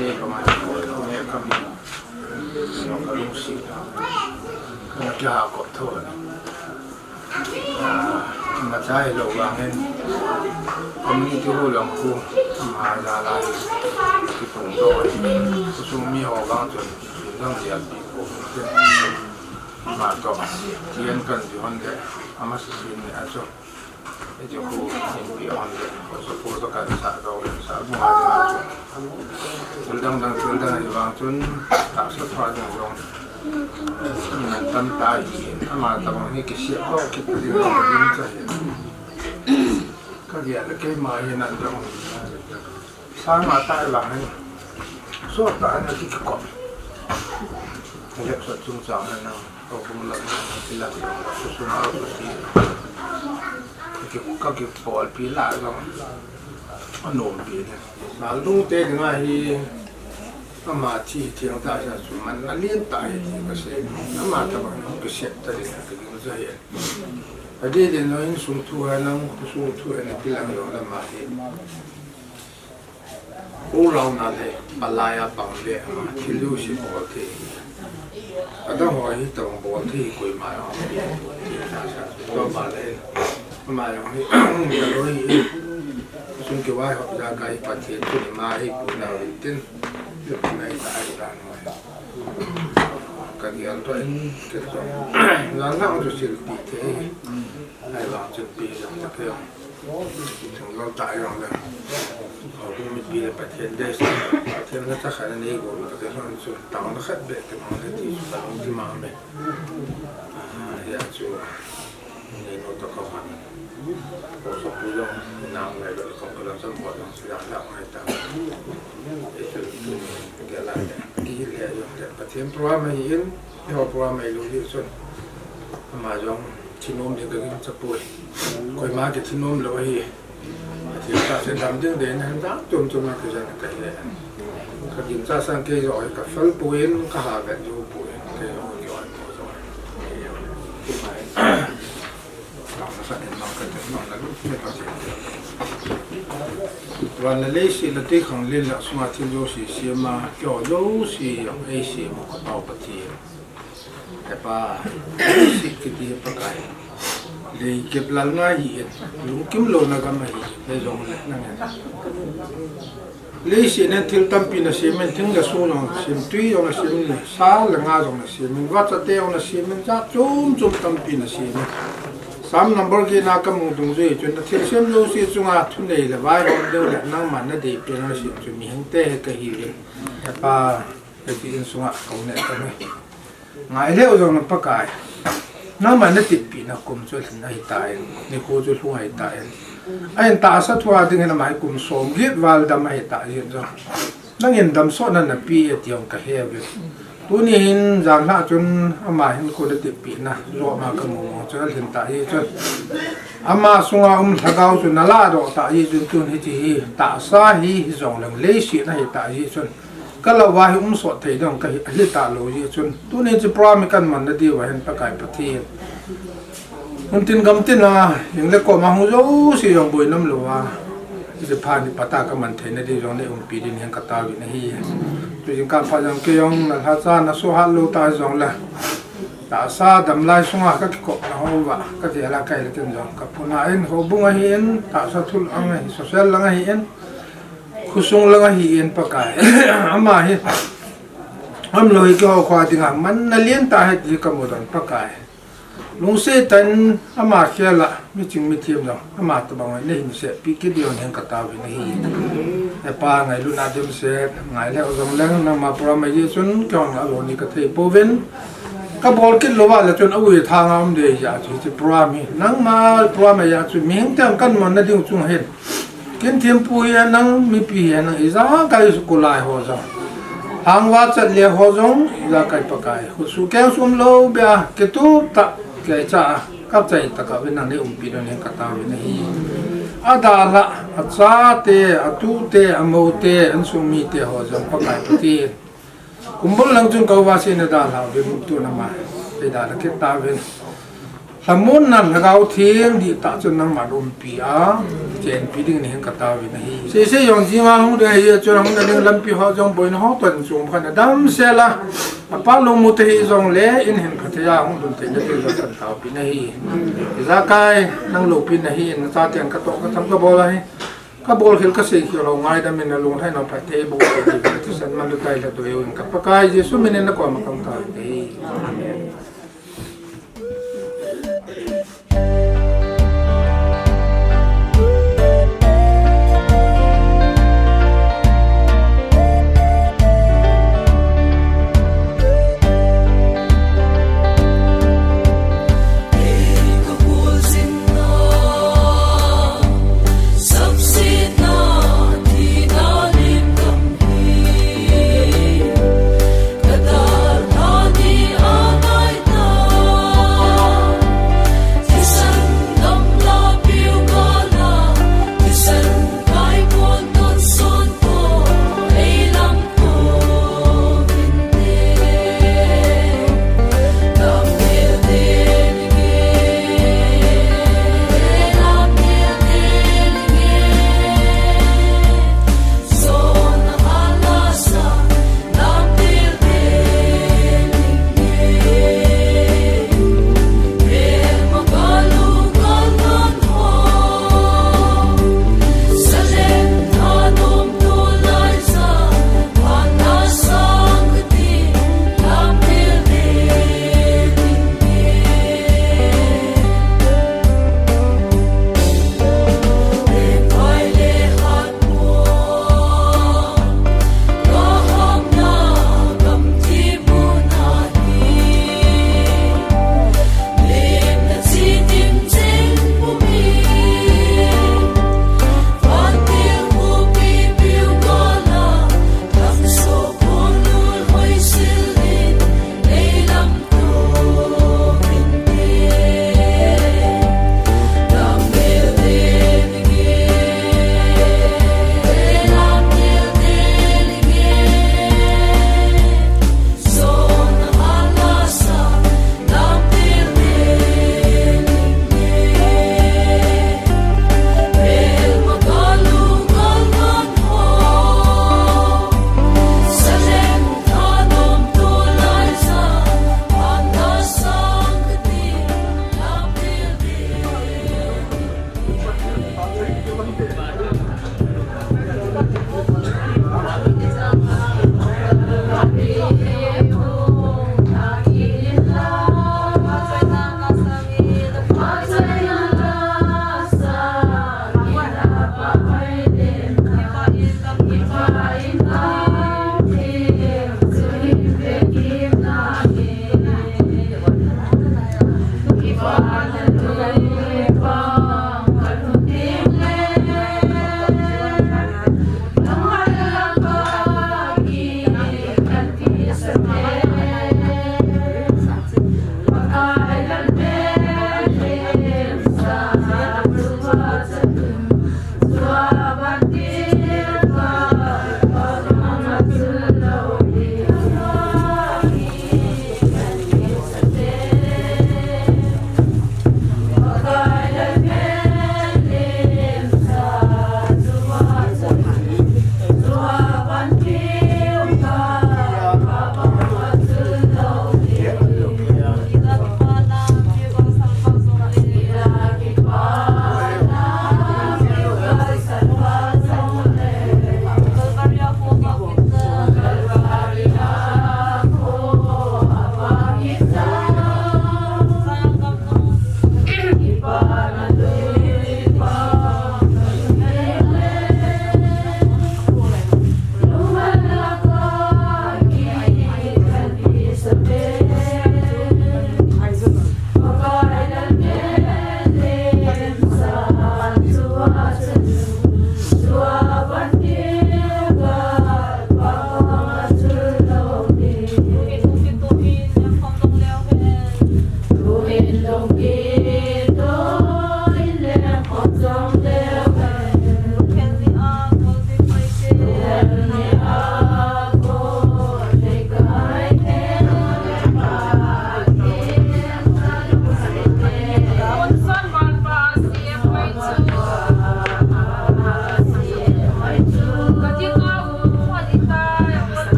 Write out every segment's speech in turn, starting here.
đây có mà không nghe cầm nó có lúc xịt cái kia có thôi mà trái lâu vàng nên community hall lòng khu mà ra lại cái tổng đội số mi họ vàng chuẩn đang diệt bị cố mà có tiền cần gì hơn đấy ama xin này cho cái chỗ khu những bị hơn đấy số phố đó cái xã đâu xã mua hàng cho đang này vàng chuẩn tạo sự thoải mái rồi mình tâm tai mà tao nói cái chuyện đó cái gì đó cũng vậy cái gì là cái mà hiện nay trong sáng mà tai là suốt tại nó chỉ có cái sự trung trọng này nó cũng là cái là cái số nào cái bỏ phí lại rồi nó nổi phí này mà lúc tên này mà chỉ theo ta là mình là liên tại cái sự mà tao nói cái chuyện ta thì cái gì vậy ở đây thì nói sung thu hay là sung thu hay là cái là nó là mà thì ô lâu nào đấy balaya bằng lệ mà thì lưu sĩ bỏ thì ở đó hỏi tổng bỏ thì quỳ mà họ đó mà lên mà họ nói sung kiểu ai họ ra cái phát triển thì mà hay cũng nào tin lúc này tại là nói cái gì anh tôi cái đó là nào cho sự bị thế hay là chuẩn bị rằng là cái chúng nó tại rằng là họ cũng biết bị là phát triển đấy thì nó chắc chắn là này của cái phần số tăng nó khác biệt cái món cái gì là cũng đi mà mình thì anh chú này nó tất cả mọi bộ số bây giờ nào này rồi không có làm sao mọi người sẽ làm lại ngay tại để cho cái là cái lẽ rồi phát triển program này yên thì họ program này luôn đi xuân mà giống chỉ nôm thì cái sắp bồi coi mà cái chỉ nôm rồi thì ta sẽ làm những đến hàng tháng chôm là cái gì cái này cái kiểm tra sang cái rồi cái phân bồi cái hạ cái vô bồi cái rồi cái phải làm sao để nó cái nó là lúc này phát triển và là lấy sự là cái khẳng lên là smart thiên vô sự mà kiểu dấu sự ấy sự một cái tàu bát thiênแต่ป้าสิกติปะไก่เลยเก็บลังง่ายลุงคิมโลนะก็ไม่ได้จงเลยนั่นไงเลยสิเนี่ยทิลตัมปีนะสิมันถึงจะสู้น้องสิมตุยองนะสิมันซาลังง่ายจงนะสิมันวัดจะเตองนะสิมันจะจุ่มตัมปีนะสิมันสามนัมเบอร์กี่นักมุงตรงนี้จนทิลเซมโลสิจุงอาทุนเลยละวายเราเดียวแหละนั่งมันน่ะดีเป็นนะสิจุมีหังเตะก็หิวเลยแต่ป้าไอ้ที่อินสุงอาเขาเนี่ยก็ไม่ไงเลี้ยวจงนับปากายน้ำมันน่ะติดปีนะกุมช่วยถึงให้ตายนี่โคช่วยช่วยให้ตายไอ้ตาสัตว์ว่าถึงให้หมายกุมสมยึดวาลดำให้ตายยังจังนั่งเห็นดำโซนั่นน่ะปีเดียวกับเฮียเว้ยตัวนี้เห็นจางหน้าจนอามาเห็นคนติดปีนะรอมากระมงจนเห็นตายจนอามาสงฆ์ทางเอาจนน่าลาดอกตายจนจนให้ที่ตาสาหีจงหลังเลสีนะให้ตายจนก็เราว่าให้สดเทียงก็ให้ตาโลยจนตัวนี้จะพร้อมกันมันได้ดีว่าเห็นประกายประเทศมันตินกำตินนะอย่างเล็กก็มาหูโจ้สิอย่างบุยน้ำหลวงจะพานิปตากำมันเทนได้จงในองค์ปีดินแห่งกตาวินาทีตัวอย่างการพายังเกี่ยงนัทซานะสุฮัลโลตาจงละตาซาดำลายสงฆ์ก็กบนะฮวะก็จะละไกลเลยจงกับพนักงานเขาบุ้งเห็นตาสัตุลอังเห็นโซเชียลลังเห็นkhusus lang hiin pakai, ama hi, lohi kau kau tinggal mana lian tahet di kemudian pakai, lungsi tan ama kiala micing mitiam dong, ama tu bang ini se pikir dia yang kata ini, apa ngai lu nadem se ngai le orang lang nama pramai Yesus kau ngai lu ni kata poven, kabol kit loba le chun awi thangam de ya chu prami, nang ma pramai ya chu ming tang kan mana dia chung hen. Kiến thiêm bùi nắng mi bì nắng ý ra cái số lại hồ giống hàng hóa chất liệu hồ giống ra cái bậc cái hồ số kéo xuống lâu bia cái tu ta cái cha các chạy ta cả bên này bì đó này cả tao bên này ada là cha te tu te amo te anh sung mi te hồ giống bậc cái ti cũng bốn lần chúng câu va xin là là bên tu nằm mà đây là cái ta bên Hamun nan hagau thieng di ta chun nang manum pia chen pi ding ning ka ta wi na hi se yong ji ma hu de hi chu rang na ding lam pi ho jong boin ho ton chung khan dam se la apa lu mu te hi jong le in hen kha ya hu dun te na te za tan ta pi na hi za kai nang lu pi na hi na ta tian ka to ka tham ka bo la hi ka bol khel ka se ki ro ngai da men na lung thai na pa te bo ti san man lu tai la to eu ka pa kai jesu men na ko ma kam ta hi amen.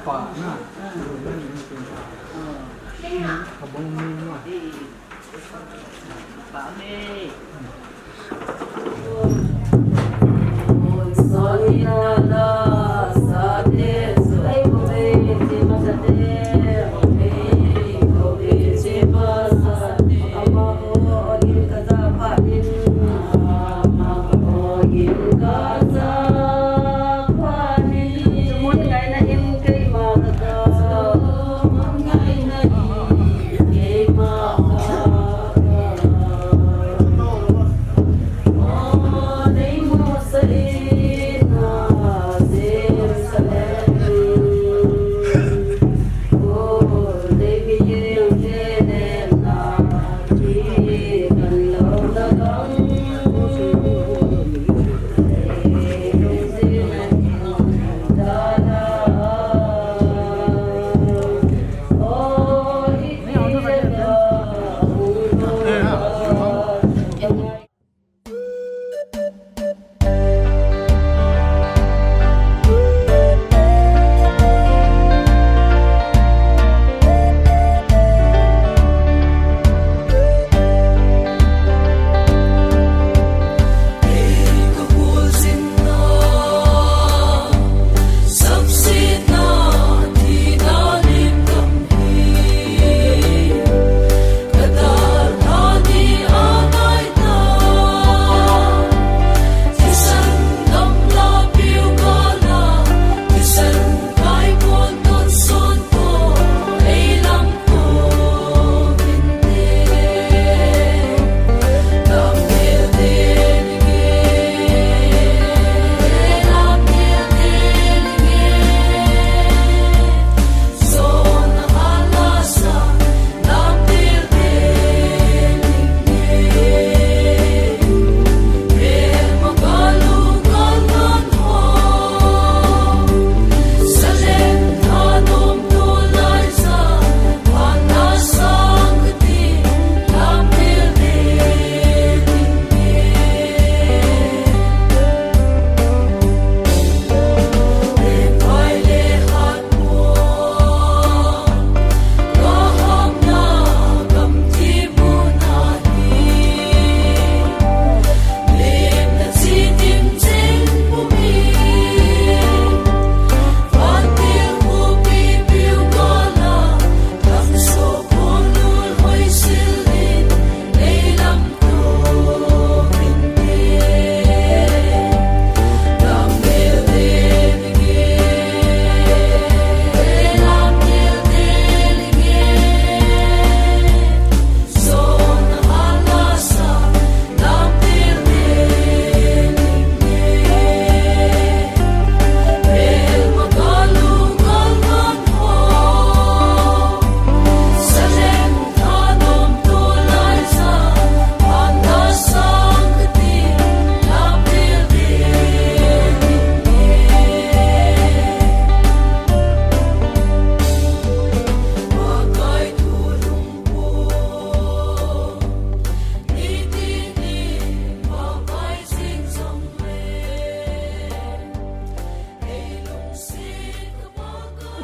pa na kabong mo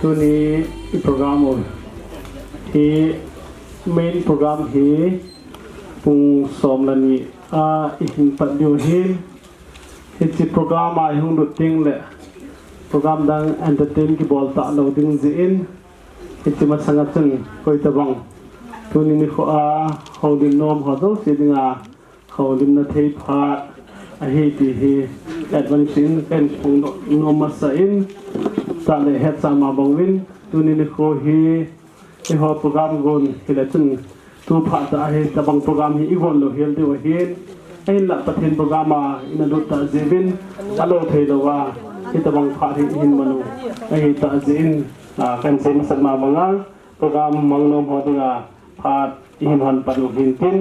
tu ni program hi main program hi pung som la ni a hin pat dio hin chi program ai hung du ting le program dang entertain ki bol ta lo ding zin chi ma sangat chung koi ta bang tu ni kho a holding nom ho do si dinga holding na thei phat a hi ti hi advancing pen pung nom ma sa in ta le het sa ma bang win tu ni kho hi e ho program gon ki la chung tu phat ta hi ta bang program hi igon lo hel de wa hin ai la pathen program ma ina do ta zevin alo thei lo wa ki ta bang phat hi hin manu ai ta zin kan se ma san ma banga program mang nom ho dinga phat hin han padu hin tin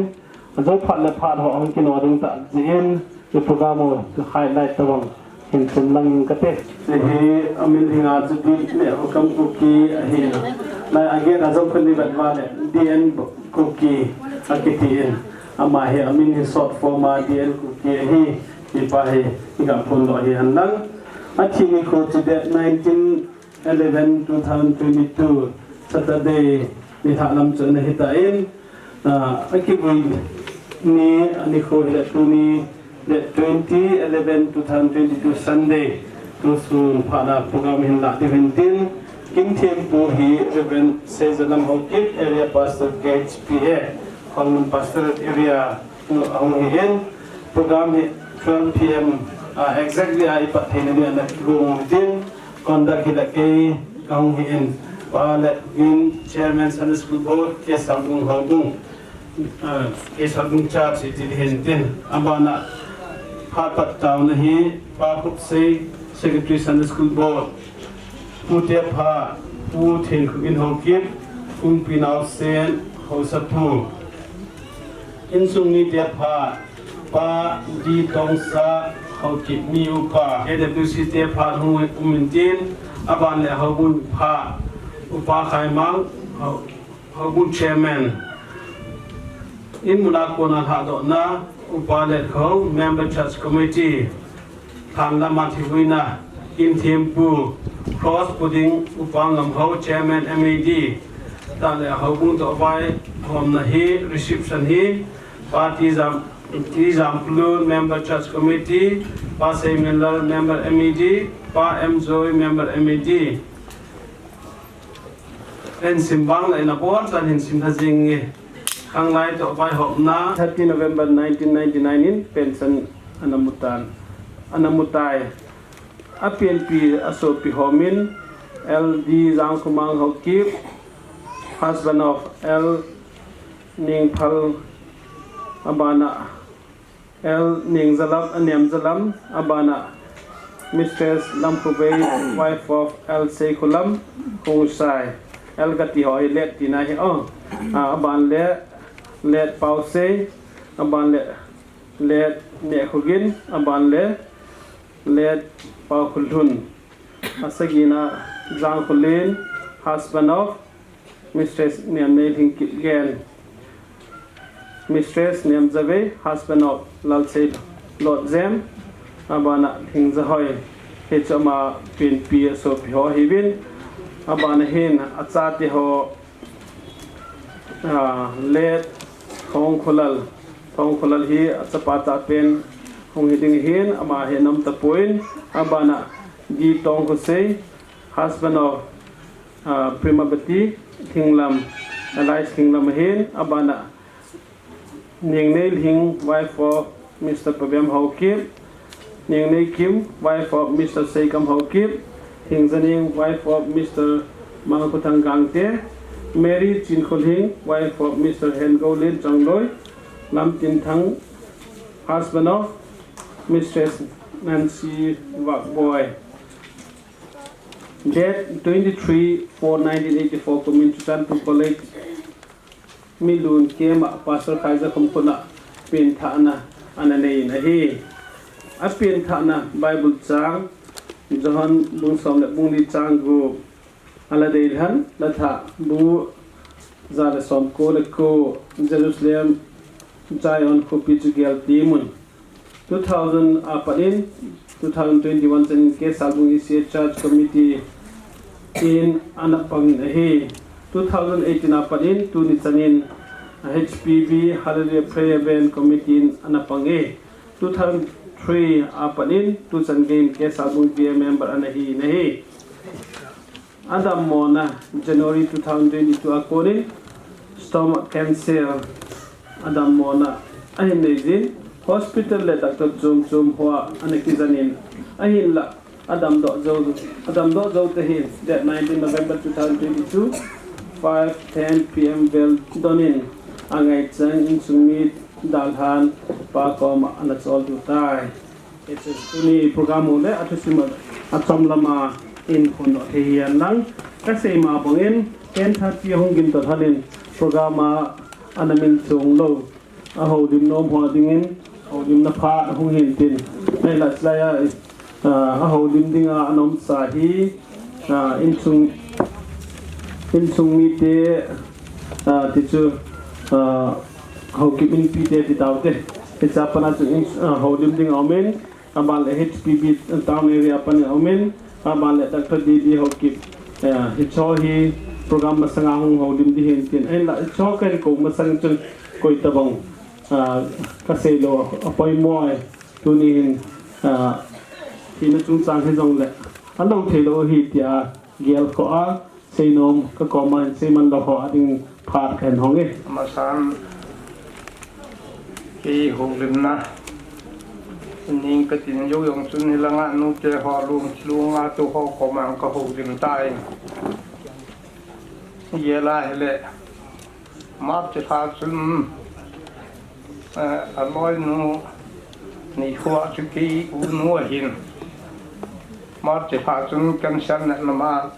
zo phat la phat ho ang ki no ding ta zin ki program ho highlight ta bang hin sun lang ka te hi amin hinga chu di me ho kam ku ki hi na again azam khali bat ma le dn ku ki akitin ama he amin hi short form ma dn ku ki hi ki pa hi ga phun do hi han lang athi ni ko chu de 19 11 2022 Saturday ni thalam chana hitain akibui ni ani kho hila tuni 20 11 2022 Sunday to soon phana program hin la diventin king tempo hi Reverend Sezalam Hokip area pastor Gates PA Holman pastor area in program 12 p.m. Exactly I pat hin ni anak room din conduct hila ke kang hin let win chairman Sunday school board ke sambung hobung ke sambung charge ti hin tin abana pat taw na hi pa khut se secretary Sunday school board putia pha pu thing khugin hokip ung pinau sen hosapu insung ni dia pha pa di tongsa hokip mi upa AWC dia pha hu umintin aban le hobun pha upa khaimang hobun chairman in mulakona hado na upa le kho member church committee thamla mathiwina in tempu cross pudding upangam ho chairman MAD tale hobung to bai hom na hi reception hi party jam plun member church committee pa seminar member MAD pa Joy member MAD en simbang la na por tan hin sim thajing khang lai to bai hom na 30 November 1999 in pension anamutai APNP Asopi Homin LD Zangkumang Hokip husband of L Ningpal Abana L Ningzalam Anyamzalam Abana Mistress Lampubay wife of L Sekulam Kungsai L Gati Hoi let Tinahi Aban let Pause Aban let Nekugin Aban let Pau Kultun Asagina Zhang Kulin husband of Mistress Niamnel Hinkitgen Mistress Niamzabe husband of Lalse Lord Zem Abana Hingzahoy Hechama Pin Pia Sopi Ho Hibin Abana Hin Atsati Ho let Hong Kulal Hi Atsapata Pen Hong Hiding Hin Ama Henam Tapuin Abana Gi Tong Hussein husband of Primabati Kinglam Elias Kinglam Hin Abana Ningnei Hing wife of Mr. Pabiam Hokip Ningnei Kim wife of Mr. Seikam Hokip Hingzaning wife of Mr. Mangkutang Gangte Mary Chinkhol Hing wife of Mr. Hengo Lin Changloi Lam Tin Thang husband of Mistress Nancy Wakboy Date 23/4/1984 Community Tanpu College Milun Kema Pastor Kaiser Kumkuna Pin Thana Ananei Nahi Apin Thana Bible Chang Johan Bungsom Bungli Chang Group Aladeihan Latha Bu Zara Som Ko Jerusalem Zion Kopi Chugel Timun 2000 Apadin 2021 in case Album Church Committee in Anapang Nahi 2018 Apadin 2 Nitsanin HPB Hallelujah Prayer Band Committee in Anapang 2003 Apadin 2 Sangin case Album BM member Anahi Nahi Adam Mona January 2022 Akoni stomach cancer Adam Mona Ahin Nezin Hospital le Dr. Zum Hoa Anakizanin Ahin la Adam Do Zo Tahin that 19 November 2022 5:10 p.m. Bell Donin Angai Chang in Sumit Dalhan Pakom Anatsol Dutai it's a uni program ole atusimat atom lama in Puno Hian Lang Kasi Ma Bongin 10:30 Hongin to Thalin programa Anamin Chung Lo Aho Dim Nom Hoa Dingin Dim na pha hung hin tin mai la slaya ho dim dinga anom sahi in chung mi te ti chu ho kipin pi te ti taute it's apana chu ho dim ding omen abal HPB town area pan omen ban le tak thodi di ho ki hi cho hi program masanga hung ho lim di hen tin en la cho kan ko masang chun koi ta bang ka se lo apoi moi tu ni hin hi na chung sang he jong le an lo the lo hi tia gel ko a se nom ka ko man se man lo ho ading phat khen hong e ma san ki ho lim na ning ka tin yo yong chun ni la nga nu che ho lu nga tu ho ko mang ka ho lim tai ye la hele ma che tha chun a loi nu ni khwa chu ki u nu hin ma che tha chun kan san na ma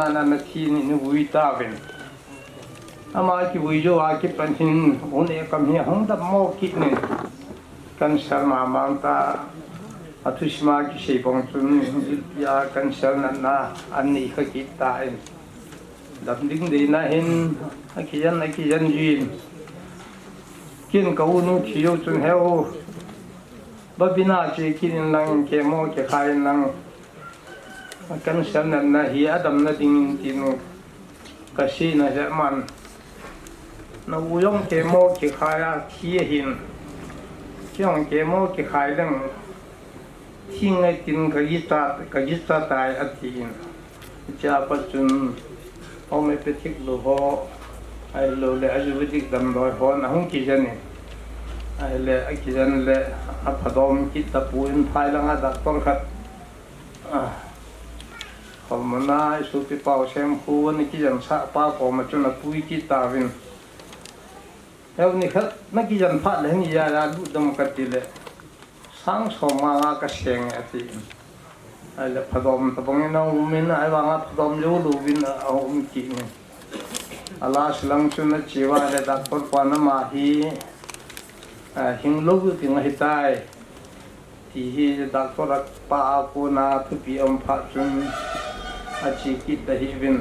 na thi ni nu wi ta ven ama ki wi jo a ki pan hin un e kam hi hong da mo ki ne kan san ma mang ta atushma ki sei bong chun ya kan san na an ni kha ki ta en dam ding de na hin a ki jan jin kin ka u nu chi yo chun heo ba bina che kin lang ke mo ke khai lang kan san na hi adam na ding tin ka si na ja man na u yong ke mo ke khai a thi hin kyong ke mo ke khai lang thing ai tin ka yi ta tai a tin cha pa chun homeopathic lo ho ai lo le ayurvedic dam lo ho na hung ki jane ai le a ki jan le a phadom ki ta puin phai lang a doctor khat homona su pi pau sem khu ni ki jan sa pa ko ma chun a pui ki ta vin heo ni khat na ki jan phat le ni ya lu dam ka ti le sang so ma ka seng a ti ai le phadom ta bang na u min ai wa nga phadom lu lu vin a um ki ni ala silang chun na chiwa le doctor pa na ma hi hing lo gu ti nga hi tai ti hi doctor pa ko na thu pi om pha chun a chi ki ta hi vin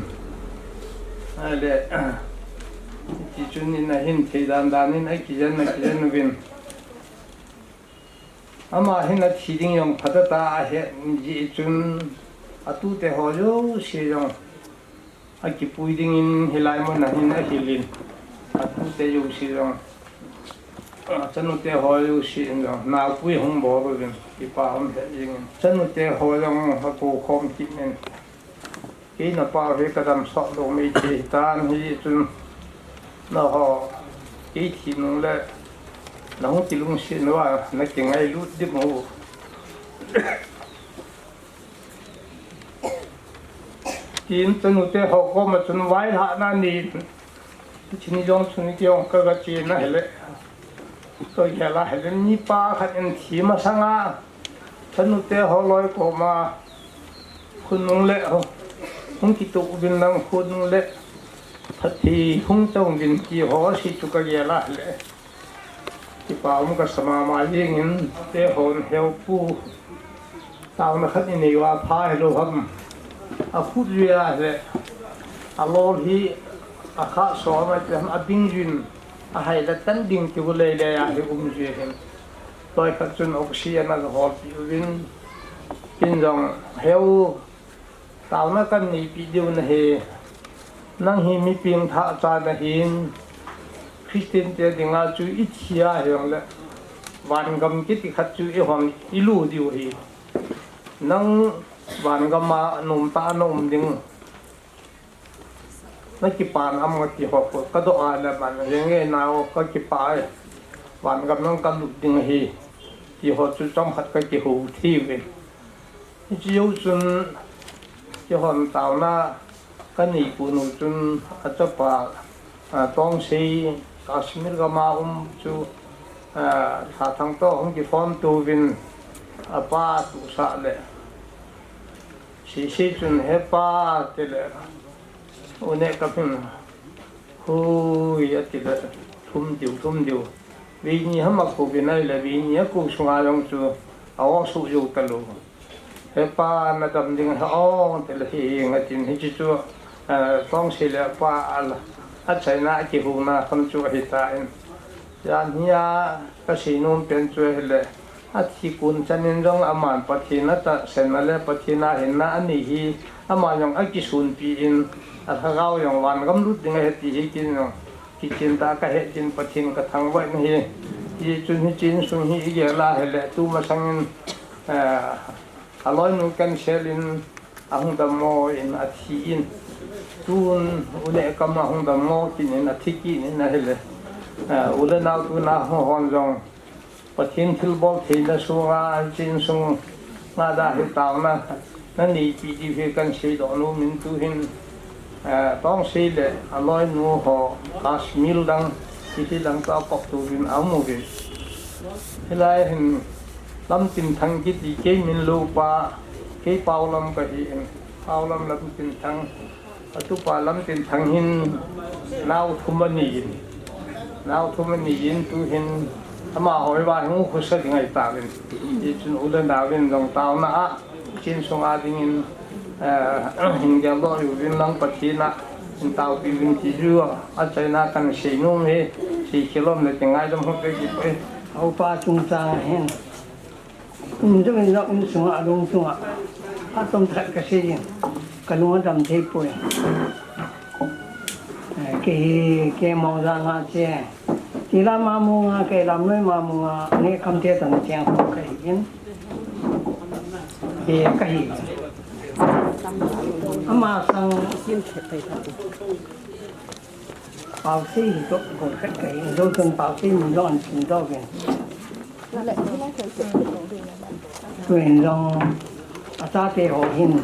ai le ti chun ni na hin thei dan ni ai ki jan vin ama hin na thi ding yong phata ta he ji chun atu te ho jo se yong a ki pui ding in hilai mo na hin a hilin atu te yo si yong chanu te ho yo si yong na pui hong bo bo vin ki pa hom he jing chanu te ho yong ha ko khom ki men ki na pa he ka dam so do mi chi tan hi chun na ho ki thi nu le na ho ti lung si no na ki ngai lu di mo tin chanu te ho ko ma chun wai ha na ni chini jong chuni kyong ka ga chi na hele to ya la hele ni pa khat en thi ma sanga chanu te ho loi ko ma khun nung le ho hung ki tu bin nang khun nung le phathi hung chong bin ki ho si tu ka ya la hele ki pa um ka sama ma ying in te hon hel pu taw na khat ni wa pha lo ham a phut ria le a lol hi a kha so ma tem a bing jin a hai la tan ding ti le le ya hi je hen toy khat chun oxygen na hol pi win pin jong heu taw na kan ni pi diu na he nang hi mi ping tha cha na hin christian te dinga chu i thia yong le wan gam ki ti khat chu i hom i lu diu hi nang wan gam ma num ta num ding na ki pan am nga ti ho ko ka do a la man nge na o ka ki pa wan gam nang ka lu ding hi ti ho chu chom khat ka ki hu thi ve ji yu chun ki hon taw na ka ni ku nu chun a cha pa tong sei Kashmir ka ma chu tha thang to hong ki form tu vin apa tu sa le si chun he pa te le one ka pin hu ya ti le thum diu vi ni hama ko bi nai le vi ni ku sunga long chu aw su yu ta lu he pa na dam ding ha o te le hi nga tin hi chu tong sei le pa al a chai na ki hu na kham chu hi ta in yan hiya ka si num pen chu hele thi kun chanin rong aman pathina ta senale pathina hinna ani hi ama yong akisun pi in athagau yong wan gam lut ding he ti hi kin no kitchen ta ka he tin pathin ka thang wa ni hi chun hi chin sung hi ge la he le tu ma sangin aloi nu kan shelin ahung da mo in athi in tun ule kam ahung da mo kin in athiki in na hele ule na tu na hon jong pathin thil bol theina sunga chin sung na da he taw na ni pi di he kan sei do nu min tu hin tong sei le aloi nu ho asmil dang ti dang ta pok tu bin amu ge helai hin lam tin thang ki ti ke min lo pa ke paulam ka hi in paulam lam tin thang atu pa lam tin thang hin nau thumani in tu hin ama hoi ba hu khu sa ngai ta bin ti chun ulen da bin dong taw na a chin sung a ding in hin ga lo yu bin lang pathina in taw pi bin ti ju a china kan sei nu he 4 km le tingai dam ho pe ki pe au pa chung cha hen chung ni lo in sung a long sung a tom thak ka se yin ka lu dam the poi ke mo ra nga che ti la ma mu nga ke lam noi ma mu nga ne kam te tan chang ho ka yin ka hi ama sang sim the pai ta bảo sĩ tốt của khách cái dấu chân bảo sĩ mình lo chuyện đó kìa quyền dòng ta thế họ hình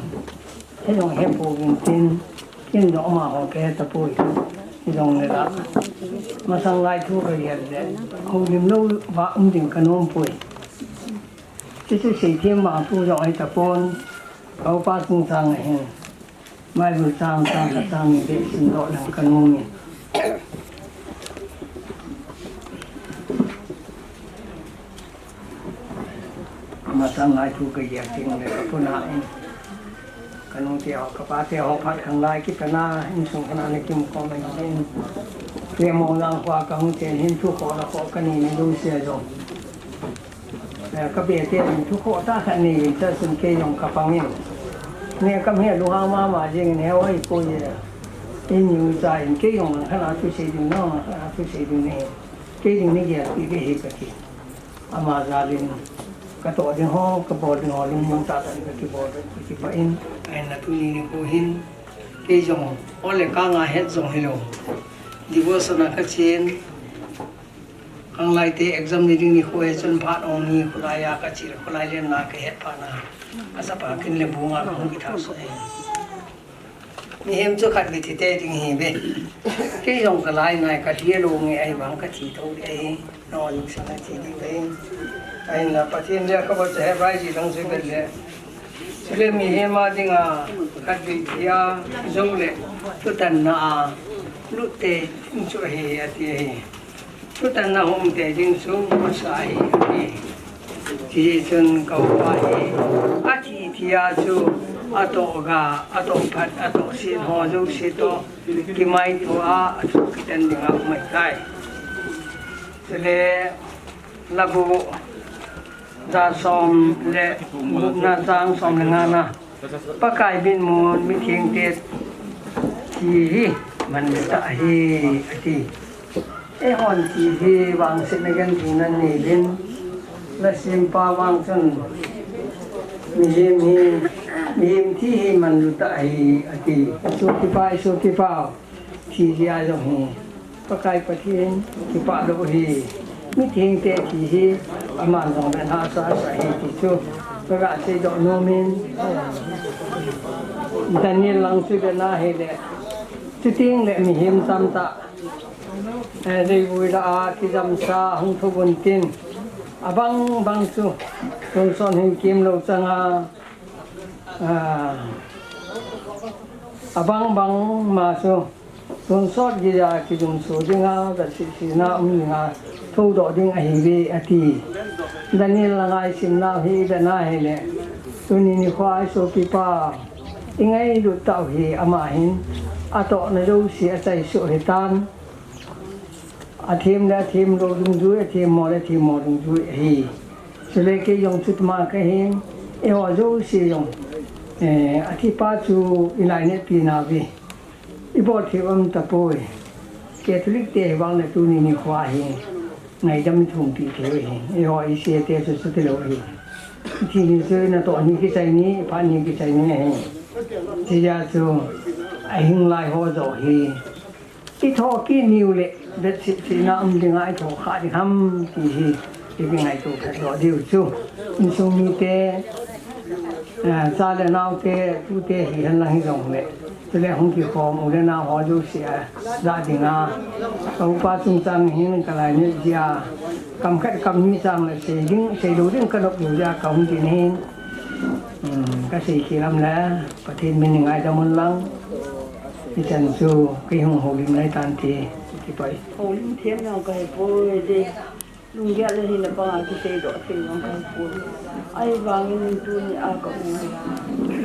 thế dòng hẹp bộ viên tin rõ mà họ kể tập bồi dòng này đó mà sang lại thu cái gì đấy họ điểm lâu và điểm cần ôm bồi chứ sĩ thêm mà thu dòng hay tập bồnเขาป้าซึ่งทางเห็นไม่รู้ทางเด็กสิ่งต่อหลังกันงงเนี่ยมาทางไหนถูกกระเยียดจริงเลยกับผู้นายกันงเที่ยวกับป้าเที่ยวพัดข้างไล่คิดกันหน้าหินส่งขนาดในกิมคอมเมนต์เองเรียมองลังกว่ากับหุ่นเจนหินทุกคนละคนกันนี่ไม่รู้เสียจงแต่ก็เบียดเตี้ยทุกคนถ้าแค่นี้จะสุนเกยงกับฟังนี่เนี่ยก็เห็นลูกหมาจริงเนี่ยว่าอีกคนเนี่ยอินอยู่ใจเกยงขนาดผู้เสียดึงน้องขนาดผู้เสียดึงนี่เกยงนี่เกี่ยวกับที่เหตุการณ์อามาซาลินกระโดดในห้องกระโดดในห้องลิงมังตาตันกระโดดที่ไปอินไอ้นักนี่นี่ผู้หินเกยงโอเลก้างาเฮ็ดส่งให้เราดิวสนาคัเชนข้างไล่เตะ exam นี่นี่คุยจนผ่านองนี้คุลายากระชิรคุลายเรียนนาเกเฮ็ดผ่านาอาสาปากินเลบุงาของกิทักสวยมีเห็นจุขัดวิธีเตะจริงเห็นไหมเกยงกระไลนายกระเทียลงไอ้หวังกระชีโตไอ้นอนอยู่สังทีดีไปไอ้น่ะประเทศเรียกเขาบอกจะให้ไรจีต้องซื้อเป็นเลยสิ่งมีเห็นมาจริงอ่ะขัดวิธีอ่ะจงเลยทุกท่านน่ะลุเตะช่วยให้อาทิตย์ทุกท่านน่ะหงเตะจริงสูงมาใส่ที่จนเก่าไปอาทิตย์ที่อาจูอาโตกาอาโตพัดอาโตสินหอจูสิโตที่ไม่ตัวอาจูกิตันดิ่งอ่ะไม่ได้เสร็จลับจะซ้อมและบุกนาจางซ้อมงานนะปะกายบินมูลมิเทียงเตะที่มันตะฮีที่ไอ้หอนที่วางเสร็จกันที่นั่นนี่บินและสิมปาวางจนมีที่มันตะฮีที่สุติปาที่ยาจงฮีปะกายปะเทียนที่ปะโลฮีมิเทียงเตะที่อามันตรงเป็นหาสาสาเหตุที่ชูประกาศเสด็จโนมินแต่นี่หลังสุดน่าเห็นเลยจุดทิ้งเลยมีหิมซ้ำตาในเวลาที่จำซาหงทุบนตินบางสุตรงส่วนหิมกิมเราจังบางมาสุตรงส่วนกีฬาที่จงสูงงาแต่สิ่งน่างาทุกดอกดิ้งไอเวอทีดันนี่ละไงสิ่งน่าฮีแต่น่าเห็นเลยตัวนี้นี่ควายโซกิป้ายังไงดูเต่าฮีอามาหินอาโตในรูเสียใจสุริตันอาทีมและทีมโรดุงจุ้ยทีมมอและทีมมอดุงจุ้ยฮี so le ke yong chu ma ka hen e ho zo si yong a thi pa chu ilai ne pi na vi i bo thi ta poi ke thulik te wang na tu ni khwa he ngai dam thung ti ke he e ho i se te so te lo he thì giờ là tụi những cái trái ní phá những cái trái ní này thì ra cho anh lại họ rồi thì cái thọ cái nhiều lệ đất thì nó âm tiếng ai thọ khai thì hâm thì cái ngày tụ thật rõ điều chú nhưng sau như thế ra là nào thế tu thế thì hắn là hình dòng lệ cho nên không chịu khó một lần nào họ就sẽ ra thì nga ông ba trung tâm hiện cái này như gì cầm khách cầm như rằng là sẽ đối với cái độc điều ra cầm thì nên cái gì khi làm lá có thể mình ngay trong môn lăng thì chẳng dù cái hồng hồ lim này tan thì vậy hồ lim thiên nào cái vui đi lùng ghé lên thì là bằng cái xe đỏ thì nó cái vui ai vàng nên tu ni à có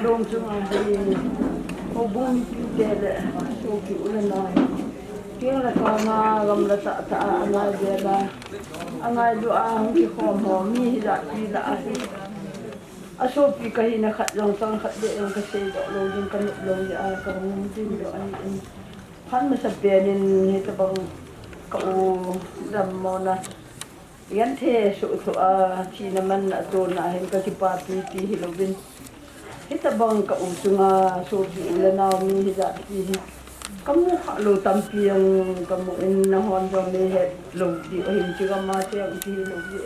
đông chung anh thì hồ bún cái là số kiểu lên này kia là con gầm là tạ anh ai về là anh ai đua không chỉ khom hồ mi là đi là số pi cái này khát lòng sang khát để lòng cái xe đỏ lâu nhưng cái lâu thì à có không tin được anh hắn mới sắp về nên hết bằng cậu làm món à yan thế số chỉ là mình tôi là hiện cái ba pi thì hiểu bên hết bằng cậu chung số gì là nào mi ra thì kamu lo tampiang kamu in na hon do me het lo di hin chiga ma te ang di lo di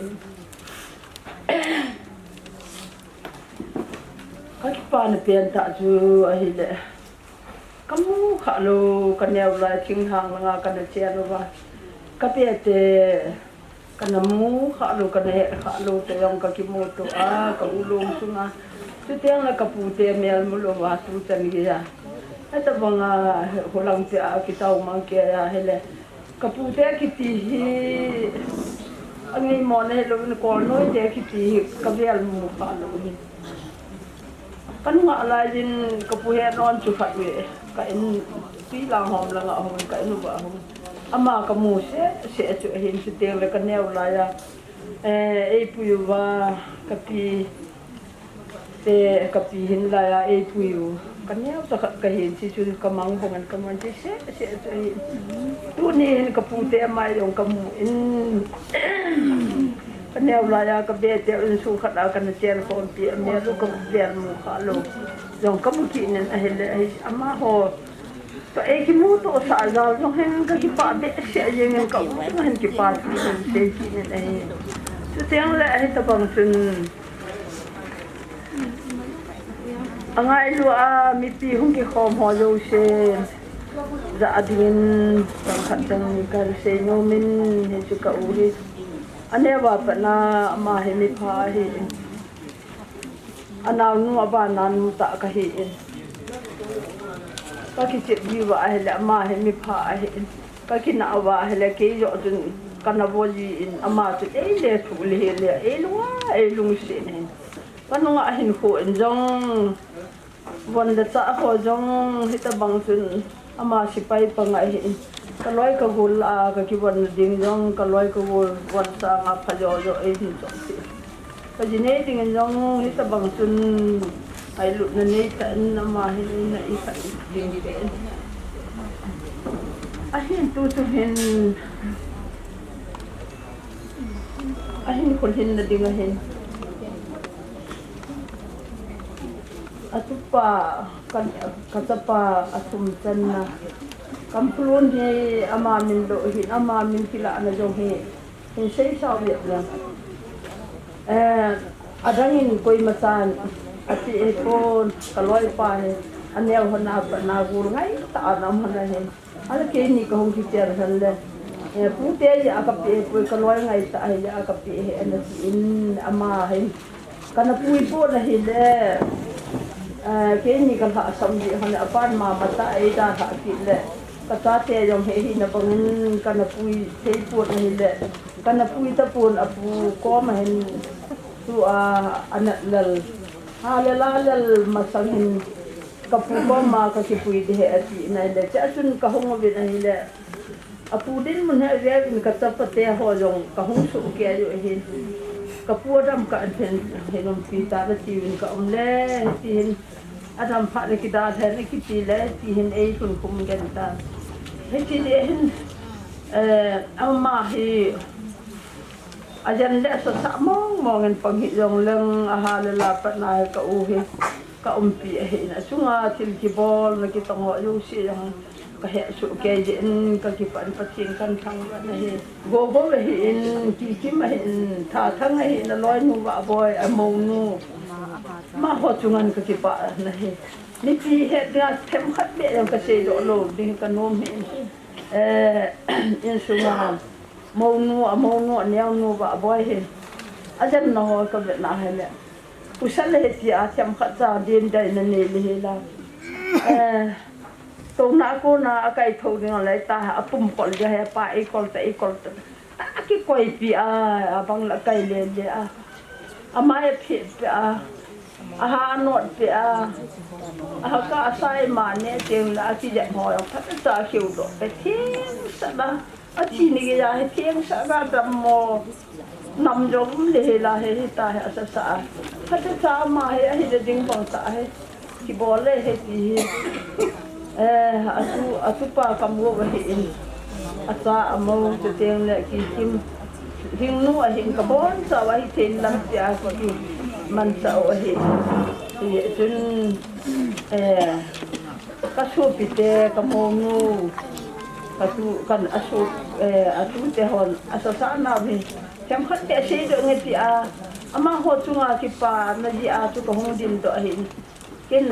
ka pa na pen ta chu a hi le kamu kha lo kanel la thing hang nga ka na che lo ba ka pe te kana mu kha lo ka ne kha lo te yong ka ki mo to a ka u lo sunga tu te ang ka pu te mel mo lo wa tu tan gi ya ata banga holang te a ki tau mang ke ya hele kapu te ki ti hi angai mo ne lo ni ko no te ki ti ka vel mu pa lo ni kan nga la jin kapu he non chu phat we ka in pi la hom la nga hom ka in ba hom ama ka mu se chu hin chu te le ka neu la ya e pu wa ka pi te ka pi hin la ya e pu kanyaw sa kahin si chun kamang bungan kaman si se tu ni ka pute mai yong kamu in kanyaw la ya ka be te in su khat ka na chen kon pi me lu ka ber mu kha lo yong kamu ki nen a hele ama ho to e ki mu to sa za yong hen ka ki pa be se yeng ka hen ki pa se ki nen ai tu te ang la ai ta bang chun angai lu mi pi hung ki khom ho lo se za adin tang khat tang ka se no min he chu ka uri ane wa pa na ma he mi pha hi anaw nu aba nan ta ka hi ka ki che bi wa he la ma he mi pha hi ka ki na wa he la ke yo dun kana bo ji in ama chu e le thu le e lu se ne panu nga hin ko en jong von da cha ko jong hita bang sun ama si pai pa nga hi kaloi ka gul a ka ki von ding jong kaloi ka gul von sa nga phajo jo e hin so si ka ji ne ding jong hita bang sun ai lu na ne ta na ma hi na i ka ding di ben a hin tu hin a hin ko hin na ding a hin atupa kan katapa atum channa kamplon he ama min do hin ama min kila na jong he sei sa be la adangin koi masan ati e kon kaloi pa he anel hona pa na gur ngai ta nam hana he ala ke ni ko hong ki ter han le pu te ya ka pe koi kaloi ngai ta ya ka pe he an in ama he kana pui po na he le ke ni ka ha sam ji han apan ma mata ai da ha ki le ka ta te yong he hi na bangin kana pui te pu ni le kana pui ta pun apu ko ma hen tu anak lal halal masangin ka pu ko ma ka ki pui de ati na le cha sun ka hong bi na le apu din mun ha re ka ta pa te ho jong ka hong su ke yo hi กระปัวดำกับเห็นเห็นลมปีตาจีวินกับอมเล่ที่เห็นอาดำพระในกิดาแทนในกิจีเล่ที่เห็นคุณคุมกันตาเห็นที่เห็นเอามาให้อาจารย์เล่สสะมองกันปังหิยงเรื่องอาหารเลลาปนายกับอูเฮกับอมปีเห็นช่วงที่ที่บอลในกิตงอยู่เสียงก็เห็นสุกเกจินก็กิปันปัจจิงกันทั้งวันนี้โกโก้เห็นที่มาเห็นท่าทั้งเห็นลอยนูว่าบอยมงนูมาหัวจุงันก็กิปะนี่นี่ปีเห็นงานเข็มขัดเบี้ยยังก็เสียดโลดดิ้งกันนมเห็นอินสุงานมงนูเนียวนูว่าบอยเห็นอาจารย์น้อยก็เป็นอะไรเนี่ยผู้ชายเห็นที่อาเข็มขัดจาดินได้นั่นนี่เลยละตรงนั้นกูน่ะไก่ทอดอะไรตาปุ่มกอลจะให้ป้าอีกอลแต่อีกอลแต่ตากี่ก้อยปีบางละไก่เลี้ยงอามาเพียอาหารนวดเปียก็ใส่มาเนี่ยเจียงละที่จะหอยพัดจ่าเขียวดอกไปเที่ยงสักนะที่นี่ก็จะให้เที่ยงสักนะดำโมนำจมเลยละให้ตาให้อาสาพัดจ่ามาให้จะดึงบังตาให้ที่บอลเลยให้ที่atu pa kamu bahin asa amo teteng le kim hingnu ahin kabon sa wahi ten lam tia ko man sa wahi ye jun kasu pite kamonu kasu kan asu atu te hon asa sa na bi kem khat te se do ngeti ama ho chunga ki pa na ji atu ko hong din do ahin ken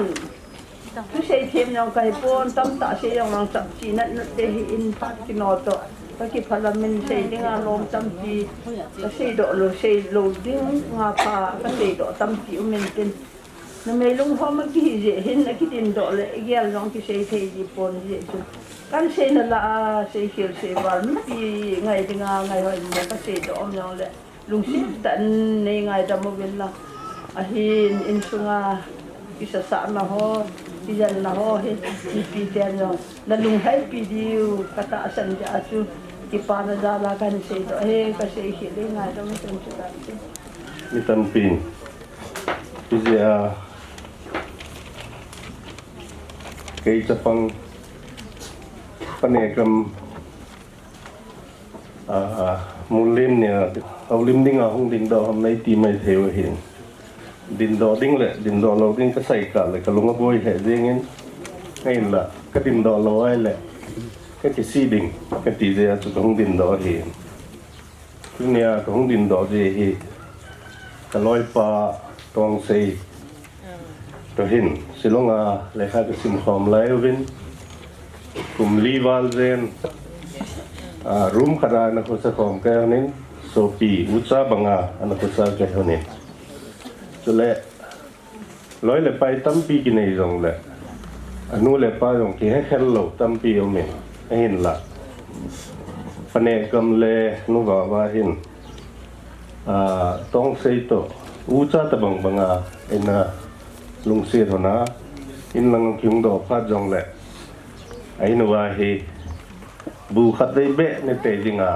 tu sei thêm nhau cái pon tâm tạ sei yang lang sap chi nat nat te hi in pat ki no to ta ki phala min sei ding a lom tam chi ta sei do lo sei lo ding nga pa ka sei do tam chi min tin na me lung ho ma ki je hin na ki tin do le gel long ki sei thei di pon je chu kan sei na la sei khil sei wal mi pi ngai ding a ngai hoi ma ka sei do om yang le lung sim tan nei ngai da mo vel la a hin in sunga isa sa na ho Iyan na ho he ipiten yo lalung hay pidiu kata asan ja asu kipana dala kan sei do he kasi hiling nga do mi tun chuta mi tampin izia kay tapang panekam mulim niya aulim ding ahong ding do ham nay ti mai theo hin din do ding le din do lo ding ka sai ka le ka lunga boy he ding in ngay la ka din do lo ai le ka ki si ding ka ti je chu hong din do he nia ka hong din do je he ka loi pa tong sei to hin silonga le ha ka sim khom lai win kum li wal zen room khara na ko sa khom ka nin so pi ucha banga ana ko sa ka honin le loi le pai tam pi ki nei rong le anu le pa rong ki he hello tam pi o men hin la pane kam le nu wa hin tong sei to u cha ta bang banga ena lung se thona in lang kyung do pha jong le ai nu wa he bu khat dei be ne te jinga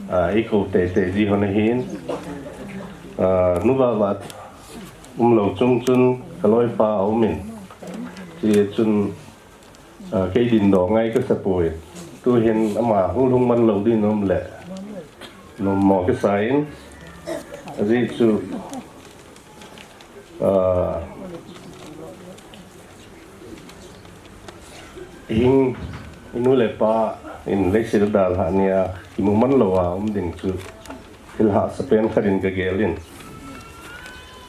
ai ko te ji hona hin nu wa lâu chung chun kaloi pa au min thì chun cái đình đó ngay cái sập bồi tôi hiện mà hung man lâu đi nom lệ nom mò cái sai gì chu hình inu lệ pa in lấy sự đào hạ nia ki mu man lâu à đình chu cái hạ spen kharin cái gelin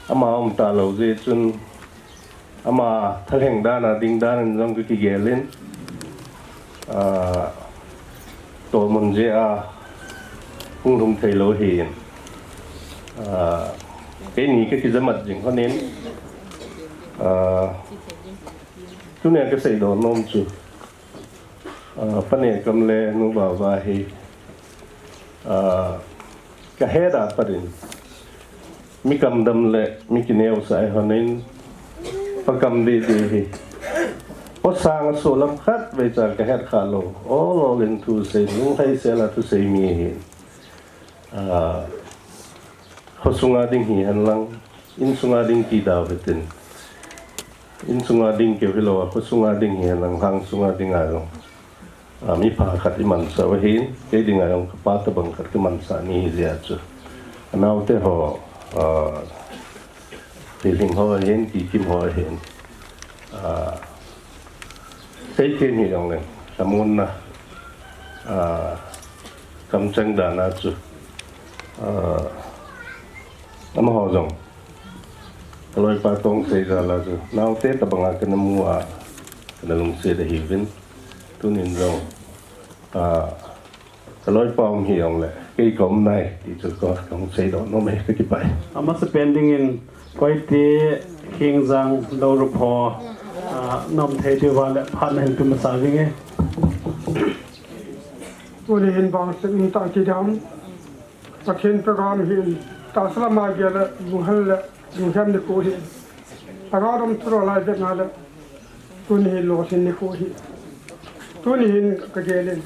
ama ta lo je chun ama thaleng dana ding dan jong ki gelin to mun je hung hung thei lo hin cái ni cái zamat jing honin tu ne cái sei do nom chu pane kam le nu ba wa hi ka heda parin mi kam dam le mi kineu sai honin pakam di hi o sang so lam khat ve cha ka het kha lo o lo len tu se lu hai se la tu se mi sunga ding hi han lang in sunga ding ki da betin in sunga ding ke velo ho sunga ding hi lang hang sunga ding a long mi pha khat i man sa wa hin ke ding a long pa ta bang khat ki man sa ni zia chu naw te ho feeling ho hin ki kim ho hin sei ke ni long le samun na cầm chân đàn á chứ nắm họ rồng rồi ba tông xây ra là chứ nào tết ta bằng cái nắm mua cái lồng xe để hiểu vin tu nên rồng rồi bom hiểu lại cái cổng này thì chỉ có cổng xây đó nó mấy cái bài ama spending in quite the king zang do report nom the de wa le phan hen tu ma sa vingตัวนี้เห็นบางสิ่งต่างที่ดำประเคนประการเห็นตาสลามาเกลลุงฮันละลุงแฮมนิโคเห็นประการดำทุรลายเด็กงานละตัวนี้เห็นโลสินนิโคเห็นตัวนี้เห็นกระเกลิน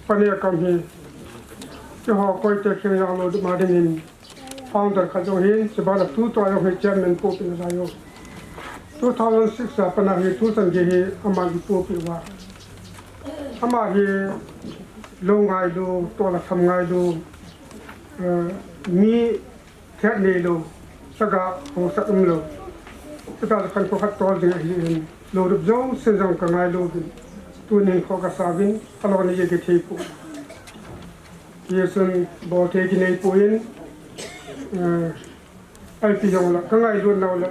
ปนิยกรรมเห็นจะหอคอยจะเขียนยางโลดมาได้ยินฟังแต่ขัดจงเห็นจะบ้านตู้ตัวเราเห็นแจมเป็นผู้เป็นนายก2006ปนักเห็นทุสังเกตเห็นอามาดิผู้เป็นว่าอามาเห็นลงไงดูตัวละทำไงดูมีแค่นี้ดูสักของสักดูสักคันพวกขัดตัวเดียวเห็นโลดจ้องเส้นจังกันไงดูตัวนี้เขาก็สาวินตลอดนี้จะเทียบเยสันบอกเทกินในปุ่นไอพี่ยงละกันไงดูเราละ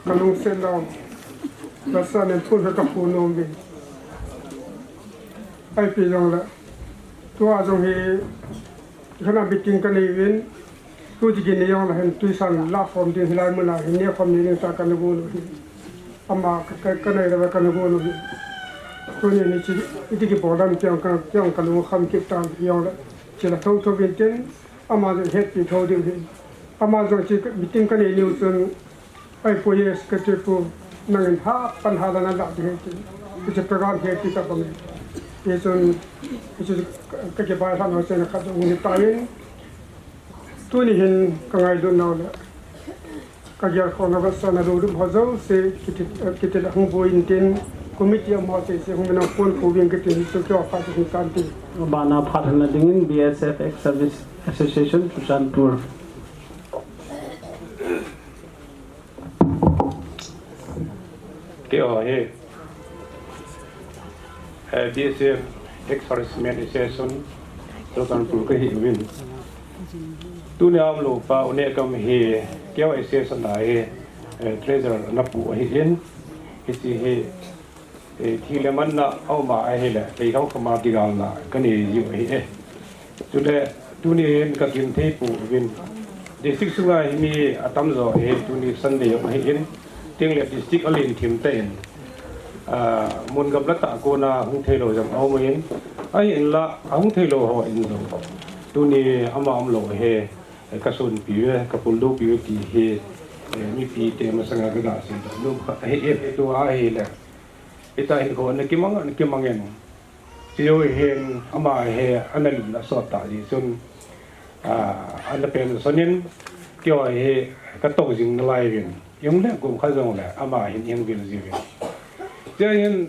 กันลงเส้นเราลักษณะพูดกับผู้นมบินไอปีลงละตัวจงเฮขณะบิดกินกันในวินตัวจิกินในยองละเห็นตุยสันลาฟอมดินหลายเมื่อไหร่เห็นเนี่ยความนี้เนี่ยจากกันในกูเลยอามากันในระดับกันในกูเลยตัวนี้นี่จิกิปอดันเกี่ยวกันลงคำคิดตามยองละจิละทวินเจนอามาจะเฮ็ดปีทอดิเห็นอามาจะจิบิดกินกันในนิวซันไอปุยสกัดปูนั่งหาปัญหาด้านนั้นได้เห็นจะประการเหตุที่จะเป็นเยซูก็จะไปทำอะไรนะครับตรงนี้ตายตัวนี้เห็นกังไงดูน่าเลยก็อยากขอนักศึกษาดูดูพอจะเสกคิดละหงบุญทินคอมมิตี้มาเสกหงมันเอาคนผู้วิ่งกิจนิสุขภาพที่การที่ bana phathana dingin BSF ex service association Susanpur cái ở hệ BSF Ex-Servicemen Association Susanpur cái hiệu viên tu nào lục vào nè cầm hệ kéo association này treasurer nắp bộ hệ yên cái gì hệ thì là mình là ông bà ấy là cáiเขาเข้ามากี่กันละก็นี่อยู่hệจุดเด่tuนี่ก็กินเทปูวินdistrict สุรามีอาตมโซhệ tuนี่สันเดียวhệ yên tiếng liệt district ở liền thiểm tên muốn gặp lát tạ cô na không thấy rồi rằng ông ấy hiện là không thấy rồi họ in rồi tu ni ông lội hè cái xuân bìu cái phun lúa bìu kỳ hè mi pi tem mà sang cái đó xin đó lúc hè tu ai là cái ta hiện còn cái măng em chỉ có hiện ông hè anh là sọt tạ gì xuân anh là bên xuân nhân kêu hè cái tổ dừng lại viên yung le cũng khá giống là ama hiện hiện viên gì vậy cho nên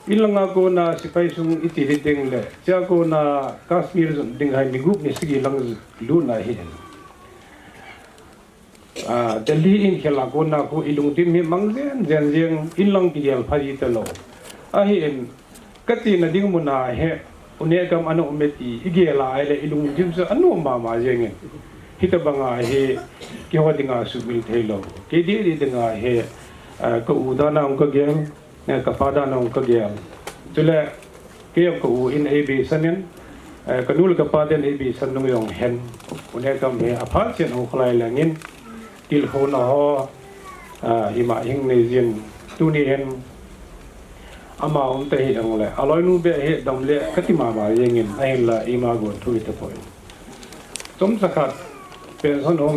ilang ako na si Paisung itihiting le siya ko na Kashmir ding hay migup ni sige lang luna hin Delhi in khela ko na ko ilung tim hi mangzen zen ilang kiel phaji talo ahin kati na ding muna he une kam anu umeti igela ai le ilung tim sa anu ma jengin hitabanga he kiwa dinga subil thelo ke di dinga he ko udana ong ka gel ka pada na ong ka gel tule ke ko in ab sanin kanul ka paden ab san nong yong hen une kam he apha chen ong khlai langin til ho na ho hima hing ne jin tu ni hen ama ong te hi ong le aloi nu be he dam le katima ma yengin ai la ima go thui te poi tom sakatเป็นสนอง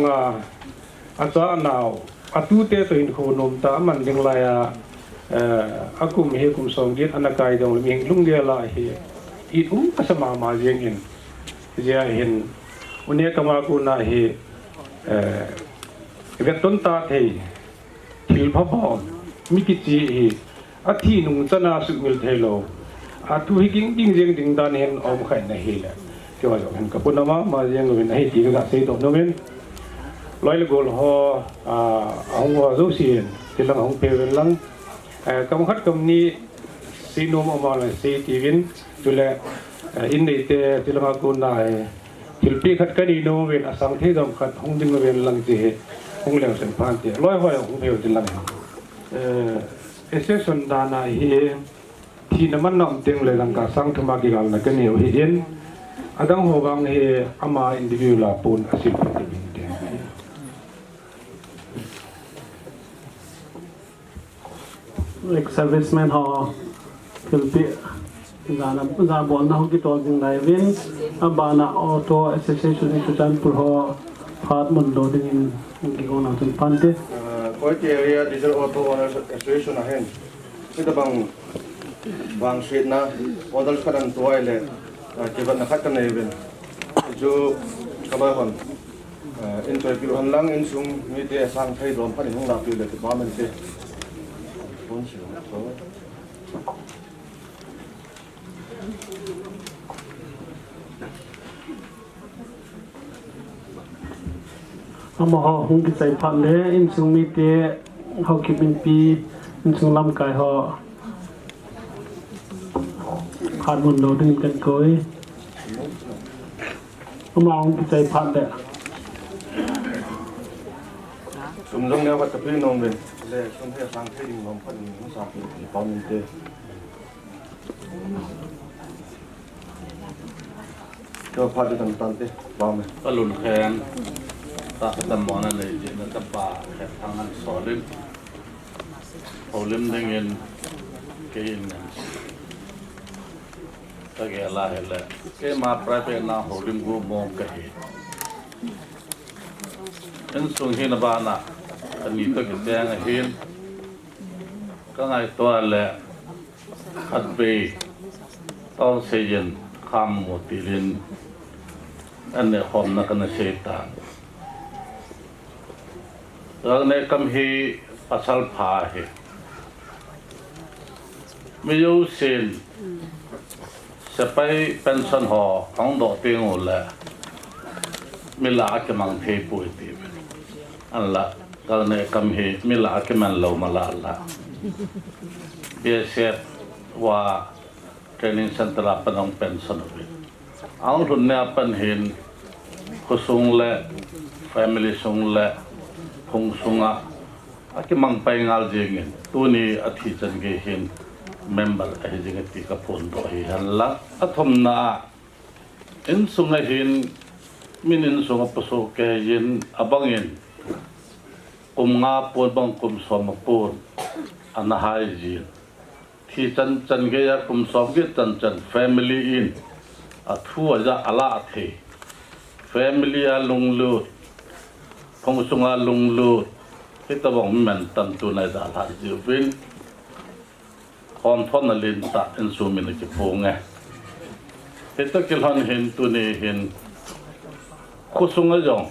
อาจารย์นาวอาตุเตตัวอินโคนมตามันยังไงอากุมเฮกุมสองเดียอันกายดงมีลุงเดียลาเฮอีอุ้งก็สมามาเยงอินจะเห็น วันนี้ก็มากูน่าเฮเวทต้นตาเททิลพบอมมิกิจีเฮอาที่นุ่งจะน่าสุมิลเทโลอาทุหิกิ้งดิ้งเจียงดิ้งดานเห็นอมไข่ในเฮแหละที่ว่าอย่างกับปุ่นน้ำมาเยังเป็นให้ที่ก็เสียตัวนู้นร้อยละกอลฮอเอาหัวรูเสียนที่หลังของเปรย์หลังกำคัดกำนี้สีนุ่มออกมาเลยสีที่วินจุเลอินเดียที่หลังกูน่าทิลปีขัดกันอีโนเวนอสังเทศขัดห้องดิ้งเวนหลังที่ห้องเลี้ยงเส้นผ่านที่ร้อยหัวของเปรย์ที่หลังเอเซสันดานาเฮที่น้ำมันน้ำเต็มเลยหลังการสร้างธรรมกิจการนักเรียนเห็นอาดังหัวบังเฮอามาอินดิวิวลาปูนอาศิลป์ที่บินเดีย like serviceman ho filpi gana bol na ho ki to jing dai win abana auto association ni chutan pur ho phat mon do ding ki ko na tin pante koi ti area diesel auto owners association a hen ita bang street na odal kadan toile keban na khat na even jo kabai hon in kilo han lang in sung mi te sang thai rom phan hong la pi le ba men te bon shi ama ho hung ki sai phan le in sung mi te ho ki bin pi in sung lam kai ho phan mon do ding kan koi ama hung ki sai phan le sum long ne wat ta pi nong ben le sum he sang thai ding rom phan hong sa pi ba men teก็พาไปตันๆเต้บ้าไหม ก็หลุนแคนตาตะมอนั่นเลยเจนตะป่าแค่ทางนั้นสอนเล่นเขาเล่นได้เงินเกินนั่นก็แกลาเห็นแล้วแกมาปลายเป็นนาเขาเล่นกูมองกันเห็นนั่นส่งเห็นบ้านน่ะอันนี้ก็แจ้งเห็นก็ไงตัวแหละขัดไปต้องเสียนคำหมดตีลินอันนี้ความนักนเชตาเราในคำฮีปัสสาวะพาเหไม่รู้สิ่งจะไปเป็นสันหอของดอกเตียงหละไม่ลาเก็มังเทปุยตีอันละเราในคำฮีไม่ลาเก็มันเรามาละเบียเสดว่าเทรนนิ่งเซ็นเตอร์เป็นองเป็นสนุกเอาทุนเนี่ยเป็นเห็นคุซุงและแฟมิลี่ซุงและคงซุงอ่ะที่มังไปงานจริงตัวนี้อาทิตย์จันเกเห็นเมมเบอร์ไอ้จริงที่กับผลตัวเห็นละอาทมนาอินซุงไอ้เห็นมินินซุงอัปโซเกเห็นอับังเห็นกุมงาปนบังกุมสมปนอันหายจีนที่จันเกยกุมสมเกจันแฟมิลี่อินอัทั่วจะอาลาเทfamily ลุงลูดพงสุงาลุงลูดที่ตะบอกมันตันตัวในดาราจิวินคอนทอนลินตาอินซูมินกิโปงไงที่ตะกิลฮันเห็นตัวนี้เห็นคุสุงาจง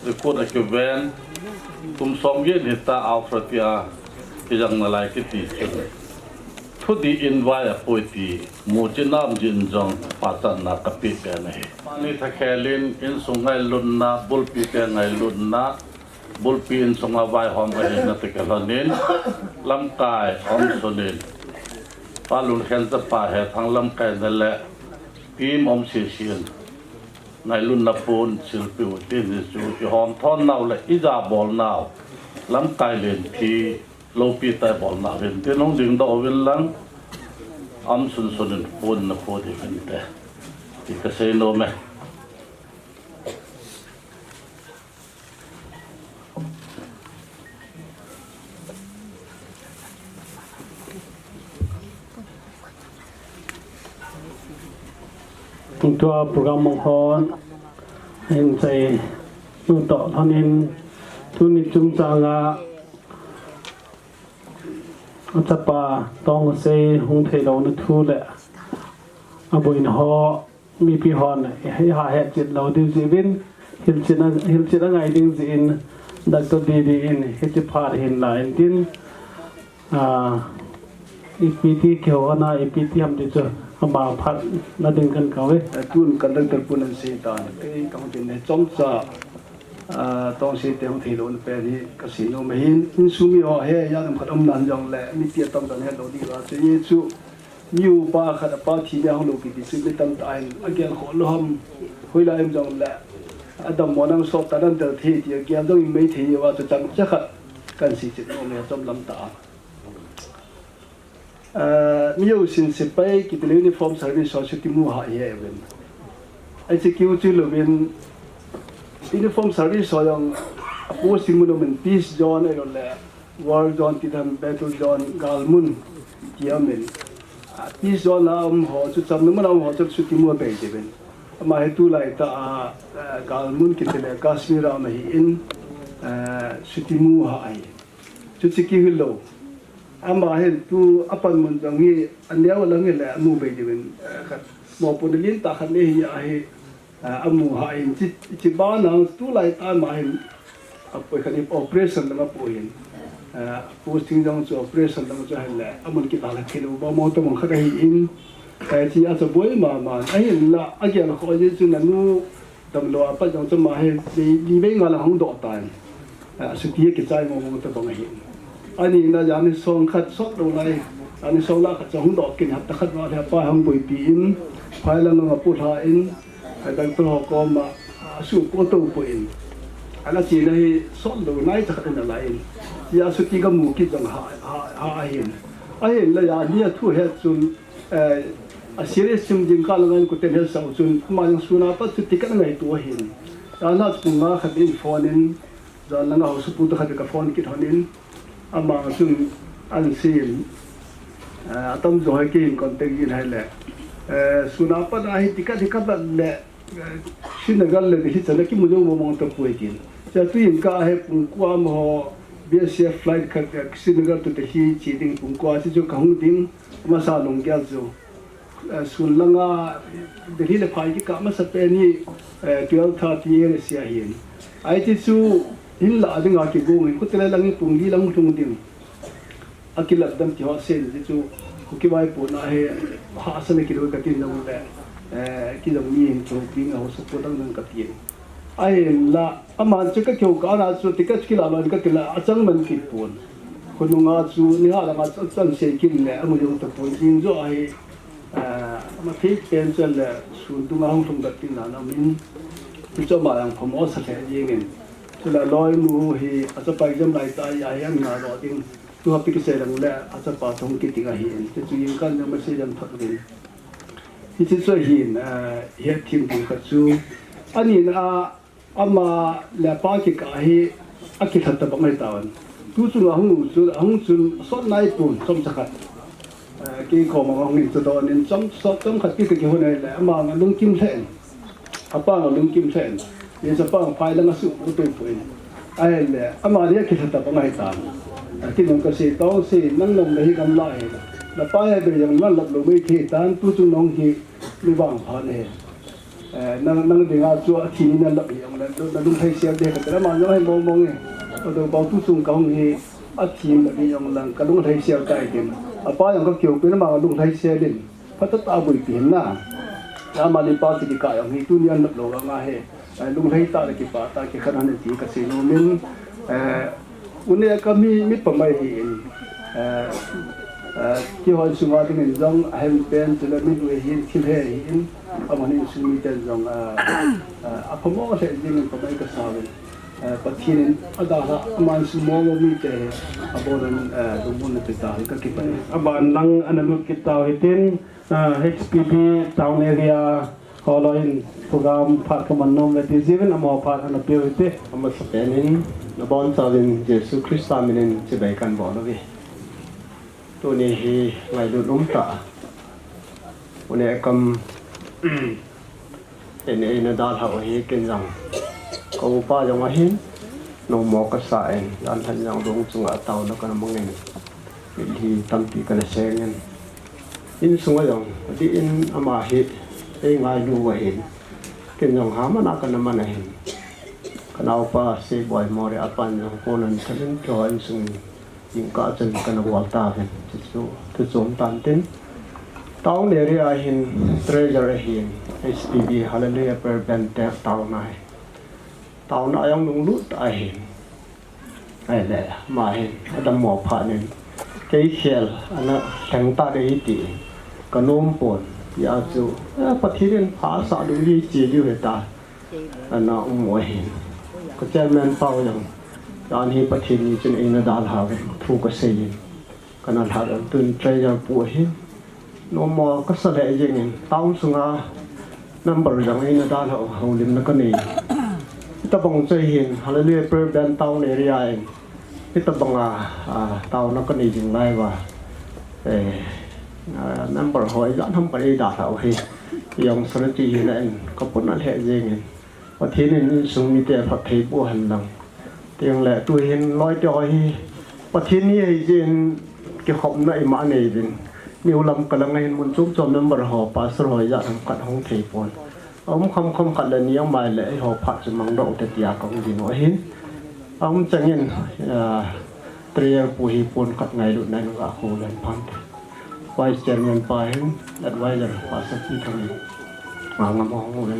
หรือคุดกิเวนกุมสมเย็นเห็นตาอัลฟรติอาที่ยังนาลายกิติเองทุดีอินไว้ป่วยตีมูจินามจินจงปัตตานักปีเปนให้ปานิทักเคลินอินสงไงลุนนาบุลปีเปนไงลุนนาบุลปีอินสงไว้หอมกันนัตเกลนินลำกายหอมสุนินปาลุนเห็นจะป่าเหตุทางลำกายนั่นแหละพีมอมเสียเชียนไงลุนนาปูนศิลปิวตินจูที่หอมทอนนาวเลยอิจาบอลนาวลำกายเล่นพีโลปีแต่บอลนาเห็นที่น้องดึงดอกเวลังอัมสุนสุนปูนนับพูดเห็นแต่ที่เกษตรโนเมตัวโปรแกรมมงคลเห็นใจนู่นต่อท่านเองทุนนิจุมจางาจะป่าต้องเซหงเทโลนทูแหละอาบุญหอ mi pi hon hi ha he chit lo di zivin hil china ngai ding zin Dr. Didi in he chi phar hin la in tin ipiti khewana ipiti ham de cho ma phat na ding kan kawe tun conductor pun an si ta ke kang tin ne chom cha tong si te hong thilon pe ni casino me hin in sumi ho he ya dam khatam nan jong le mi tia tam dan he lo di wa che ye chu new pa khat pa thi ya hong lo ki ti su tam ta again ho lo ham hoi la em jong le adam monang so ta dan der thi ti again dong me thi wa chu chang cha khat kan si chi no me chom lam ta mi yo sin se pai ki tele uniform service so ti mu ha ye ben ai se ki u chu lo ben uniform service so yang post ti mu no men peace zone ai lo le war zone ti tham battle zone galmun ti amen peace zone na ho chu cham no ma ho chu ti mu be je ben ma he tu lai ta galmun ki tele kashmir ma hi in su ti mu ha ai chu chi ki lo ama hen tu apan mun jang hi anyaw lang le amu be din khat mo podilin ta khan le hi a he amu ha in chi ba na tu lai ta ma hen apoi khan operation la po hin posting jang chu operation la chu hen le amun ki ta la khilu ba mo to mon kha hi in chi a so boi ma ai la a ge la ko ji chu na nu dam lo apa jang chu ma he ni be nga la hong do ta su ti ki chai mo mo to bang hi ani na jani song khat sot lo lai ani so la khat chong do kin hat khat wa ha pa hang boi pi in phai la nga pu tha in dang to ko ma su ko to po in ala chi nei sot lo nai ta khat na lai in ya su ti ga mu ki jong ha hin ai la ya ni thu he chun a serious chum jing ka lang ko ten hel sa chun ma yang su na pa su ti ka ngai to hin ya na pu nga khat in phone in ja la nga ho su pu ta khat ka phone ki thonin ama chung an sin atam zo hai ke contact in hai le suna pa da hi tika ba le sinagal le hi chala ki mu jo mo ta pui kin cha tu in ka he pung kwa mo BSF flight khat sinagal tu te hi chi ding pung kwa chi jo kahung ding ma sa long gyal jo sun langa de hi le phai ki ka ma sa pe ni 12:30 years sia hin ai ti chu in la ding a ki go ngi ko tele lang pung li lang thung ding akilap dam ti ho sen ji chu ku ki bai pu na he ha sa ne ki ro ka tin nang le ki dam ni in chu ping a ho su pu dang nang ka ti ai la ama chu ka kyo ka na chu ti ka ki la lo ka ti la a chang man ki pun ko nu nga chu ni ha la ma chang se ki le amu yo ta pu jing zo ai ama thi pen chen le su du nga hong thung da tin na na min chu cho ma yang phom o sa le yeng chu la loi mu hi a cha pai jam lai ta ya yang na ro ding tu ha pi ki se lang le a cha pa thong ki ti ga hi te chu yin kan ma se jam thak din hi chi so hi he thim bu ka chu ani na ama la pa ki ka hi a ki that ta ba mai ta wan tu chu la hung chu so nai pun som cha khat ki ko ma hung ni chu do nin som so tom khat ki ki ho nei le ama nga lung kim thlen apa nga lung kim thlen ye sa pa phai la nga su u tu pu ai le ama ria ki that ta ba mai ta ki nong ka se tong se nang nong le hi kam la he la pa ya be yang la lap lo me thi tan tu chu nong hi mi wang pha ne nang de nga chu a thi ni na lap yang la na dum thai sia de ka tra ma yo hai mong mong e o do ba tu sung kaung hi a thi ma bi yang lang ka dum thai sia kai tin a pa yang ka kyo pe na ma dum thai sia din pha ta ta bui tin na ya ma li pa ti ka yang hi tu ni an lap lo nga he dum thai ta ki pa ta ki khana ne ti ka se no min une kami mi pa mai hi ki hoi sunga ding jong hem pen tele mi du hi thil he hi amani su mi ten jong a phomo se ding pa mai ka sa ve pathin ada ha man su mo mi te abodan du mun te ta ka ki pa aban lang ananu ki taw hitin HPP town area holoin program phat kaman nom le ti jiven amo phat an appeal hite ama spenin na bon savin Jesus Christ aminin che bai kan bo no vi to ni hi ngai du lum ta one kam ene ina dal ha hi ken jang ko pa jong a hin no mo ka sa en dan than jang dong chunga taw na kan mongin hi tam pi kan se ngen in sunga jong di in ama hi ngay du vậy cái dòng hám mà cái năm này cái nào pa se boy more apan yang konan kalen cho anh sung những cả chân cái nào bảo ta về tu zum tan tin tao này ria hin treasure hin SPB hallelujah per band tao này tao nó yang nung lut ai hin ai lẽ mà hin adam mo pha nên cái khel ana thằng ta đấy thì cái nôm bồn ya chu bắt thiên phá sa du li chỉ du hết ta ana mo hin cái chairman pao yang dan hi bắt thiên chân ina dal ha thu cái xây cái nào ha tuần treasure pu hin nó mò cái sao lại vậy nhỉ tao sunga number yang ina dal ha hầu lim na cái này ta bong chơi hin hallelujah per band tao này ria ai ta bong tao nó cái này dừng lại và number hỏi dẫn không phải đạt hậu hi dòng sơn chỉ này có bốn nạn hệ gì nhỉ và thế nên sung mi tè phật thấy bùa hành lòng tiếng lệ tôi hiện nói cho hi và thế này gì cái hộp này mà này gì nhiều lắm cả là ngày muốn giúp cho number họ pass hỏi dẫn không cắt không thấy buồn ông không cắt là nhiều bài lễ họ phát cho mang độ để tiệt công gì nói hết ông chẳng nhìn tria puhi pun kat ngai lu nai nga ko lan pan vice chairman pa hin advisor pa sa ki thang ni ngam hong le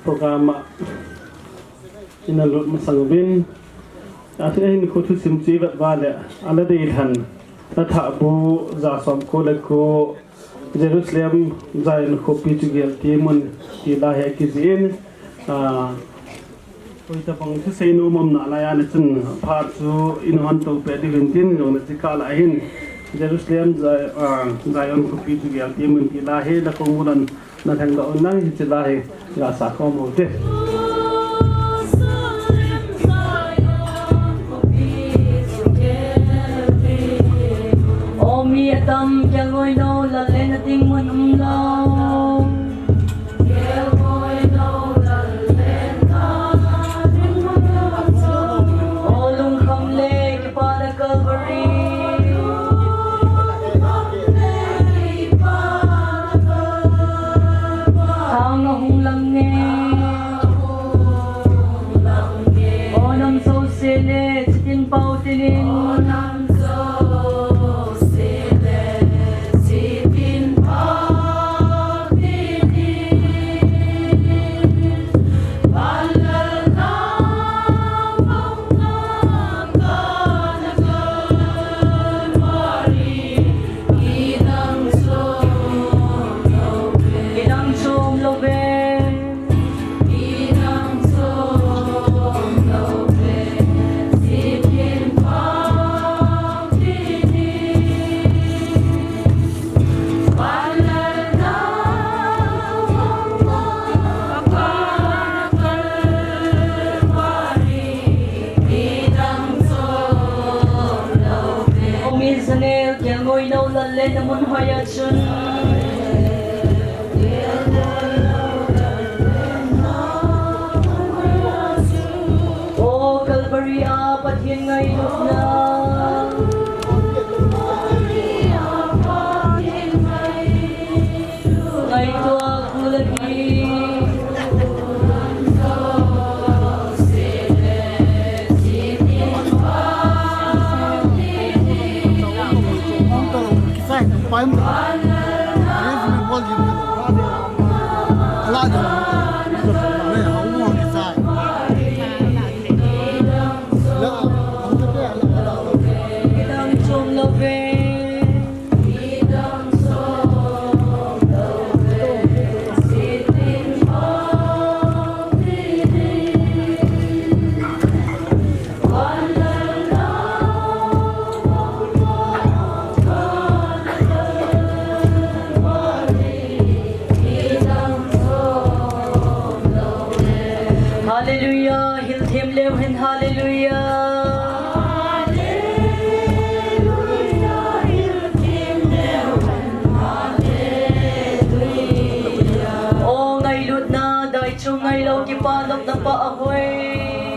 program inalut masangabin atin ko thu simchi vat wale ala dei than na tha bu za som ko le ko Jerusalem zain ko pi tu gel ti mun ti la he ki zin oi ta pang thu sei no mom na la ya na chun pha chu in han to pe di hin tin no na ti ka la hin Jerusalem zain ko pi tu gel ti mun ti la he la ko mulan na thang do nang hi ti la he ga sa ko mo te mi tâm cho ngôi đâu là lên là tiếng muốn lâu kêu ngôi đâu là lên tiếng muốn lâu ô lung không lê cái ba đã Calvary thang nó hung lăng nghe ô năm sâu xê lê tin bao tin lên là muốn hoài ở chân ô Calvary à bắt hiện ngay lúc nào ngày tua cu là gì Phim reason volume large này không ngon cái sai Hallelujah, he'll him live in hallelujah. Ngày lụt na đời chung ngày lâu kia pa lộc na pa ahoy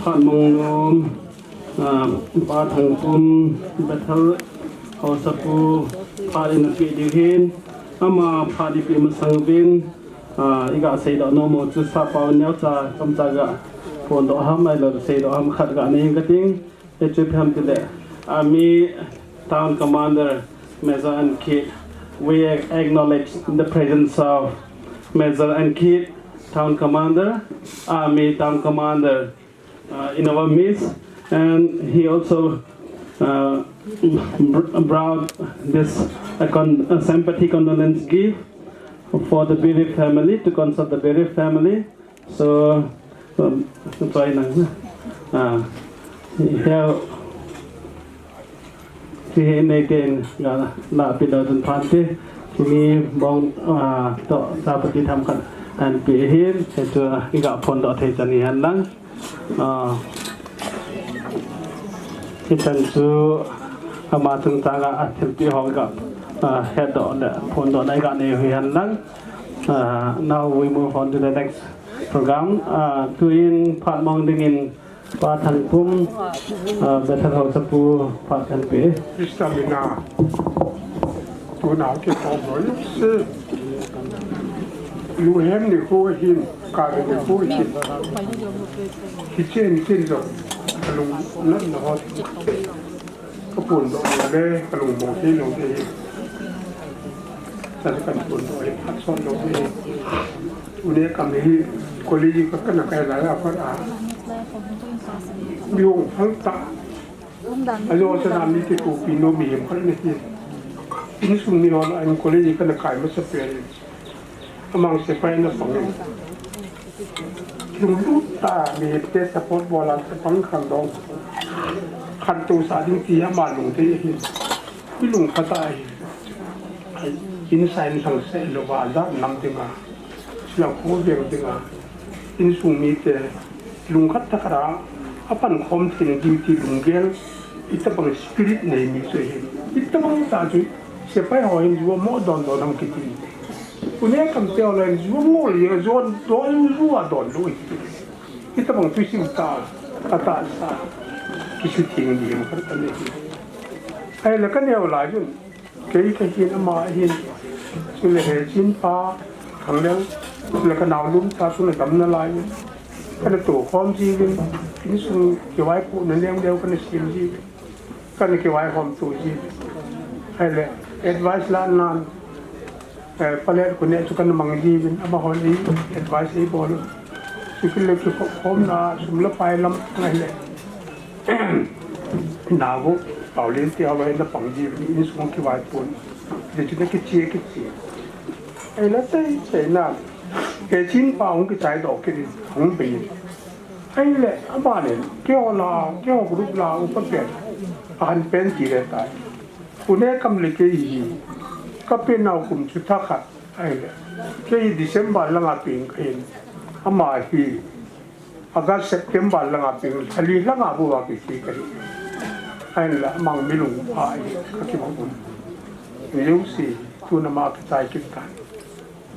ผ่านมงลมปาถังปุนเบทลขอสักูผ่านนักปีดีเห็นอามาผ่านดีปีมันสังวินอีกาเสียดอนโมจุสาปาวเนียวจ้ากำจัดกะผลดอกห้ามไม่เลยเสียดอกห้ามขัดกันนี่ก็ทิ้งเอจุดห้ามติดเลยมี Town Commander Major and Kid we acknowledge the presence of Major and Kid Town Commander Army Town Commander in our midst and he also brought this sympathy condolence gift for the bereaved family to consult the bereaved family. So, sorry, hereที่ในเกณฑ์ลาปิดจนพันที่มีมองต่อสาปฏิธรรมกันอันปีเห็นเหตุอีกพลต่อเทจันยันลังที่เป็นชื่อมาถึงทางอาทิตย์ที่ห้องกับเหตุต่อเนี่ยพลต่อในการในยันลังnow we move on to the next program คืออินผ่านมองดึงอินปาทันปุ่มเบทเขาสปูปาทันเป๋อิสตามินาตัวหนาวที่พอบ่อยสิลูเห็นนี่คู่หินการนี่คู่หินที่เช่นกินจบกระลุงนั่นนะฮะก็ปุ่นดอกเลยกระลุงโมที่ลงเองแต่กันปุ่นดอกพัดซ้อนลงเองวันนี้คำนี้คนลีก็กันอะไรแล้วก็มีองค์ทั้งตาอายุสนามนี้ที่กูปีโนมีมคนนี้ที่นี่สุนีฮอนอันคนลีก็นักขายมาสเปรย์มังเสพนะฟังลุงลูกตามีเตสปอร์ตบอลล์ฟังขันดองขันตูสาดิงที่มาลุงที่พี่ลุงพัดไออินไซน์สังเสริว่าจะนำถึงมาเสียงคู่เดียวถึงมาอินสุมีเตลุงขัดตะกร้าapa kom tin duty lungel ita bang spirit nei mi so he ita bang ta ju se pai ho in ju mo don don nam kiti une kam te ola in ju mo ye jo do in ju a don lu ita bang tu sim ta ata sa kisi ting ni mo kar tale ai la kan ya la ju ke ka hin ma hin su le he chin pa khang le la ka naw lum ta su le dam na laiกันตัวความจริงนี่สุดเกี่ยวไว้ผู้นั่นเลี้ยงเดียวกันในสิ่งที่กันเกี่ยวไว้ความตัวจริงให้เลย advice ล้านนานประเด็นคนนี้สุกันมังจีบินอามาฮอลี advice อีบอลสุกันเลยคือความน่าสมละไปลำไงเลยหนาวเป่าเลี้ยงเตี้ยไว้แล้วปังจีบินนี่สุกันเกี่ยวไว้ปุ่นเดี๋ยวจะได้กิจเจี๊ยกิจเจี๊ยไอ้แล้วใส่หน้าแกชิ้นปลาของกระจายดอกกินของปีไอ้แหละอาบ้านเนี่ยแก้วลาแก้วกรุบลาอุปเปย์อาหารเป็นจีเรตายคุณเนี่ยกำลังเกี่ยก็เป็นเอาคุมชุดทักขัดไอ้แหละเกี่ยดิเซมบาร์ละงาปิงเองอามาฮีอากาศเซปเทมบาร์ละงาปิงทะเลละงาบัวปิสีกันไอ้แหละมังไม่ลงพายก็คิดว่าคุณนิ้วสี่ตัวนามากระจายกิจการ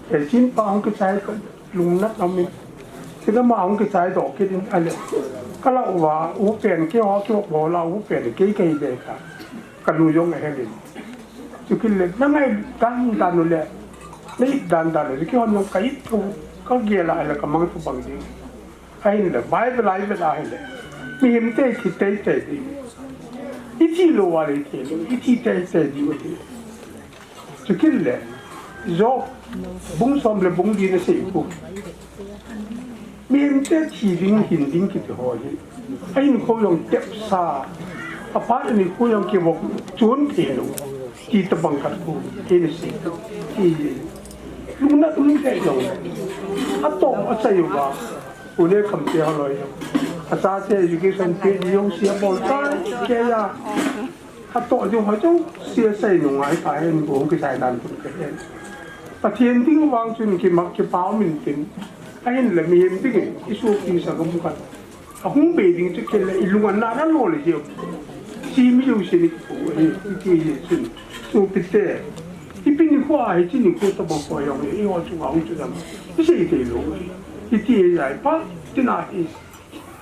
แต่ชิ้นปลาของกระจายก็ลุงนักเรามีที่น้ำมาของกระจายดอกกินอะไรก็เราว่าอุปเปนเกี่ยวกับบอกเราอุปเปนเกี่ยเด็กค่ะกันลุงยงไงให้ดิจุกินเลยนั่งไงดันนู่นแหละนี่ดันเลยที่เขายงไก่ถูกก็เกี่ยอะไรก็มันถูกบังจริงไอ้นี่แหละใบเป็นไรเป็นอะไรเลยมีเห็นเตะคิดเตะดีอีที่โลอะไรเตะอีที่เตะดีวะที่จุกินเลยจบบุ้งซ้อมเลยบุ้งดีนะสิปุ๊บมีเรื่องที่ดิ้งหินดิ้งกี่ตัวยี่ไอ้นี่เขายังเจ็บซาอาพาร์ตนี่เขายังเก็บจวนเที่ยวที่ตะบังกัดกูที่นี่สิที่ลุงนักลุงได้ยังอัตโตอัศยุบะอุเล่คำเดียวเลยอาจารย์เจ้าอยู่ที่สันติยงเสียบอลตายแกยาอัตโตยังเขาจะเสียใส่หนุ่มไอ้ตายเห็นบุ้งกี่สายดันตุนกันเองประเทศที่วางจุนกี่มักกี่เป้ามินตินไอ้เห็นเลยมีเห็นที่อิสุกิสักมุกันหุ่นเบดิ้งจะเกลี่ยลุงอันนั้นโน่เลยเดียวซีมิวสินิกูเฮ้ยที่สุนสุปิเตที่เป็นขั้วไอ้ที่นี่ขั้วตะบกอย่างนี้อีวันจุงเอาจุดนั้นไม่ใช่ที่รู้ที่ใหญ่ปะที่น่า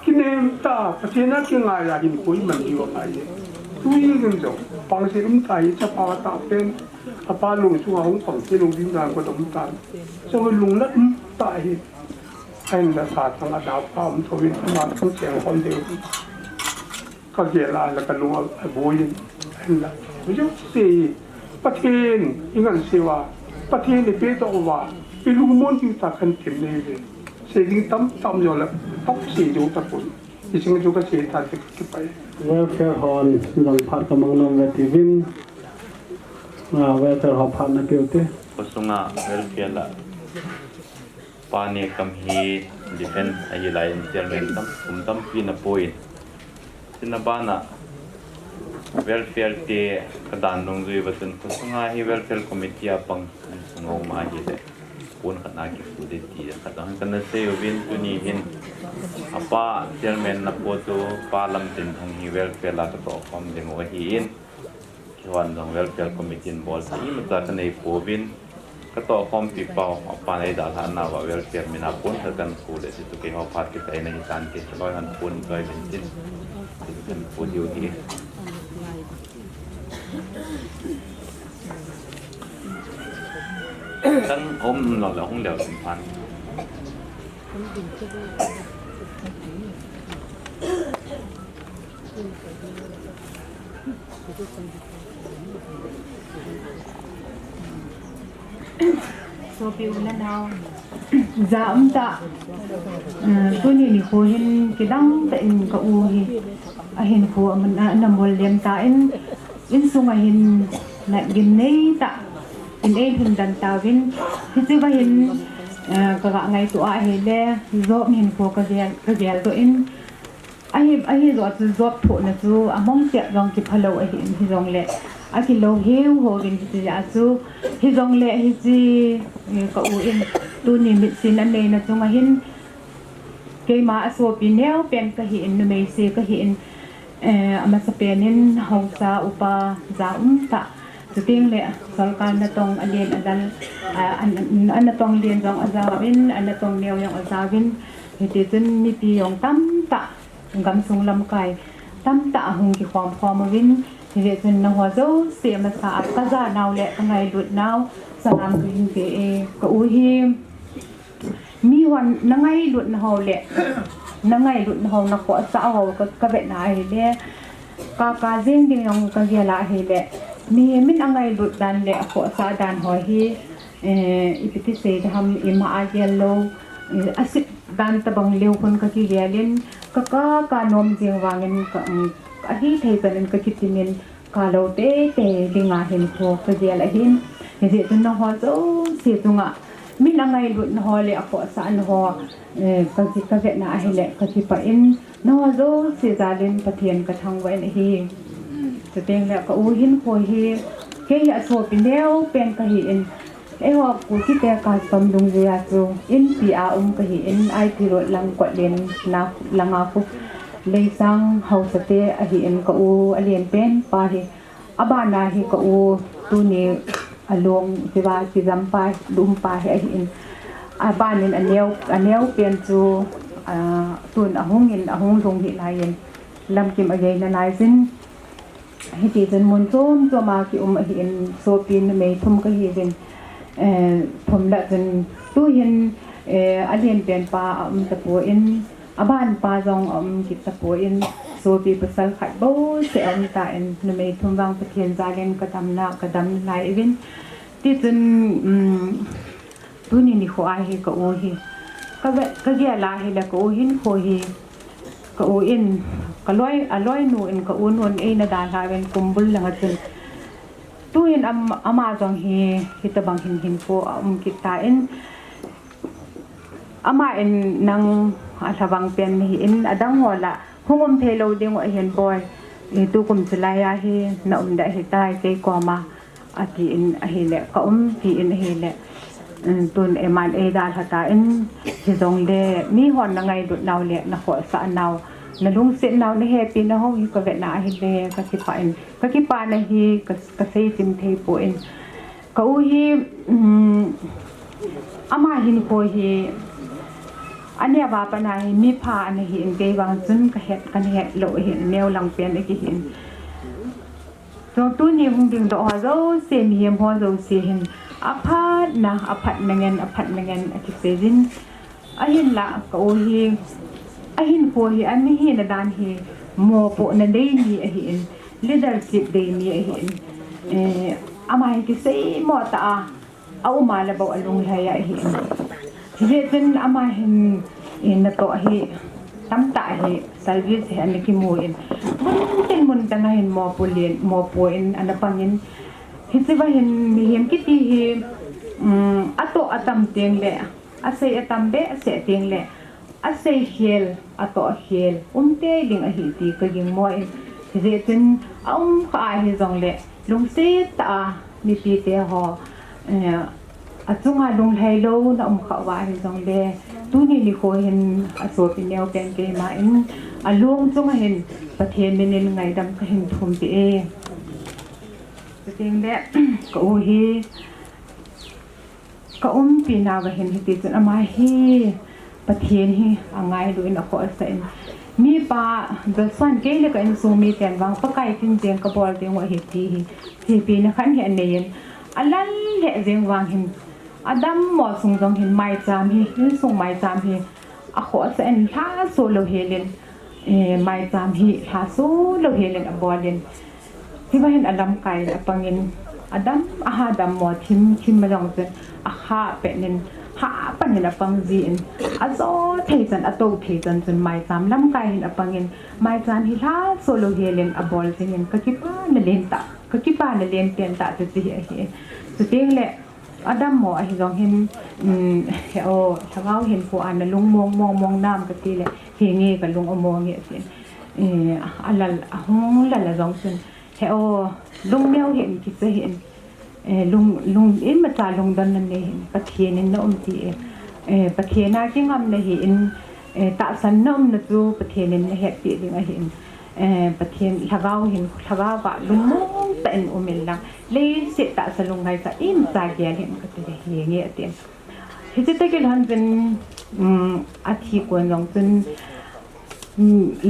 ที่ kinem ta pasena ki ngai la hin koi man diwa ngai tui gem jo pang se tai cha pa ta pen apa lung chu hong pang se lung ding dang ko dom ta so lung la ta hi anh là sa thang a da pa thoi ma thang cheng hon de ka ge la la ka lung a boi anh là ví dụ se pathen ingan se wa pathen de pe to wa pe lu mon ti ta kan tem ne ve se ding tam jo la top se jo ta ko ising jo ka se ta ke pai welfare hall dong phat kamang nom ve tivin welfare hall phat na peute kosunga welfare la pane kam hi defense ai lai chairman tam pin a point sinabana welfare te kadan nong zui batun kosunga hi welfare committee apang ngong ma hi de pun khana ki fu de ti khadang kan se win tu ni hin apa chairman na poto palam tin thang hi welfare la to khom de ngo hi in kiwan dong welfare committee bol si ma ta kan ei povin ka to khom pi pau apa nei da tha na wa welfare mina pun ka kan ku de tu ke ho phat ki tai na hi san ke loi han pun kai bin tin tin pu diu hi kan om lo la hong leo sin pan so pi ulan nào dạ ta tôi ni ko hin kidang ta in ka u hi a hin ko man na mol lem ta in sunga hin na gin nei ta in e hin dan ta vin hi chu ba hin ka ga ngai tu a he le zo hin ko ka gel to in a hi zo tu zo pho na chu among che rong ki phalo a hin hi rong le a ki lo heu ho vin ti ya chu hi rong le hi ji ka u in tu ni mit sin an nei na chu ma hin ke ma so pi neo pen ka hi in me se ka hi in ama sa penin hausa upa za ta tu ting le sarkar na tong alien adal an na tong lien jong azawin an na tong neo yang azawin hi ti chun mi pi yong tam ta gam sung lam kai tam ta hung ki khom win hi chun na ho zo se ma sa ka za naw le ka ngai lut naw salam ki hin ke ka u hi mi wan na ngai lut na ho le na ngai lut na ho na ko sa ho ka ve na hi le ka jing ding yong ka ge la hi le mi min angai lut dan le ko sa dan ho hi ipiti se dham ima a yellow asip dan tabang leu kon ka ki gelin ka nom jing wangin ka a hi thei kan ka kitinin ka lo te linga hin ko ka gel a hin he tun na ho zo se tunga min angai lut na ho le ko sa an ho ka ve na hi le ka ki pa in no zo se zalin pathian ka thang wa hiจะเป็นแล้วก็อู้หินโคยฮีเฮียสวปินเดียวเป็นกะหีอินว่ากูที่แต่การสมดุลเรียจูอินปีอากะหีอินไอที่รถลังกวดเรียนนักลังอาฟุเลยสังเฮาสเตอหีอินก็อูอเลียนเป็นปาฮีอบานาฮีก็อูตูนี้อลงสิว่าสิจำปาดุมปาฮีอินบ้านนี้อันเนี้ยเปลี่ยนจูตุนหงอินหงลงหีลายอินลำกิมอะไรนั่นลายสิ้นให้ตีจนมุนโจมตัวมาคิเห็นโซปีนเมย์ทุ่มก็เห็นผมละจนตู้เห็นอเลียนเปลี่ยนปลาตะปูอินบ้านปลาจองกิตะปูอินโซปีภาษาขัดโบเสียงตาอินเมย์ทุ่มวางตะเคียนใจเล่นกระดำหน้ากระดำลายอินที่จนตู้นี่ขวายก็โอฮีก็เกี่ยลายแล้วก็โอหินโคฮีก็โออินก็ลอยนูอินก็อุ่นนะดาลาเป็นกุมบุลลังจันตู้อินอามาจงฮิตบังหินโฟกิตาอินอามาอินนางอาสบังเป็นอินอดังหัวละหุ่งเทโลเดียงว่าเห็นบ่อยตู้กุมสลายาฮีน่าได้ฮิตายใจกว่ามาอาทิอินฮิเลก็ที่อินฮิเลตุนมันดาลตาอินที่จงเลมีหอนยังไงดุดนาวเลนะขอสานาวna lung sit naw ni happy na ho ka vet na hi le ka ki pa na hi ka sei tim thei po in ka u hi ama hin ko hi อันเนี้ยว่าปนายมีพาอันเห็นเกวางจนก็เฮ็ดกันเฮ็ดโลเห็นแนวหลังเปลี่ยนได้กี่เห็นตรงตู้นี้มึงดึงดอกโซเซมีเฮมพอโซเซเห็นอพาร์ตนะอพาร์ตเมนต์อที่เซซินอะเห็นละก็โอเฮอะเห็นพอเฮอันนี้เห็นดานเฮโมโปนันได้มีอะเห็น leadership ได้มีอะเห็นอามาให้กิเซมอตาเอามาแล้วบอกลงให้อะเห็นเฮ็ดจนอามาเห็นนะโตเฮตั้มตาเฮ service เฮอันนี้กิโมเอ็นมันเป็นมันตั้งเห็นโมโปเลียนโมโปเอ็นอันนั้นปังเห็นเห็นสิว่าเห็นมีเห็นกิตีเฮอะโตอะตัมเตียงแหละอะเซอะตัมเบะเซเตียงแหละอะเซเฮลอะโตเฮลเตลิงอะเฮตีก็ยิงโมเอ็นเฮ็ดจนข้าเฮจงแหละลงเซตามีปีเตฮออะจุงอาลงไทโลนะข้าวาเฮจงแลตูนี่ลิโคเห็นอะโซปิแนวเป็นเกมาอินอะลงจุงเห็นประเทศเมนไงดำก็เห็นทุมติเอเตียงแหละก็โอเฮก็ปีนาก็เห็นที่จนอามาเฮประเทศเฮอ่างไงดูอินอขอเซนมีปาเดสันเกลก็อินซูมีเตียนวางปะไก่จริงเจียงกระบอกเตียงว่าเฮตีที่ปีนะขันเห็นเนียนอันนั้นเห็นเจียงวางเห็นอดัมหมอส่งจงเห็นไม้จามเฮยืนส่งไม้จามเฮอขอเซนท่าโซโลเฮเลนไม้จามเฮท่าโซโลเฮเลนอบอลเลนที่ว่าเห็นอดัมไก่ปังเงินอดัมอาหาดัมหมอทิมมาจงเจอาหาเป็ดเงินหาปันเห็นอปังจีนอาโซเทจันอโตเทจันจนไม้จามลำไก่เห็นอปังเงินไม้จามฮิท่าโซโลเฮเลนอบอลเงินก็คิดว่าเนเลนตะก็คิดว่าเนเลนเตียนตะจะเฮสุดที่แหละอดัมหมอไอ้จงเห็นถ้าเราเห็นผู้อ่านลุงมองน้ำก็ตีแหละเฮงเงี้ยกับลุงอมองเงี้ยสิอะไรห้องละจงซึ่งลุงแนวเห็นคิดจะเห็นลุงมาจากลุงดันนั่นเองประเทศนี้น้อมที่ประเทศน่าจะงามเลยเห็นตาสันน้อมนะจูประเทศนี้เห็นปีนึงเห็นประเทศถ้าเราเห็นถ้าเราว่าลุงมองเป็นอุเมลังเลยเสียตาสลุงไงจะอินจากเห็นก็จะเห็นเงี้ยเตียนที่จะเกิดหันเป็นอาทิตย์กวนลงเป็น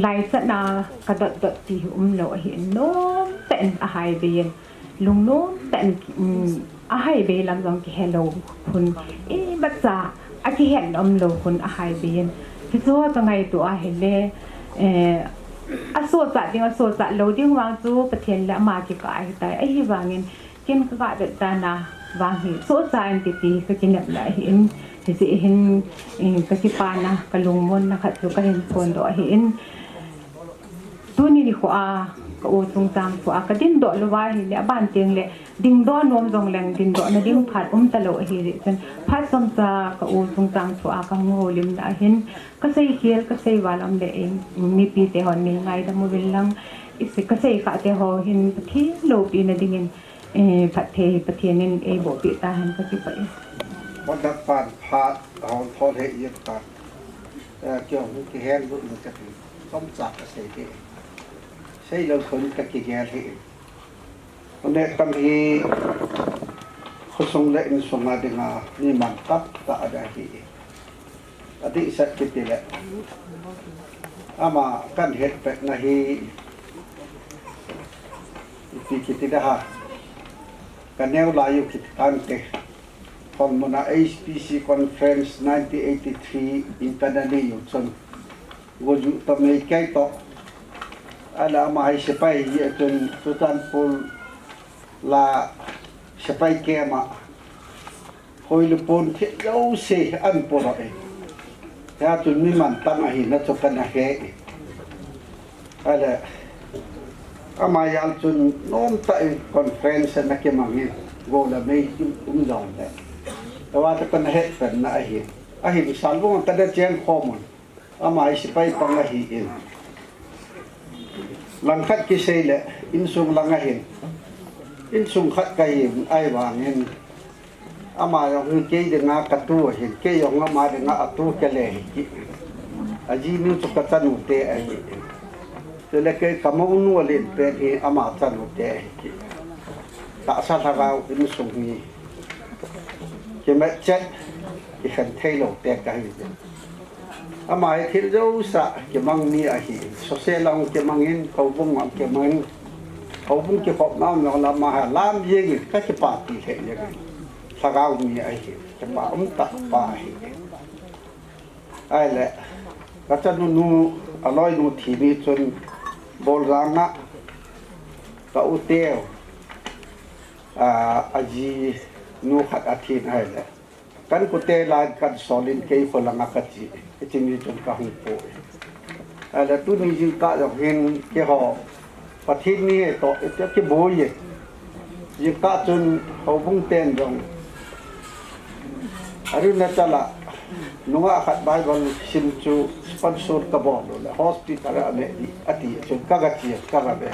ไล่สนากระดดที่เราเห็นโน้มเป็นอาหารเบียนลุงโน้มเป็นอาหารเบียนลำลองที่เฮลโลคุณบัจจาอาทิตย์เห็นอมโลคุณอาหารเบียนที่ตัวจังไงตัวเห็นเลยอาโซจัดยังอาโซจัดเราดิ้งวางจูประเทศและมาที่กายแต่ไอ้ที่วางเงินกินก็กะเด็ดตานะวางเห็นโซจัดตีก็กินแบบไหนเห็นที่สิเห็นกะทิปานะกะลุงมนนะคะตัวก็เห็นคนดอกเห็นตัวนี้ดีกว่าก็โอ้ตรงจางกว่าก็ดิ้นดอกเลยว่าเห็นแล้วบ้านเตียงเลยดิ้งดอนวมจงแรงดิ้งดอกนะดิ้งผัดตลอดเห็นจนผัดสมจาก็โอ้ตรงจางกว่าก็งูลิมได้เห็นก็ใส่เขียวก็ใส่วาลำเดเองมีปีเตหอนมีไงแต่โมเวลังอีสิก็ใส่กะเตหอเห็นที่โลปีนะดิ้งผัดเทประเทศนี้โบปีตาเห็นก็ที่ไปวันดับปานพาเอาทอดให้เยอะปานเกี่ยวกับที่แห้งรุ่นมันจะถึงต้มจับใส่ที่ใช้เราคนกับกี่แง่ที่วันนี้ตั้งที่เขาส่งเล่นส่งมาดึงมานี่มันตับตาได้ที่อดีตสักกี่แหละอามากันเห็ดเป็ดนาฮีที่คิดได้ฮะกันแนวลายอยู่คิดกันเตะfrom the HPC conference 1983 in Tanani Yutson. Would you to make it? Ala mahay sepay yun tutan pul la sepay kema. Hoy lupon yaw se an puro eh. Kaya tun mi man tamahin na to kanahe. Ala amayal tun noon tayo conference na kimangin. Gola may umlaw na.แต่ว่าจะเป็นเหตุเป็นนะอาหิสารพวกมันก็ได้แจ้งข้อมูลอามาสิไปปังอาหิเองหลังคัดกิเซเลอินซุงหลังอาหิอินซุงคัดไก่ไอวางเงินอามาอย่างคือเกยเดงากระตู้เห็นเกยอย่างอามาเดงาตู้เกลยอาจีมิวตุกตันุเตะจะเล็กกำมงนัวเล่นเป็นอามาตันุเตะตาสัตว์เราอินซุงนี้จะมาเช็ดอีกขันเทโลเตะกันอยู่ amai thil jo sa ke mang ni a hi so se long ke mangin ko bung am ke mang ko bung ke khop nam no la ma lam yeng ka ke pa ti he ye sagau mi a hi ke pa ta pa hi ai le ka cha nu aloi nu thi mi chun bol ranga ka u teo aji nu khat athin ai le kan ku te la kan solin ke fo langa ka chi chi mi chun ka hu po ala tu ni ji ka jo hin ke ho pathin ni to ke bo ye ji ka chun ho bung ten jong aru na chala nunga khat bible sim chu sponsor ka bo la hospital ane ati chun ka ga chi ka ga be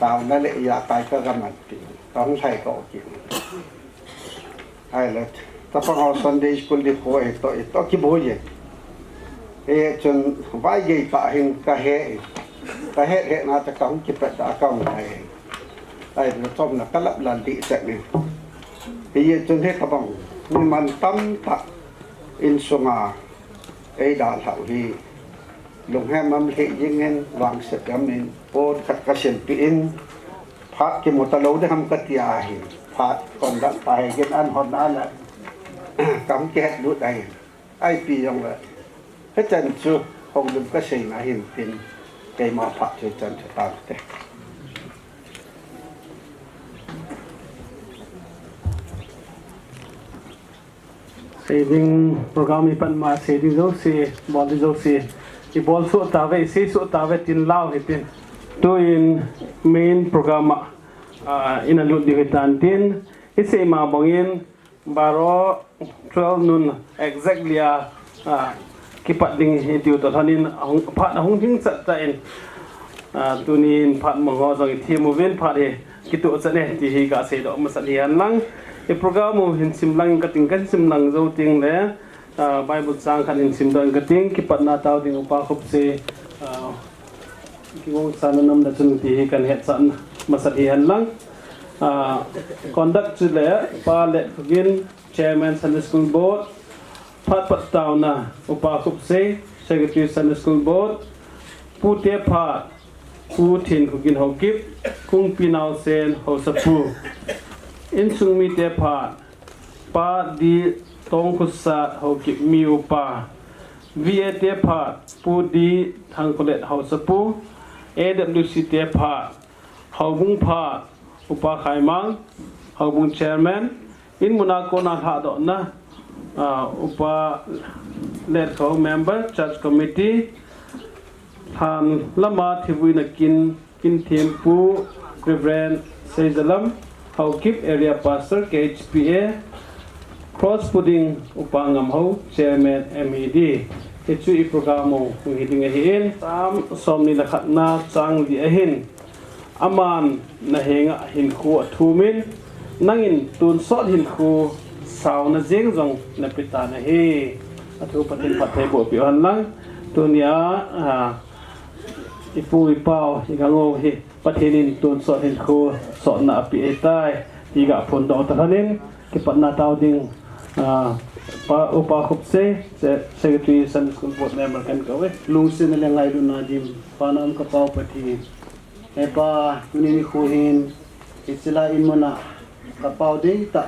ta na le ya kai ka ga mat ti ka hu thai ko ki ai le tapang our Sunday school di ko ito ki boye chun vai ge pa hin ka he na ta ka hu ki pa ta ka mu ai na tom na kalap lan ti sa ni ye chun he ka bang ni man tam ta in sunga ai da hau hi lung hem am he yingen wang se kam in pod khat ka sen pi in phat ki mo ta lo de ham ka ti a hi phat kon da pa he gen an hon na la cắm két đút đây ai pi trong là hết chân chưa không đừng có gì mà hiện tin cây mà phạt cho chân cho tao thế saving program ipan ma saving zo si bol zo si ki bol so ta ve si so ta ve tin lao he tin to in main program in a lut divitan tin ise ma bongin baro 12 nun exactly kipat ding hitiu to thanin phat hong thing chat ta in tunin phat mangho jong thi movin phat he kitu chane ti hi ga se do ma san hian lang e program mo hin sim lang ka ting kan sim lang zo ting le bible sang khan in sim do ka ting kipat na taw ding upa khup se ki wong sananam da chun ti hi kan het san ma san hian lang conduct to le pa le begin chairman Sunday school board phat pat taw na upa khup se secretary Sunday school board pu te pha pu thin khugin ho kip kung pinau sen ho sapu in sung mi te pha pa di tong khusa ho kip mi upa va te pha pu di thang kolet ho sapu awc te pha ho bung pha upa khaimang ho bung chairman in munako na tha do na upa let ko member church committee than lama thibui na kin thim pu reverend Seizalam how keep area pastor KHPA cross pudding upangam ho chairman MED echu I programo hiding hin sam somni la khatna chang li ahin aman na henga hin khu thumin nangin tun sot hin khu sau na jeng jong na pita na he athu patin pathai bo pi han lang tunia ipu ipao igango he pathinin tun sot hin khu sot na pi etai tiga phon do ta hanin ki patna taw ding pa upa khup se secretary Sunday school board member kan kawe lungsin na lengai lu na dim panam ka pau pathi epa kunini khuhin ichila imona kapau de ta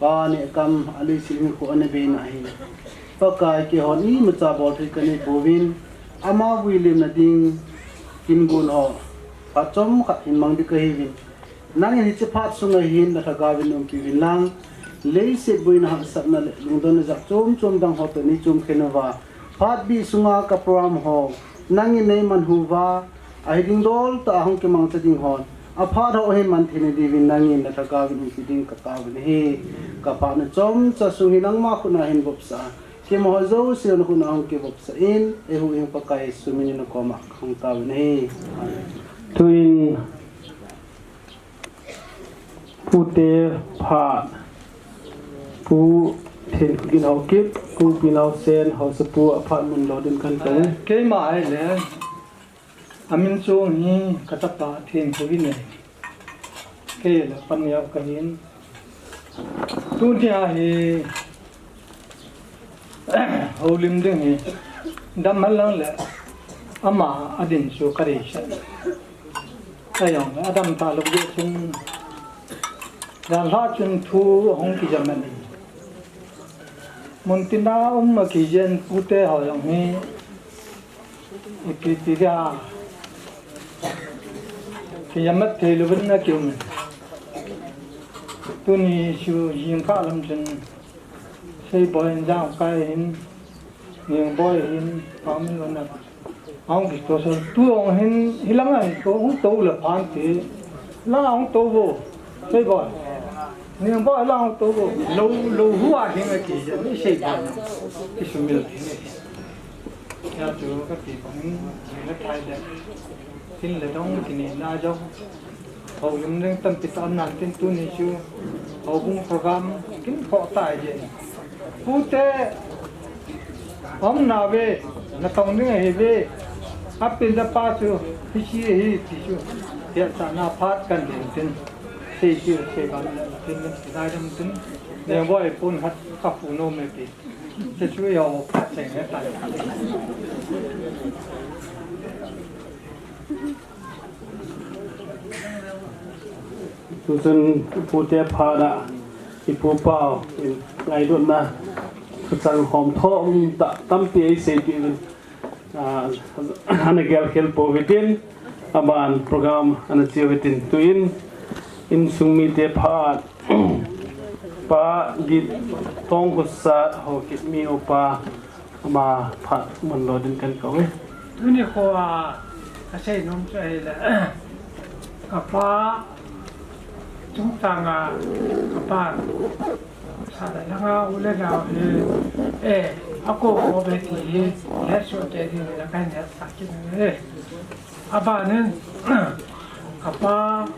pa ne kam ali silmi ko ane be na hi pakai ke honi macha bol thai kani bovin ama wilim na ding kin gun ho pachom khat hin mang di kai win nang hi che phat sunga hin na thaga win um pi win lang lei se buin ha sat na lungdon jak chom dang ho to ni chum khenwa phat bi sunga ka program ho nang nei man huwa ai ding dol ta hong ke mang cha ding hon a phat ho he man thine di win nang in na thaga win pi ding ka ka win he ka pa na chom cha sung hi nang ma khuna hin bop sa ke mo zo se no khuna hong ke bop sa in e hu in pa kai sumin no ko ma khong ta win he tuin pute phat pu thin kin ho kip ku pinau sen ho sapu aphat mun lo din kan ka ke ma ai le amin chung hi katapa thin ko gi ne ke la pan ya ka hin tu dia hi holim ding hi đâm mất lăng lệ ama adin su karishan ayong adam ta lục địa chun dan la chun thu hong ki jaman muntina mà ki jen pute ho yong ni ikitiga ki yamat te lubun na kyum tuni shu yin ka lam chun sei boy jang kai hin niang boy hin pamin lona ông thì tôi nói tôi ông hin lắm này tôi không tu là phán thì là ông tu vô thấy gọi nhưng bao là ông tu vô lâu lâu hoa thì người chỉ là cái gì vậy cái số lượng thì này nhà chú các chị cũng rất hay đấy tin là đông thì này là do hầu những những tâm tích an nan tin tu này chú hầu cũng program kín phò tài gì phụ tế ông nào về là tổng những ngày về áp in ra pa chú thì chỉ hi thì chú hiện tại na phát cần điểm tin thì chú sẽ còn tin ra trong tin nếu vậy phun hết các phụ nô mê thì sẽ chú yêu phát triển hết lại tu chân phụ tế phá đã phụ bao ngày đồn na tu chân hòm thọ ta tâm tì sẽ bị Hanagel helpo vitin aban program anachiu vitin tuin in sungmi te phat pa git tong kusa ho kit mi opa ama phat mon lo din kan ko tuni ko ka sei nom chai la ka pa chúng ta nga ka pa sa la nga ule na ako ko be ti le so te di la kan ya sa ki ne aba nen kapa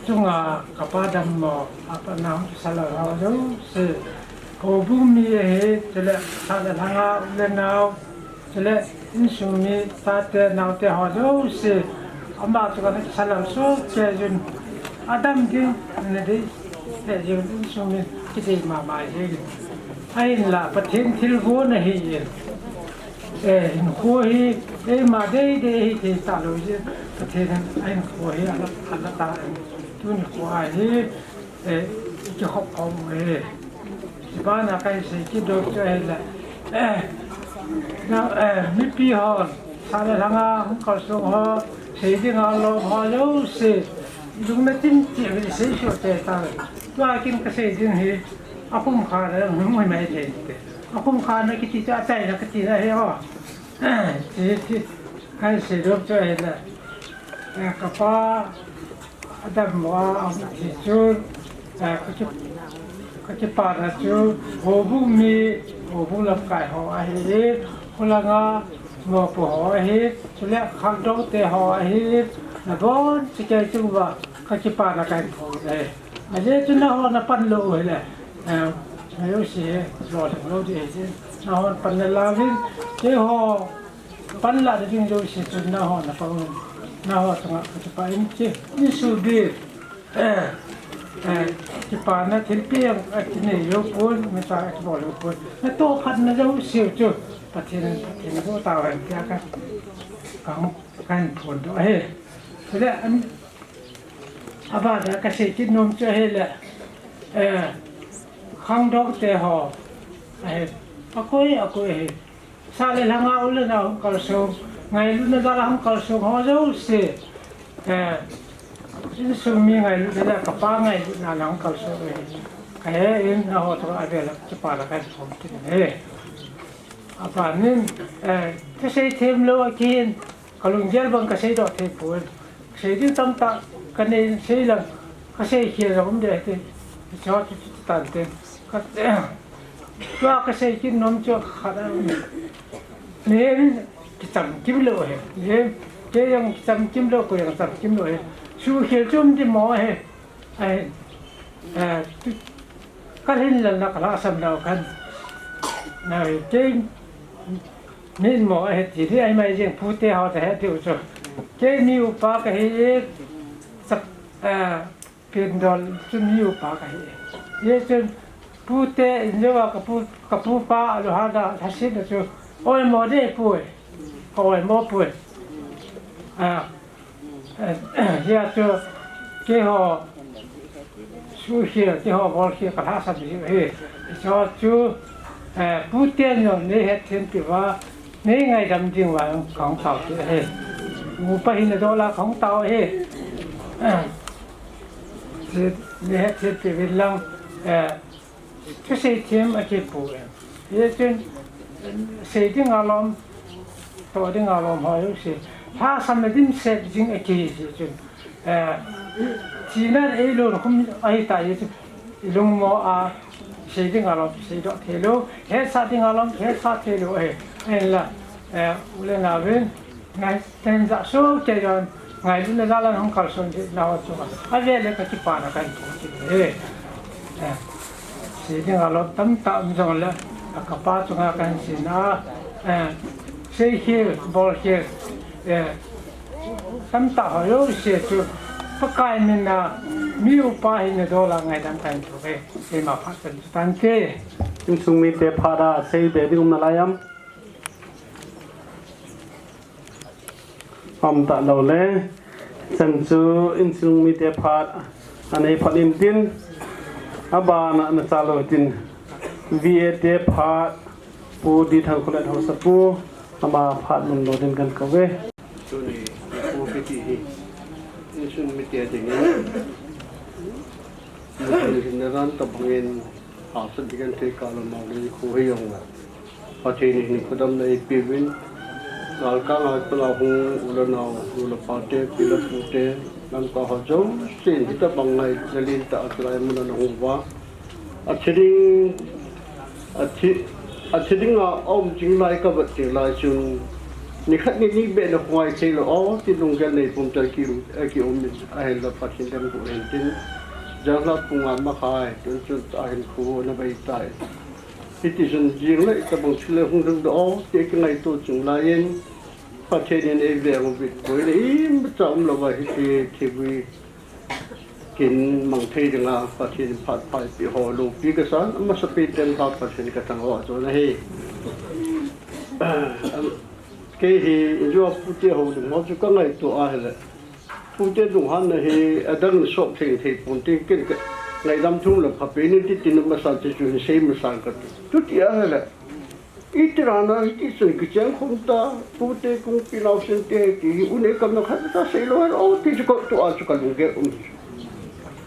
chunga kapa dam mo apa nam sala ra jo se ko bu mi he tele sa la nga le na tele in su mi ta te na te ha jo se amba to ka sala so che jun adam ki ne de le jun in su mi ki de ma ma he ai làประเทศที่รู้นะเฮียหัวเฮมาได้ที่ตาลุยประเทศนั้นไอ้หัวเฮอันตาทุนหัวเฮจะขบคอมที่บ้านอะไรสิที่ดูใจละมีปีฮอนสารทางของเขาส่งฮอสิ่งที่งานเราพอแล้วสิดูไม่ทิ้งที่วิเศษสุดแต่ตาว่ากินกษตรจริงเฮaku mukha na humoi mai the aku mukha na kiti cha chai na kiti na he ho ti hai se ro cho he la ka pa adam wa ti chu ka chi pa na chu ho bu mi ho bu lap kai ho a he ho la nga mo po ho he chu le khang do te ho a he na bon chi kai chu wa ka chi pa na kai ho le a le chu na ho na pan lo he le nếu sẽ rồi thì lâu thì nào phần là làm viên cái họ phần là để chúng tôi sẽ chọn nào họ là bao nào họ chẳng hạn chỉ phải chứ như sự việc chỉ phải nó thiên pieng cái này yếu cuốn người ta bỏ yếu cuốn nó to khăn nó đâu xỉu chứ phát triển nó tạo thành cái phồn đó hết thế là anh bà đã cái sự chết nôm cho hết là khang đốc te ho akoi sa le langa ule na kal so ngai lu na dala ham kal so ho jo se sin su mi ngai lu da ka pa ngai lu na lang kal so in na ho to ave la chi pa la ka thom ti ne apa nin ka sei them lo kin kalung jel bang ka sei do the pu sei din tam ta ka ne sei lang ka sei khi ra um de te cho tan teก็ใช้กินนมจะขาดเนี่ยกิจำกิมเลยเนี่ยเจยังกิจำกิมเลยก็ยังจำกิมเลยชูเขียวจุ่มที่หมอก็เห็นแล้วนักล่าสำนักกันนะเจนี่หมอที่ไอ้ไม่ยังพูดที่เขาแต่เดียวจ้ะเจมีอุปการะสักเป็นดอลจะมีอุปการะเยอะจนพูดแต่เดี๋ยวกับพูดป้าหรือหาได้ทัศน์นะจ๊ะ ôi mò đây bùi ôi mò bùi giờ cho cái họ suy hiểu cái họ bỏ cái cả sát gì hết cho chú bút tiền rồi nên hết tiền thìว่านี่ไงจำจริงว่าของเต่าเฮ้งูไปในตัวละของเต่าเฮ้นี่hết tiền thìเป็นลังcái sự thêm ở cái bùi vậy cho sự tiếng alomตัวtiếng alom hỏi sựถ้าสมัยนี้เสร็จจริงไอ้ที่จุดที่นั่นไอ้ลูกผมไอ้ตายจุดลุงหมอเสร็จจริงอารมณ์เสร็จเทโลเฮ็ดสัตว์จริงอารมณ์เฮ็ดสัตว์เทโลเอ็นละอุเลนาวินไงเต็นจะสู้เจริญไงดูในด้านของการสนใจเราจุดอะไรเล็กก็ที่ปานกันจุดเสร็จจริงอารมณ์ตั้มตั้มจังเลยกับป้าจุงกันสินะเสียเหี้ยบอลเหี้ยตั้มตาหอยเสียจุดปากายมันนะมีอุปายในตัวเราไงตั้งแต่ตัวเองมาพัฒนาตั้งเต้อินสุมิเตพาราเซย์เบดิกุมนาลายัมตะเราเลยสันจูอินสุมิเตพาดอันนี้พันอินตินอาบานะนัสาโลตินวีเอเตพาดปูดีทางคนละทศปูอามาพาดมันโลดินกันกับเวตัวนี้ปูไปที่อินสุมิเตอย่างนี้ในร้านตะบังเงินหาสุดกันเทกาลมาเลยคุยยงละพอทีนี้คุดำในปีวินกาลกางอาตลาหงอุลนาวอุลปาเตปิลปุเตนั่นก็หาจงสิ่งที่ตะบังไงจะลินตะอัตลายมันนองว่าอาทิตย์งาอมจิงไลกับบัดจิงไลจุนนี่ขัดนี่เบนหวยเชลอ๋อที่ลงกันในปุ่มตะกี้กี่อมไอ้ละปัจจินกันกูเห็นจินจังหวัดปุ่งอามาขายจนตายคูนไปตายที่ที่ฉันยิงเลยแต่บางทีเลยคงดึงดอกเด็กไงตัวจึงลายเองประเทศนี้เองเดียวบิดไปเลยไม่จำเราไว้ที่ทีวีกินมังเทจังละประเทศผัดไผ่ปีหอลูกปีกษัตริย์มาสปีดเต็มทัพประเทศกระทั่งว่าจนเฮ้เกี่ยจว่าผู้เจ้าหงมันจะก็ไงตัวอะไรผู้เจ้าหงหันเฮ้ดังสอบเสียงเทปนที่กินไงดำทุ่งหลับขับไปนี่ที่ตินมาสั่งจะช่วยเซมสั่งกันทุกอย่างเลยอีตรานะที่สิ่งที่เจ้าคงตาผู้เจ้าคงปีเราเส้นเตี้ยที่อุณหภูมิขัดตาเสียแล้วโอ้ที่จะก็ตัวอาจจะกันลงแก่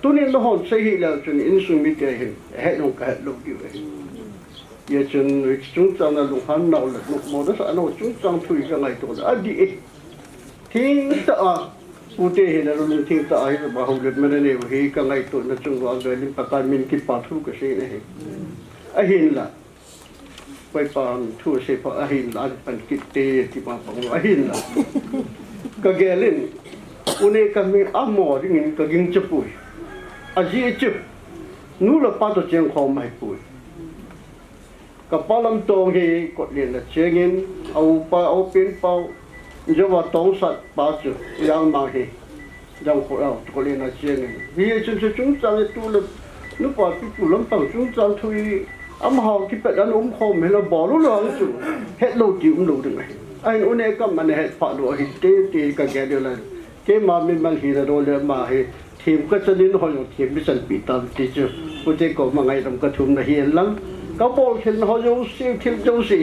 ตัวนี้เราหอนเสียแล้วจนอินสุมิเตเห็นเห็นลงกันลงอยู่อย่าจนจุงจังนะลงหันเราเลยลงมอดสานเราจุงจังถุยกันไงตัวอดีตทิ้งตาผู้เจ้าเห็นเราทิ้งตาให้เราบอกเลยมันเนี่ยเฮ้ยกันไงตัวนั่นจุงว่าเดินประการมินคิดปาทุกสิ่งนี่เห็นละไปปานทั่วเสพเห็นละเป็นกิจเตที่มาฟังเห็นละก็แกเล่นอุเนกันมีอ้ามอที่นี่ก็ยิงจะปุยอาจีจุนู่นละป้าตัวเจียงของไม่ปุยกับป้าลำตองเฮกดเรียนละเชียงเงินเอาป้าเอาเป็นเป้าจะว่าตองสัตว์ป้าจุยังมาเฮยังคนเอากดเรียนละเชียงเงินเฮียจุจุงจังตัวละนู่นป้าที่ตัวลำตองจุงจังทุยอ้ามหอบที่เป็ดอันอุ้มคอมเห็นเราบอกรู้เรื่องจุเฮ็ดโลจิอุ้มโลดึงไงไอ้อุเนกันมันเฮ็ดผ่าดูเฮ็ดเตะกันแกเดียวเลยเกมาไม่มันฮีโร่เลยมาเฮทีมก็จะลิ้นหอยทีมไม่สันปีตามที่จะผู้เจ้าก็มาไงทำกระทุ่มนะเฮียนลังก็บอกเห็นหอยเสียทีมเจ้าสี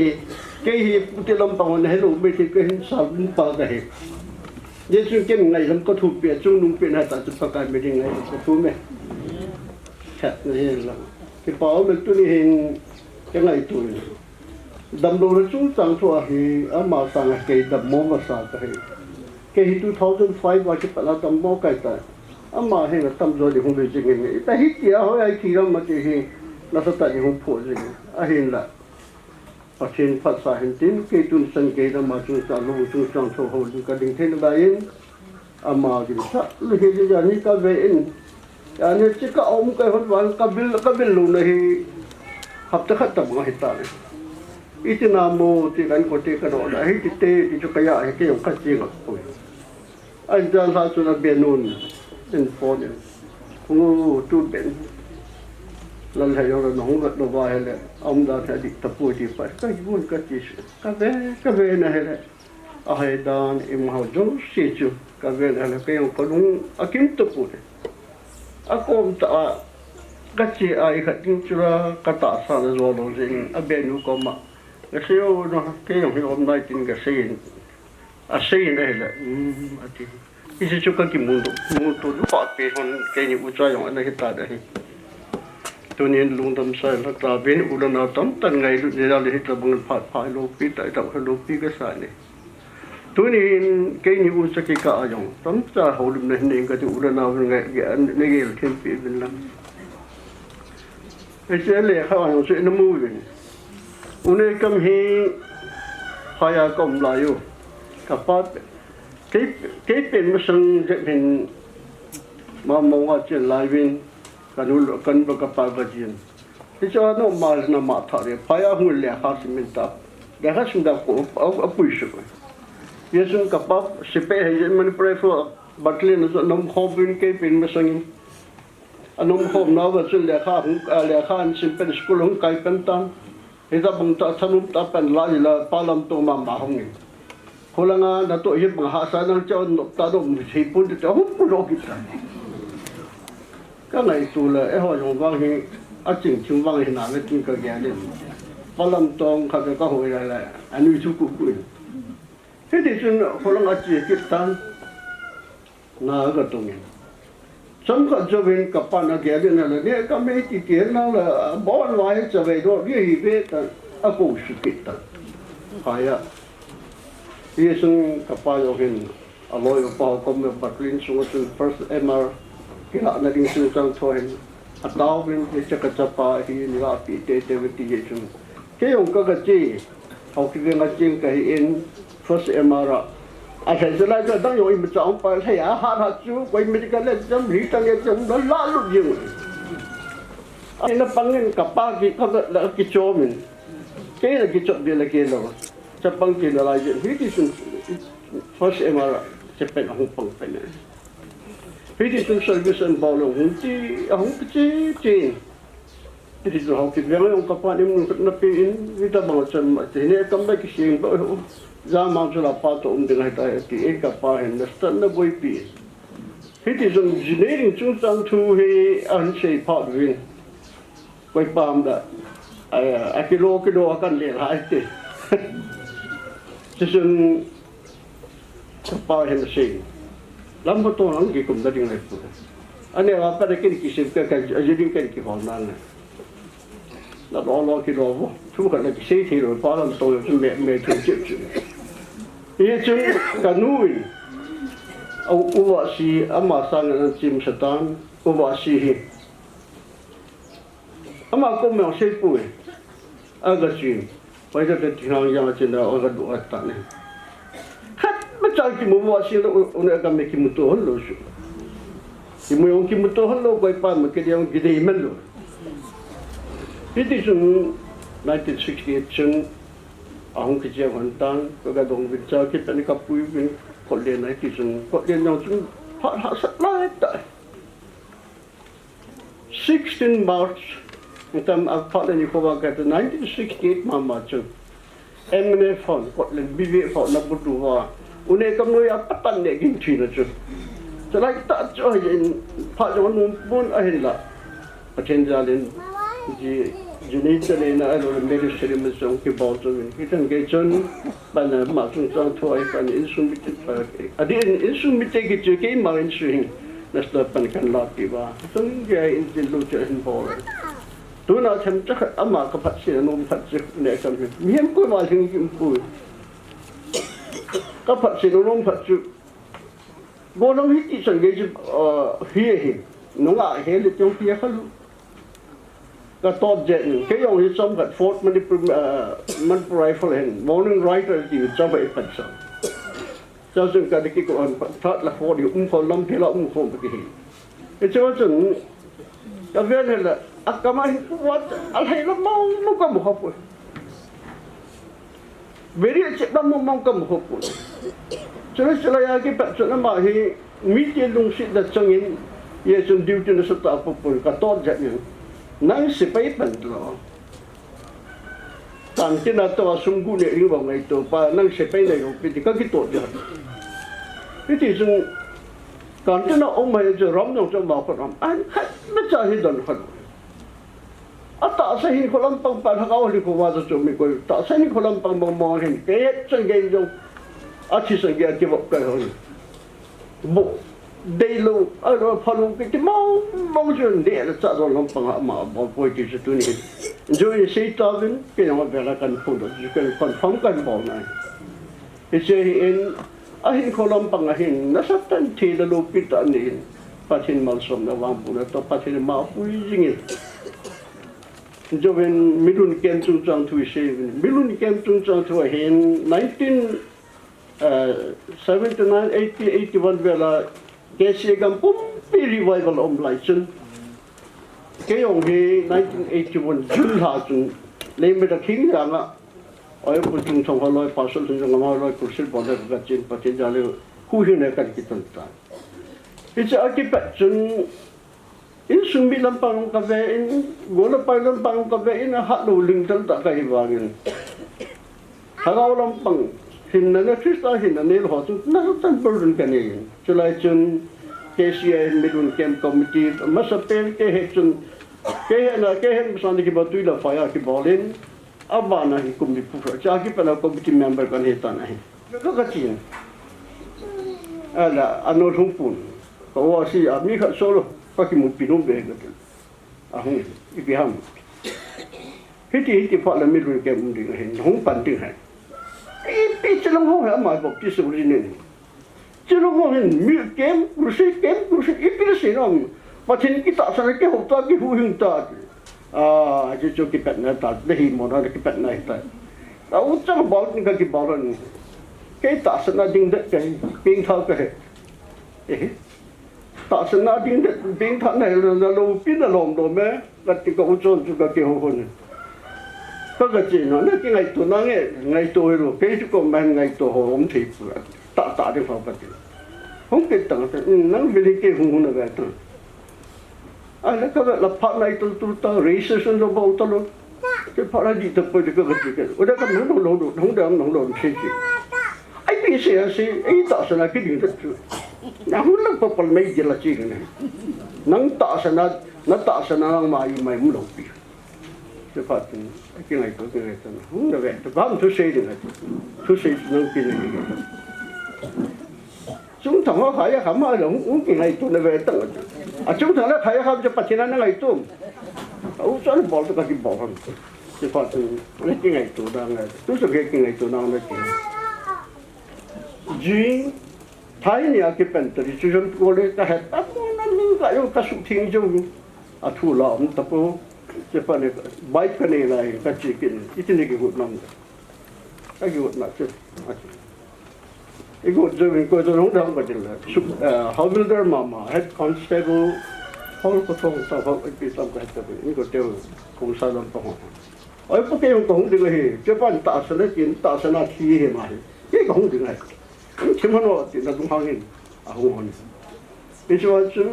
เกย์ผู้เจ้าลำปางให้ลูกไม่ทีก็เห็นสาวปากกันเฮยิ่งช่วงเก่งไงทำกระทุ่มเปลี่ยนช่วงนุ่งเปลี่ยนให้ตัดจุดประกายไม่ได้ไงกระทุ่มไหมแค่นี้เองลังที่ป่าวมันตัวนี้เห็นยังไงตัวนี้ดำรงจุ้งจังทั่วเฮอามาสังเกตดำมองภาษากันเฮเกย์2005ว่าจะเป็นดำมองกันแต่อามาเห็นว่าตำรวจคงเป็นจริงไงแต่ฮิตยาเขาไอ้ที่เรามาที่เห็นนักศึกษาคงพูดจริงเห็นละประเทศภาษาเห็นจริงเกี่ยตุนสังเกตมาจุดจังลงจุดจังโชว์หุ่นกระดิ่งเทนได้ยินอามาจริงสักลูกเห็นอย่างนี้ก็เว้นอย่างนี้จะก็อมกันคนวันก็บิลลูนะฮีขับตะขัดตะบังเหตุการณ์อีที่นาโมที่กันคนที่กระโดดให้ที่เตะที่จุกยะให้เกี่ยวกับจริงอ่ะโอ้ยอันจันทร์สุนัขเบนุนเป็นโฟนกูตูเป็น lần hay rồi nó không được đồ vài là ông đã thấy đi tập buổi đi phải cái buồn cái gì cái về này là ai đàn em học giống gì chứ cái về này là cái ông có đúng kiếm tập buổi ông ta cái gì ai cái tiếng chura cái tạ sa là rồi rồi gì bên nó có mà cái siêu nó cái ông hôm nay tin cái gì này là cái gì cái mundo nó phát về hòn cái những ucai yang anh ấy ta đấy tôi nhìn luôn tâm sai là ta bên ulan nào tóm tận ngày lúc này là hết là bằng phát phải lô pi tại đâu hay lô pi cái sai này tôi nhìn cái những ucai cái cả yang tóm ta hậu đêm này nên cái ulan nào ngày này là thiên pi bên lắm cái chuyện này họ nói chuyện nó mua về ulan cầm hi phải cầm lại yo các bạn cái bên mà sang cái bên mà mong ở trên lại bên cái nó cần bao cái bao cái gì thì cho nó mà nó mà thà đấy phải ở ngoài lẽ khác thì mình ta lẽ khác chúng ta cũng ở bụi sụp bây giờ các bạn sẽ phải mình prefer bắt lên nó không bên cái bên mà sang nó không nào vào trên lẽ khác xin bên school không cái bên tan thì ta bằng ta tham ta bên lại là ba làm tổ mà không nghe kalau ngah datuk hidup bahasa nang cakap nak tahu meskipun dia tahu pun kita. Kan itulah orang bang ni acing cuma bang ni nak tinggal kerja ni. Malam tong kata kau hoi lah, anu cukup pun. Jadi tu kalau acing kita na agak tungin. Sampai jauhin kapan nak kerja ni lah. Dia kami tiada lah. Bawa wajah jauh itu dia hidup aku suka. Kaya. Isun kapayohin aloy upaw kome batlin sungusun first MR kila na rin sunusang tohin atawin isakachapa hi nila api tete yechun kayong kagachi hawkigin ngaching kahiin first MR asay sila ka dang yung imitsaong pa hay hahachu kway medical exam hitang exam na lalo yung ay napangin kapagi kaga kichomin kaya nagichok nila kilo Sepang kila lagi, ini tu first MR cepat aku pangpen. Ini tu service and bawang, aku kecil. Jadi tu aku kira yang kapan ini mungkin napiin, kita macam ini tambah kisah baru. Zaman tu apa tu dengan kita ini kapan nastan na boy pi. Ini tu engineering tu tu he ansai part win. Kau paham tak? Kilo akan lihat itu. Sesuatu apa yang sih, lama tu orang kita kumpulan yang itu. Ane apa dah kini kisah jadi kini kifanan. Lalu Allah kita apa? Cuma kalau kisah itu paling tu yang mereka cip. Ia cuma kanui. Uwasi amasan dan cim setan uwasi. Ama kau memang sepui. Agak cim. Pada ketika yang macam orang dua tan ni, kat macam kita buat sih orang akan make mutuh lo, kita yang kita mutuh lo, kau ipan macam dia yang kita iman lo. Itu sung 1968 sung, ahong kerja hantan, kau kadang bicara kita ni kapui bin kolej naik sung, kolej yang sung hak lain tak. 16 March. Kita apa ni kau kata 1968 mama tu, MNF fund, Scotland BV fund nak berdua, unek kamu apa tan ni gini tu, selain tak jauh yang pak jangan pun ahillah, macam jalan di jenis jalan ada medis seri macam kebau tu, kita ngejun mana masuk sang tuai kan insun bitik, ada insun bitik kita kau main swing, nasib pankan lati bah, tu dia insun lucu involved. Tu nak macam cakap amak kepat sih, nom kepat sih ni kan. Mian kau maling kimpu. Kepat sih nom kepat sih. Bolong hiti sanggej hieh. Nunga hieh le tiong hieh kalu. Katot jet ni. Kaya orang hisam kat Fort man rifle hen. Morning rider di coba ikat sam. Jadi kalau kita tak lah Fort di kolam pila kau pergi. Itu macam kawan ni lah. Agama buat alhamdulillah mau kamu apa? Beri cek dah mau kamu apa? Jadi selaya kita cakap mah media lungsit dah cengin, ia sendiri tu nak serta apa pun kata jadi nang si pai pan lo tang tin na to sung gu ne ri bang ai to pa nang si pai nei ro pi ti ka ki to ja pi ti sung tang tin na ong mai jo rom no jo ma ko rom an khat ma cha hi don khat a ta sa hi ko lam pang pa ha ka li ko wa zo mi ko ta sa hi ko lam pang bang mo hin ke chen ge jo a chi sa ge ki bok ka ho bo đây luôn ở đó phần cái máu chuyện để là sao rồi lòng bằng mà bỏ quay cái sự này rồi xây tao đến cái nào về là cần phụ được cái còn phóng cần bỏ này thì xây in anh không lòng bằng anh nó sắp tới thì là lúc cái tận này phát hiện mal sống là vàng phụ là tao phát hiện máu quý gì nhỉ rồi bên Milun Kem Trung Trang thui xây Milun Kem Trung Trang thui hiện 1979 81 về là cái sự gam bom revival om lại chân cái ông thì 1981 June hạ chân lấy mấy cái kinh rằng á ở bên trung thông họ nói phát sinh trong họ nói cuộc sống bọn nó trên phát triển ra liệu khu hiện nay cái tận ta bây giờ cái phát chân in sung bị làm bằng cà phê in gỗ làm bằng cà phê in hạt đồ linh tân ta cái vàng hạt gạo làm bằng hình này nó Christa hình này họ chúng nó tan burden cái này cho lại chun KCI Milun Kem Committee mà sắp tới cái hệ chun cái hệ sang cái bảo tui là phải cái bảo lên aba na cũng đi phụ trợ cái phần committee member cái này ta này cái gì là anh nói không phun có gì à mi khát solo cái một pin về cái không cái ham cái gì phải là Milun Kem đi cái không pan đi hay cái chỉ là không phải màบอกที่สุดนี่chỉ là không phảiมีเกมกุศลอีกเป็นสิ่งนั้นประเทศkita sana ke hota ke huing ta je cái pet na ta dehi mo na cái pet na ta au chang bal ni cái bal ni cái ta sana ding de cái ping thao cái ta sana ding de ping thao này là lâu pin là lom đồ mẹ là cái câu chuyện cái hồ hồn cái gì nó cái ngày tuổi nó ngày tuổi rồi cái chú con mang ngày tuổi họ không thì tạ đi vào cái không cái tầng nó về cái hùng nó về tầng nó cái là phát này tôi recession nó bao tao luôn cái phát này đi tập về cái cái đó cái nó không được gì ai bị gì ai tạ sao là cái gì đó nó không là bao phần mấy gì là gì cái này nó tạ sao nó mà muốn đầu tiên cái phát cái này có cái này không được vậy tôi tôi xây được tôi xây nó cái này chúng thằng họ khai khám mà cũng cái này tôi về tận chúng thằng nó khai khám cho bắt nó ngày tôi sao nó bỏ tôi cái bỏ không cái phát cái này tôi đang tôi sẽ cái này tôi đang nói chuyện thái nhà cái bên tôi chỉ chúng tôi lấy cái hết nó cái cái sự thiên chung thu lỏng tập cái phần này bike cái này là cái gì cái này cái hột nằm cái hột nằm chứ cái hột rồi mình coi rồi không đâu mà chỉ là Havildar Mama head constable Hall của thôn tao học cái tao cái tập cái cái tiêu công xã làm tao ở cái cái không được gì chứ bạn tạo sản xuất kiến tạo sản xuất thi gì mà cái không được này chỉ muốn nói thì là đúng không hin không hơn bây giờ chứ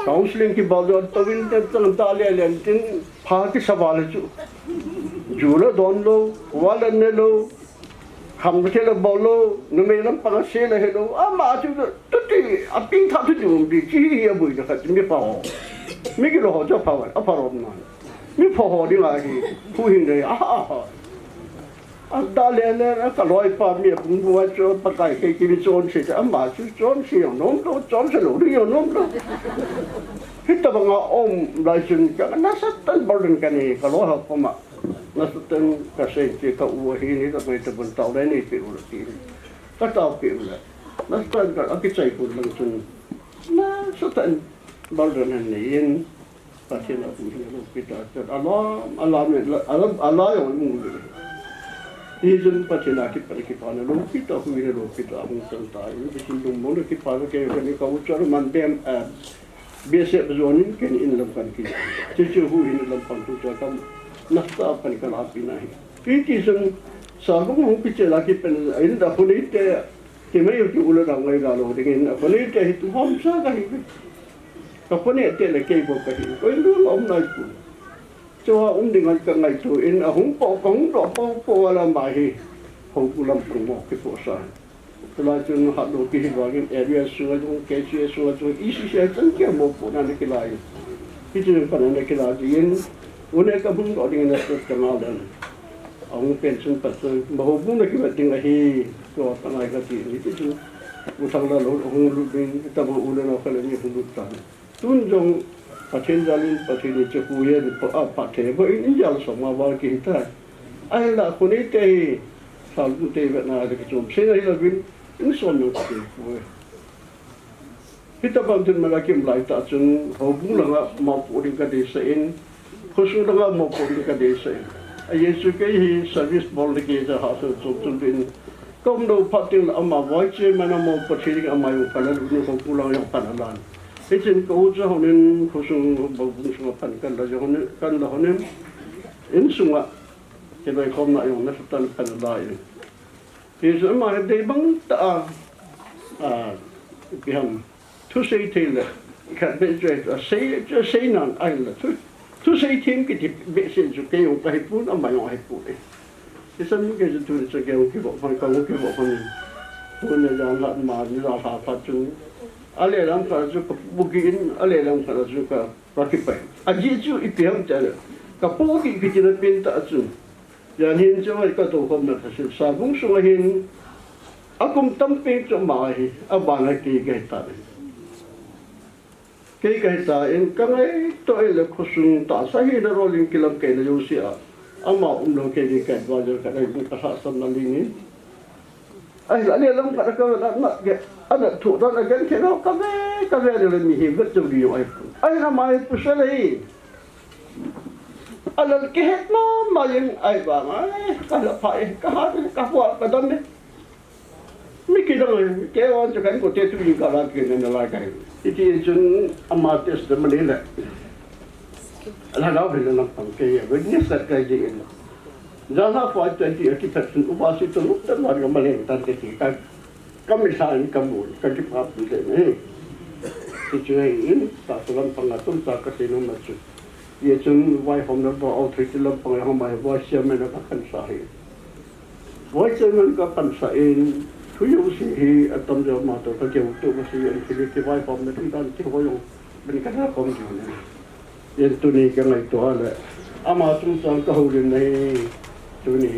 counseling की बात तो भी ताले लेकिन फाकी सवाल है जुला दोन लो वाला ने लो हम के लो बोलो नमेलम पगसे ले लो आ माचु तो ती अपिंग था तो भी जी ये बुई का मी पाओ मी के लो हो जो पाओ आ पारो ना मी पो हो दी ला कीผู้หินเลยताले ने का लोई पा मी बुंग बुआ जो पकाई के की जोन से आ माचु जोन से नोम तो जोन से लो दी नोम तो kita bangga om lajun kan nasatan burden kan ni kalau apa mak nasatan kasih jika uahi ni tak boleh terbentau dah ni pi ulat ini kata pi ulat nasatan kan aku cai pun lajun nasatan burden ni yang pasien aku ni kita Allah yang mungkin izin pasien aku pergi pada lu kita aku ni lu kita aku sentai ini bising mulu kita pada ke ni kau cari mandem biasa berjuang kan ini lampan kita, cuci ini lampan tu cakap nafta apa ni kalau api naik. Ini sen sabung mungkin bicara lagi pen ini dah boleh te, kita yang kita ular orang lain kalau dengan boleh te itu hamsa kan ini. có vấn đề tiền là cây bộ cái có nước ông nói cho ông đừng ăn cái ngày tuổi in ở húng bỏ bỏ làm bài hi không cũng làm cũng một cái bộ sản là chúng họ đầu tiên vào cái area xưa chúng cái xưa chúng ý sẽ chân kia một bộ này cái lại cái chuyện phần này cái là gì vấn đề cái húng đó thì là cái nào đó ông pension person mà hôm cũng là cái vấn đề là hi cho thằng này cái gì cái chuyện một thằng là ông lúc bên cái tầm ông nó phải là như không được trả tuân trong phát triển gia đình phát triển cho cô ấy để phát triển với những giáo sống mà vào kinh tế ai làคนนี้ที่สอนคุณเตเวนาเด็กจอมเสียงอะไรวินnhữngส่วนหนึ่งที่ผู้ที่ตะบันทึนมาแล้วกิมไหลตาจนเขาบุ้งหลังอ่ะมาพูดกันดีเสียงเขาสู้หลังอ่ะมาพูดกันดีเสียงไอ้เยซูก็ฮีเซอร์วิสบอลที่จะหาส่วนจนเป็นก็ไม่รู้พัดถึงเอามาไว้เชื่อมันเอามาปฏิบัติเอามาอยู่กันแล้วดูเขาพูดเราอย่างปันอะไรที่จริงเขาจะเขาเนี่ยเขาส่งบอกบุ้งส่งปันกันแล้วเขาเนี่ยกันแล้วเขาเนี่ยอินส่งอ่ะที่เราเขาหน้าอย่างนั้นสุดท้ายปันอะไรที่สมัยเด็กบางตาพี่ฮัมทุกสิ่งที่เลยขัดเป็นใจจะเสียนั่นอะไรล่ะทุกสิ่งที่มันที่เบสิจุกเกี่ยวกับให้พูดเอามาอย่างให้พูดที่สมัยก็จะทุกสิ่งเกี่ยวกับบอกฟังเขาเกี่ยวกับคนคนเนี่ยอย่างละมานี่เราหาพัดจุนอะไรเราขนาดจุกบุกินอะไรเราขนาดจุกรักไปอาจีจุอีพี่ฮัมเจอกับบุกินที่จะเป็นตาจุนอย่างเห็นจะว่าก็ตัวคนนั้นคือสาบุ้งสวยเห็นอากุมตั้มเป็นจะมาให้อาบานให้กี่เกตาเลยกี่เกตาเองก็ไม่ตัวเองเลยคุสุนตาสาเหตุเราลิงกิลังเกลยูเสียอามาเราเกลี่ยกันว่าจะกันได้บุกษาสันนัลิงนี้ไอ้หลานเนี่ยเราก็ก็นั่นเกอันนั้นถูกตอนนั้นกันแค่เราก็ไม่เลยมีเหตุจะดีอยู่ไอ้ทำไมผู้ชายเลยอะไรก็เห็นมาอย่างไอ้บ้างก็ละไปก็หาก็พอประดันเนี่ยไม่คิดเลยแกว่าจะกันก็เทตุยิงกันอะไรกันอะไรกันที่จนอามาเตสต์มันนี่แหละแล้วเราเป็นนักฟังเกี่ยวกับเนี่ยสักการะเนี่ยจานฟ้า20% อุปาสิตลุกแต่เราก็มาเล่นตันที่กันก็ไม่ใช่กันหมดกันที่ภาพเป็นเนี่ยที่ช่วยอินตาสุลันฟังตุ้มตากระตินุมาจุยี่จนวัยผมนั้นพอเอาถึงจะลำพังเขาหมายว่าเชื่อมันก็ปัญหาเหตุว่าเชื่อมันก็ปัญหาเองทุกอย่างสิ่งที่ตำรวจมาตัวเขาเกี่ยวตัวมาสิ่งที่วัยผมนั้นที่ด้านที่เขาอยู่เป็นการรับความจริงเนี่ยยันตัวนี้ก็ไม่ตัวเลยอามาตุ้งสังก็หูในตัวนี้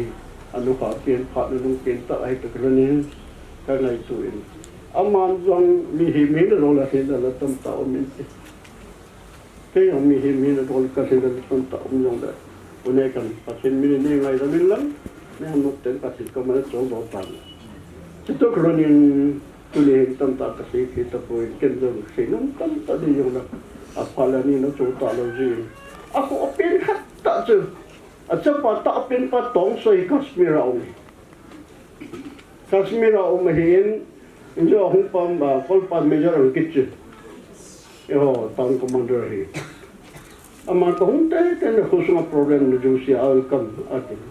อนุภาพเปลี่ยนผ่านลงเปลี่ยนต่อให้ตัวนี้ก็ไม่ตัวเองอามาจังมีเหตุมีเรื่องอะไรเห็นแล้วตั้งแต่อมินที่ยังมีเหตุมีเรื่องการเสด็จตั้งแต่อมินอย่างเดียววันนี้กันปัจจุบันมีนี่ไงเราไม่รู้ไม่ทำนุกเต็มปัจจุบันก็ไม่ได้จงบอกตันที่ตัวกรณีตัวนี้ตั้งแต่กษัตริย์ที่ตะปุยเกินจนสิ่งนั้นตั้งแต่ดีอย่างนั้นอาภาลนี้นั้นจงตาเราจีอากูเป็นขัดตาจืดอาจจะปัตตาเป็นปัตตองใส่กัสมิราอุมาเห็นอินเดียหุ่นปั๊มคอลปั๊มเมเจอร์กิจโอ้ตั้งคอมมานเดอร์เฮอามาต้องแต่เนี่ยเขาส่งโปรแกรมในจูเซียอัลกัมอาทิตย์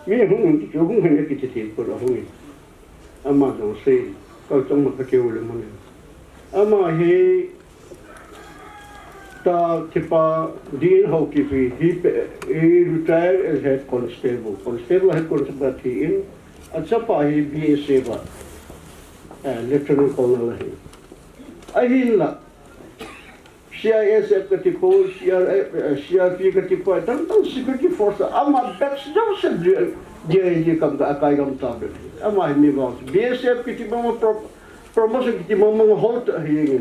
มีหุ่นที่หุ่นเห็นกิจที่คนละหุ่นอามาต้องเสียก็ต้องมาเกี่ยวเลยมันอามาเฮตาที่ป้าดีนฮาวกี้ฟีhe retired as head constable head constable ที่อินอาจจะป้าเฮ BSA บ้าlieutenant colonel เฮไอ้หินละCISF กติกา CRP กติกาตั้ง security force อามาแบบเจ้าเสด็จเดี๋ยวคำก็อาการกำตาเบลอามาเห็นมีบ้าง BSF กติกามาpromotion กติกามา halt เฮียง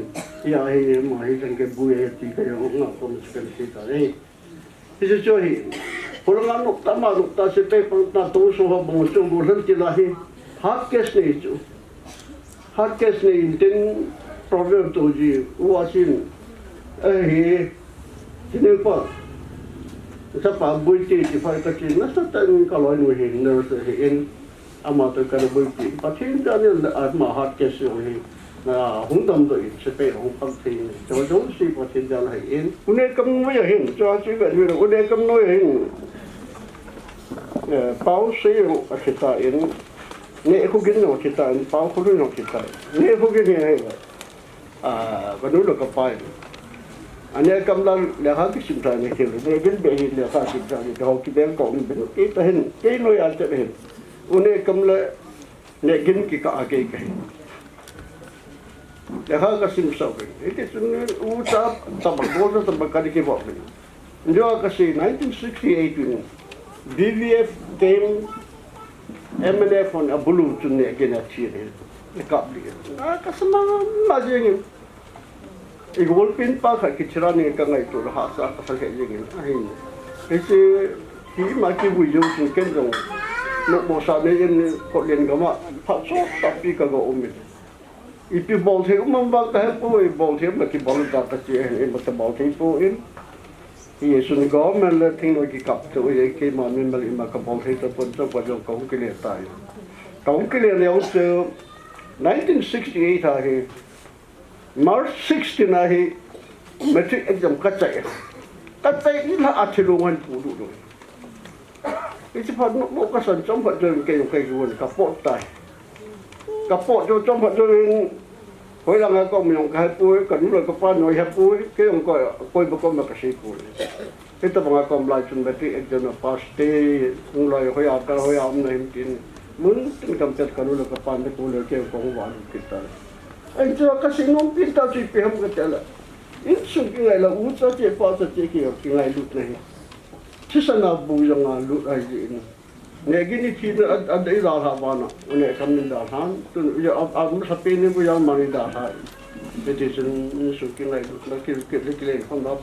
yaเฮียมาเฮียจังเก็บบุยที่ก็ยังงา promotion กันที่ตาเฮ้ที่จะช่วยคนงานนุกตามานุกตาเสด็จปังตาตัวส่งบังส่งบุญที่ละเฮ hard case นี่จู hard case นี่ถึง problem ตัวจีว่าสิ่งเฮ้ที่นี่ป่ะถ้าป่าบุยที่ฝ่ายกตินั่นสักแต่ก็ลอยหน่วยเห็นเนอร์เห็นอามาตัวการบุยที่ปัจจุบันเนี่ยอาจมาหัดเกษตรเห็นหุ่นดำตัวอีกสเปรย์ของพักที่จะว่าจะสิปัจจุบันเห็นคุณเอกำน้อยเห็นจะสิแบบนี้คุณเอกำน้อยเห็นเป้าเสียงอาชีพเห็นเนี่ยคุกินอาชีพเห็นเป้าคุกินอาชีพเนี่ยคุกินเห็นวันนู้นเราก็ไป anh em cầm lên là hai cái sinh sản này thì nó vẫn bị hiện là hai sinh sản thì họ cái bên cổng bên cái ta hình cái nuôi ăn chết hình anh em cầm lên để gìn cái cái là hai cái sinh sản này cái chúng ucap tambah bola tambah kali ke buat ni dia kasi 1968 BVF came MNF on abulu tunne gena chire lekap dia kasemang majeng igol pin pa kha kichra ni ka ngai to ha sa ka sa jeng ai ese ki ma ki bu yo sun ken dong no mo sa ne yen ko len ga ma pha so ta pi ka go umit ipi bol the um ba ka po bol the ma ki bol ta ta che e ma ta bol the po in hi sun go men le thing no ki kap to ye ki ma min mal ma ka bol the ta pon to pa jo ko ki le tai ko ki le ne o 1968 ha he March 16 na hi metric exam ka chai ni la a thilu ngan pu du do isi pha no mo ka san chom pha jeng ke ke won ka po tai ka po jo chom pha jeng hoi la nga ko mi ka pu ka nu la ka pa no ha pu ke on ko ba ko ma ka si pu ke ta ba ko la chun metric exam na pass te ung la hoi a ka hoi am na him tin mun tin kam tet ka nu la ka pa ne ko le ke ko wa ki ta anh cho các sinh nông tin tao chỉ biết không cái là ít số cái này là uống cho chị bao cho chị kiểu cái này lụt này chứ sao nào bù rằng là lụt hay gì nữa này cái này thì anh đấy là sao mà nó này cầm lên đào hắn tôi giờ ông sắp bên này bây giờ mà đi đào hắn thế thì số cái này là cái không đó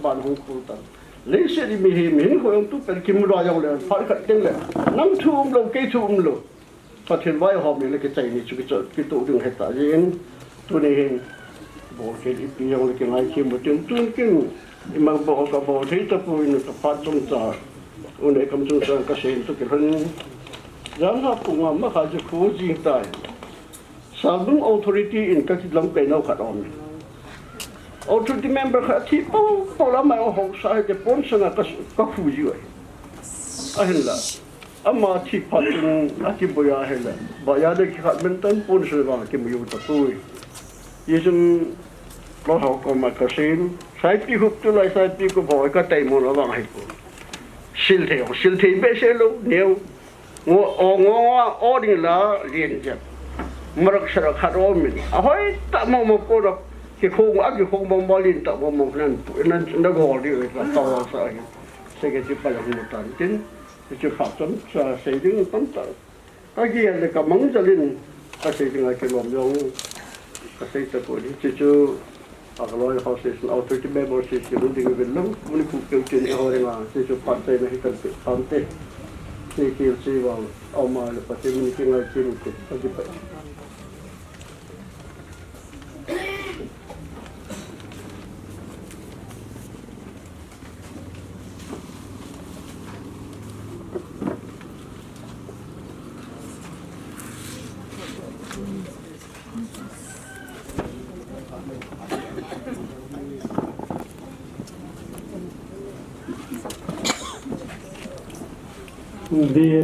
bạn không phụ tận lấy xe đi mình hồi ông tụt bên kim loại dòng này phải cắt tiếng này nắm thu lâu cây thu lâu phát hiện vai họ mình là cái chạy này cái tổ đường hết tại vì tôi này hình bộ cái đi dòng là cái này khi mà tôi cái mà bộ cái bộ thấy tập vui nó tập phát trong trà ông này cầm trong trà cái xe tôi cái hình giám sát cũng mà khai cho khu gì tại sao đúng authority in các cái lòng cái nào khác ông authority member khác thì bao lắm mà họ sai cái bốn sang các khu gì vậy anh là amma chi patun ati boya hela boya de ki khat bentan pun se ba ki mu ta pui yesum lo ho ko ma ka sin sai pi hup tu lai sai pi ko boy ka tai mo lo ba hai ko sil the be se lo neu ngo o ding la lien ja marak sara khat o min a hoi ta mo ko ro ki khong a ki khong bom bolin ta mo nan na go di ta ta sa se ke chi pa la mo tan tin chứ phát triển xây dựng tấm tự cái gì là cả mắng cho nên cái xây dựng lại cái lòng nhau cái xây dựng của đi chứ ở cái loại họ xây dựng authority member xây dựng đúng định về lắm muốn phục vụ chuyện họ là xây dựng phát triển này cần phải phát triển xây dựng xây vào ông mà là phát triển mình cái này chỉ một cái gì vậy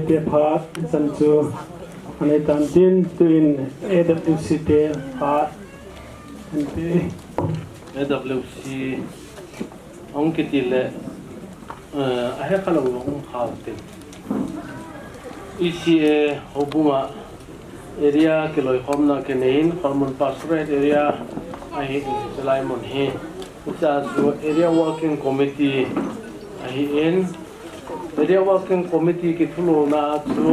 Di part sanju ane tantin tuin AWC part ante AWC ông kitile ahe khalu ong khawtin ECA hobunga area keloi khomna kenein hormon pastorate area ahi selaimon he usa area working committee ahi in area working committee ki thulo na chu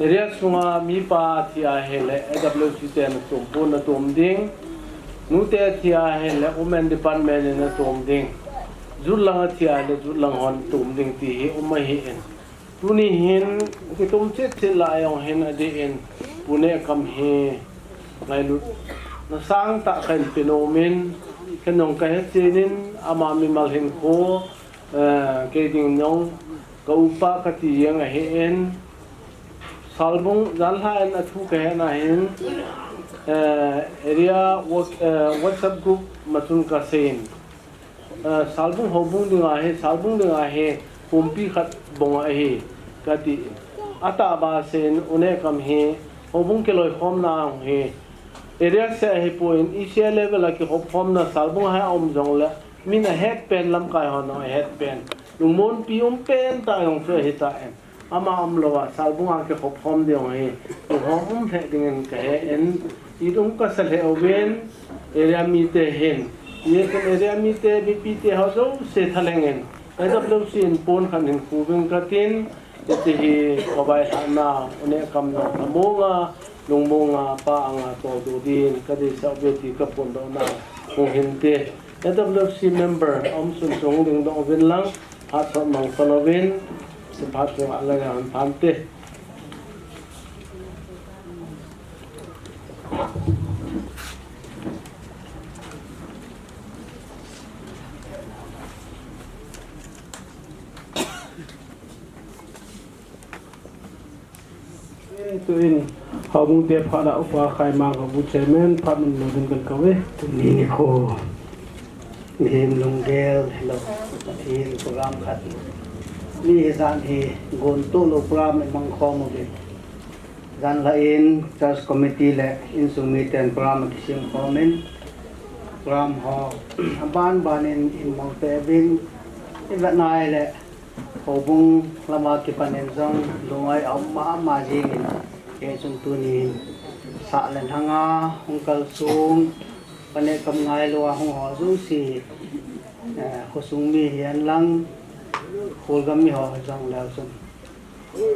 area sunga mi pa thia hele AWC ten tum na tum ding nu te thia hele women department na tum ding zulanga thia le zulang hon tum ding ti hi hi en tuni hin ki tum che la yong hen ade en pune kam he ngai lu na sang ta khan phenomenon kanong ka hetin ama mi mal hin ko ke ding nong ka upa ka ti yang a hen salbung jalha en athu ka na hen area whatsapp group matun ka sen salbung hobung dinga he salbung dinga he pumpi khat bonga he ka ti ata ba sen une kam he hobung ke loi khom na he area se he point ise level ki hob khom na salbung ha om jong la min a het pen lam kai hon no het pen lung mon pi pen ta yong fe hita em ama lowa salbunga ke khop khom de ong he to hom the ding ke en idung ka sal he oven area mi te hen ye ke area mi te bi pi te ha zo se thalengen ai da blom sin pon khan hin ku beng ka tin te hi obai na one kam no monga lung monga pa anga to do din ka de sa be ti ka pon do na ko hin te AWC member om sun song ding do vin lang hat so mang followin se phat so ala ga han pante tu in habung te phala upa khai mang ko bu chairman phat mun lo ding kan kawe ni ko Him Lungdel, hello, Him program kat. Ni zan hi gon to lo program mang khom mo zan la in church committee le in sumit and program kisim komen program ho ban in mang te bin ibat nai le ho bung lama ki panen jong lungai ma ji min ke sung tu ni sa len hanga hongkal sung pane kam ngai lo hong ho zu si ko sung mi hian lang khol gam mi ho jong la sum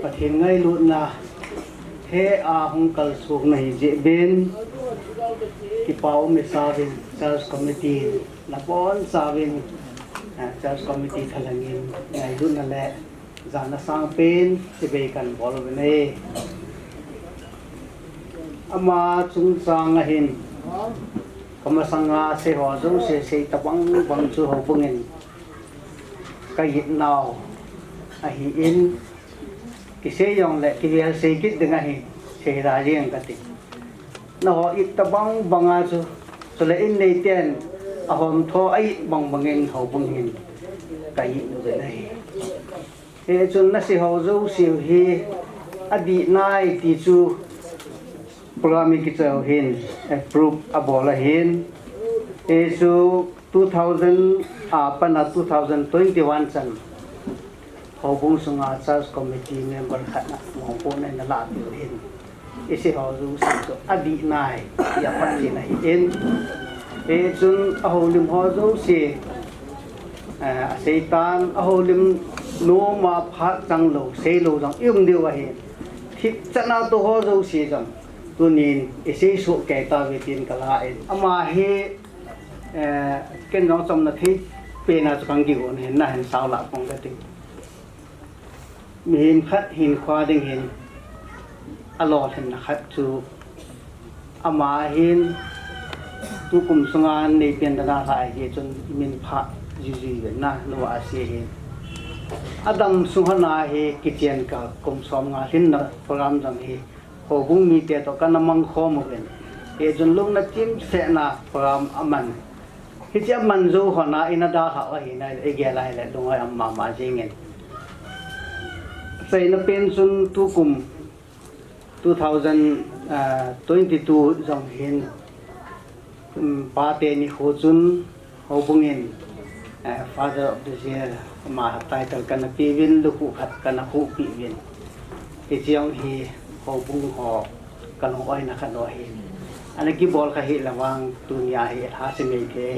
pathin ngai lu na he a hong kal sung nei je ben ki pau mi savin church committee la bon savin church committee thalangin ngai lu na le jana sang pen se be kan bol ne ama chung sang hin kamasanga se ho zo se tabang bang chu ho bungin kai now a hi in ki se yong le ki ya se kit dengan hi se ra riang ka ti na ho it tabang banga chu so le in nei ten a hom tho ai bang bangin ho bungin kai nu de nei e chun na se ho zo si hi adi nai ti chu Programi kita hin approve abola hin isu 2021 san hobung sunga church committee member khana mo pon na la hin isi hozu so adi nai ya pati nai in chun aholim hozu si seitan aholim no ma phat chang lo sei lo jang yum dewa hin thik chana to hozu si jang tunin isi su ke ta vitin kala in ama he ken no som na thi pe na chang gi on hen na hen saw la pong ka ting mi hin khat hin khwa ding hin alo hen na khat chu ama hin tu kum sunga nei pen da ha ai he chun min pha ji na no a se he adam suhana he kitchen ka kum som nga hin na program jang he ho bung mi te to kana mang khom ben e jun lung na tim se na program aman hi cha man zo hona ina da ha hi na e ge lai le dong ai amma ma jingen sai na pension tu kum 2022 jong hin pa te ni ho chun ho bungin father of the year ma title kana pi win lu khu khat kana hu pi win e jiang hi ho bung ho kan oi na kan oi ana ki bol ka hi lawang dunia hi ha se me ke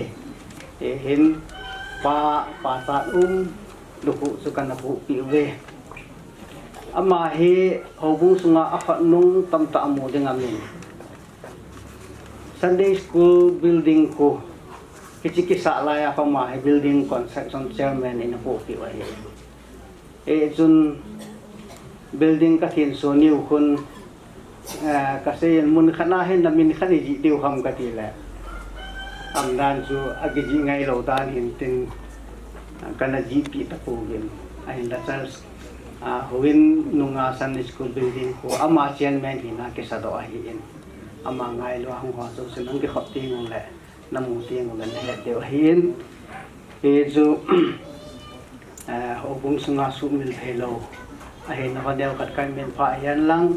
e hin pa ta lu khu su kan hu pi we ama he ho bung sunga afat nung tam ta amu dengan min Sunday school building ko kichi sa la ya pa ma building construction chairman in ho pi wa he e jun building ka thin so new kun kasi mun khana hen na min khani ji diu ham ka ti la am dan chu agi ji ngai lo dan hin tin kana ji pi ta pu gen ai da church huin nunga Sunday school building ko ama chairman hina ke sa do hi in ama ngai lo hang ho so sin ang ke khop ti ngol la namu ti ngol la he de hin e chu ho bung sunga su mil hello ahin na kadel kat kan men pa yan lang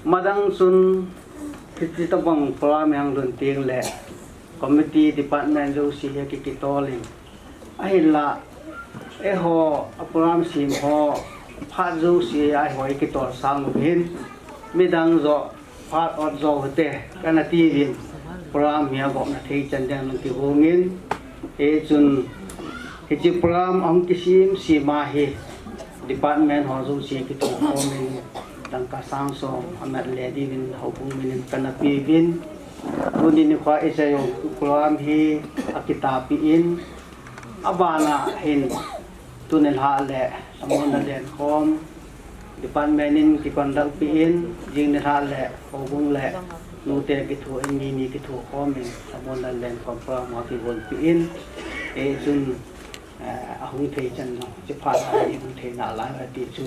madang sun kita bang program yang dun ting le committee department jo si he ki tolin ai la e ho program sim ho phat zo si ai hoi ki to sang hin midang zo phat ot zo te kana ti vin program mia go na thei chan dang ti hongin e chun ki chi program ang ki sim si ma hi department ho zo si ki to ho min tang ka sang so amat le di vin ho pung min kana pi vin kunin ni kwa isa yung program hi akita pi in abana hin tunnel hale samona len kom department in ki kondak pi in jing ne hale obung le nu te ki thu ni ki thu kom in samona len kom pra ma ki bon pi in e jun ahung thei chan no chi pha ha ni hung thei na la ti chu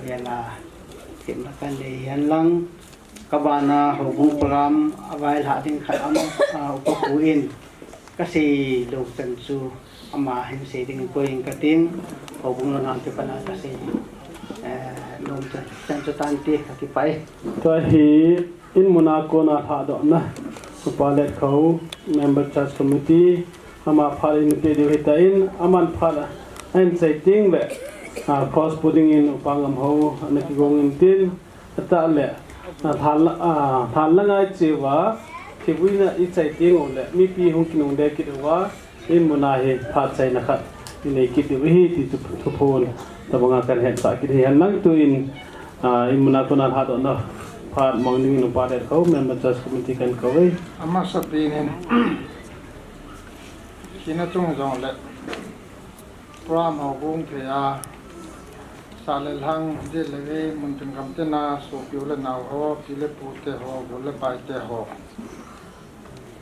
vela kim na kan le yan lang kabana hobung program awai la ding khat am upu in kasi lok chan chu ama hin se ding poing kating hobung lo nam te pana kasi nom chan tan ti ki pai to hi in monaco na tha do na palet khau member church committee ama phal in te de hita in aman phal and say ting le cross putting in upangam ho na ki gong in tin ta le thal la ngai chewa thibui na I chai ting ole mi pi hung kinung de ki wa in muna he pha chai na khat nei ki ti hi ti tu phol ta banga kan he sa ki han lang tu in muna ko na ha do na pha mong ning no pa de ko member church committee kan ko we ama sa pinin kina chung jong le pram ho bung the a salel hang de le mun tung kam te na so piu le naw ho pi le pu te ho bu le pai te ho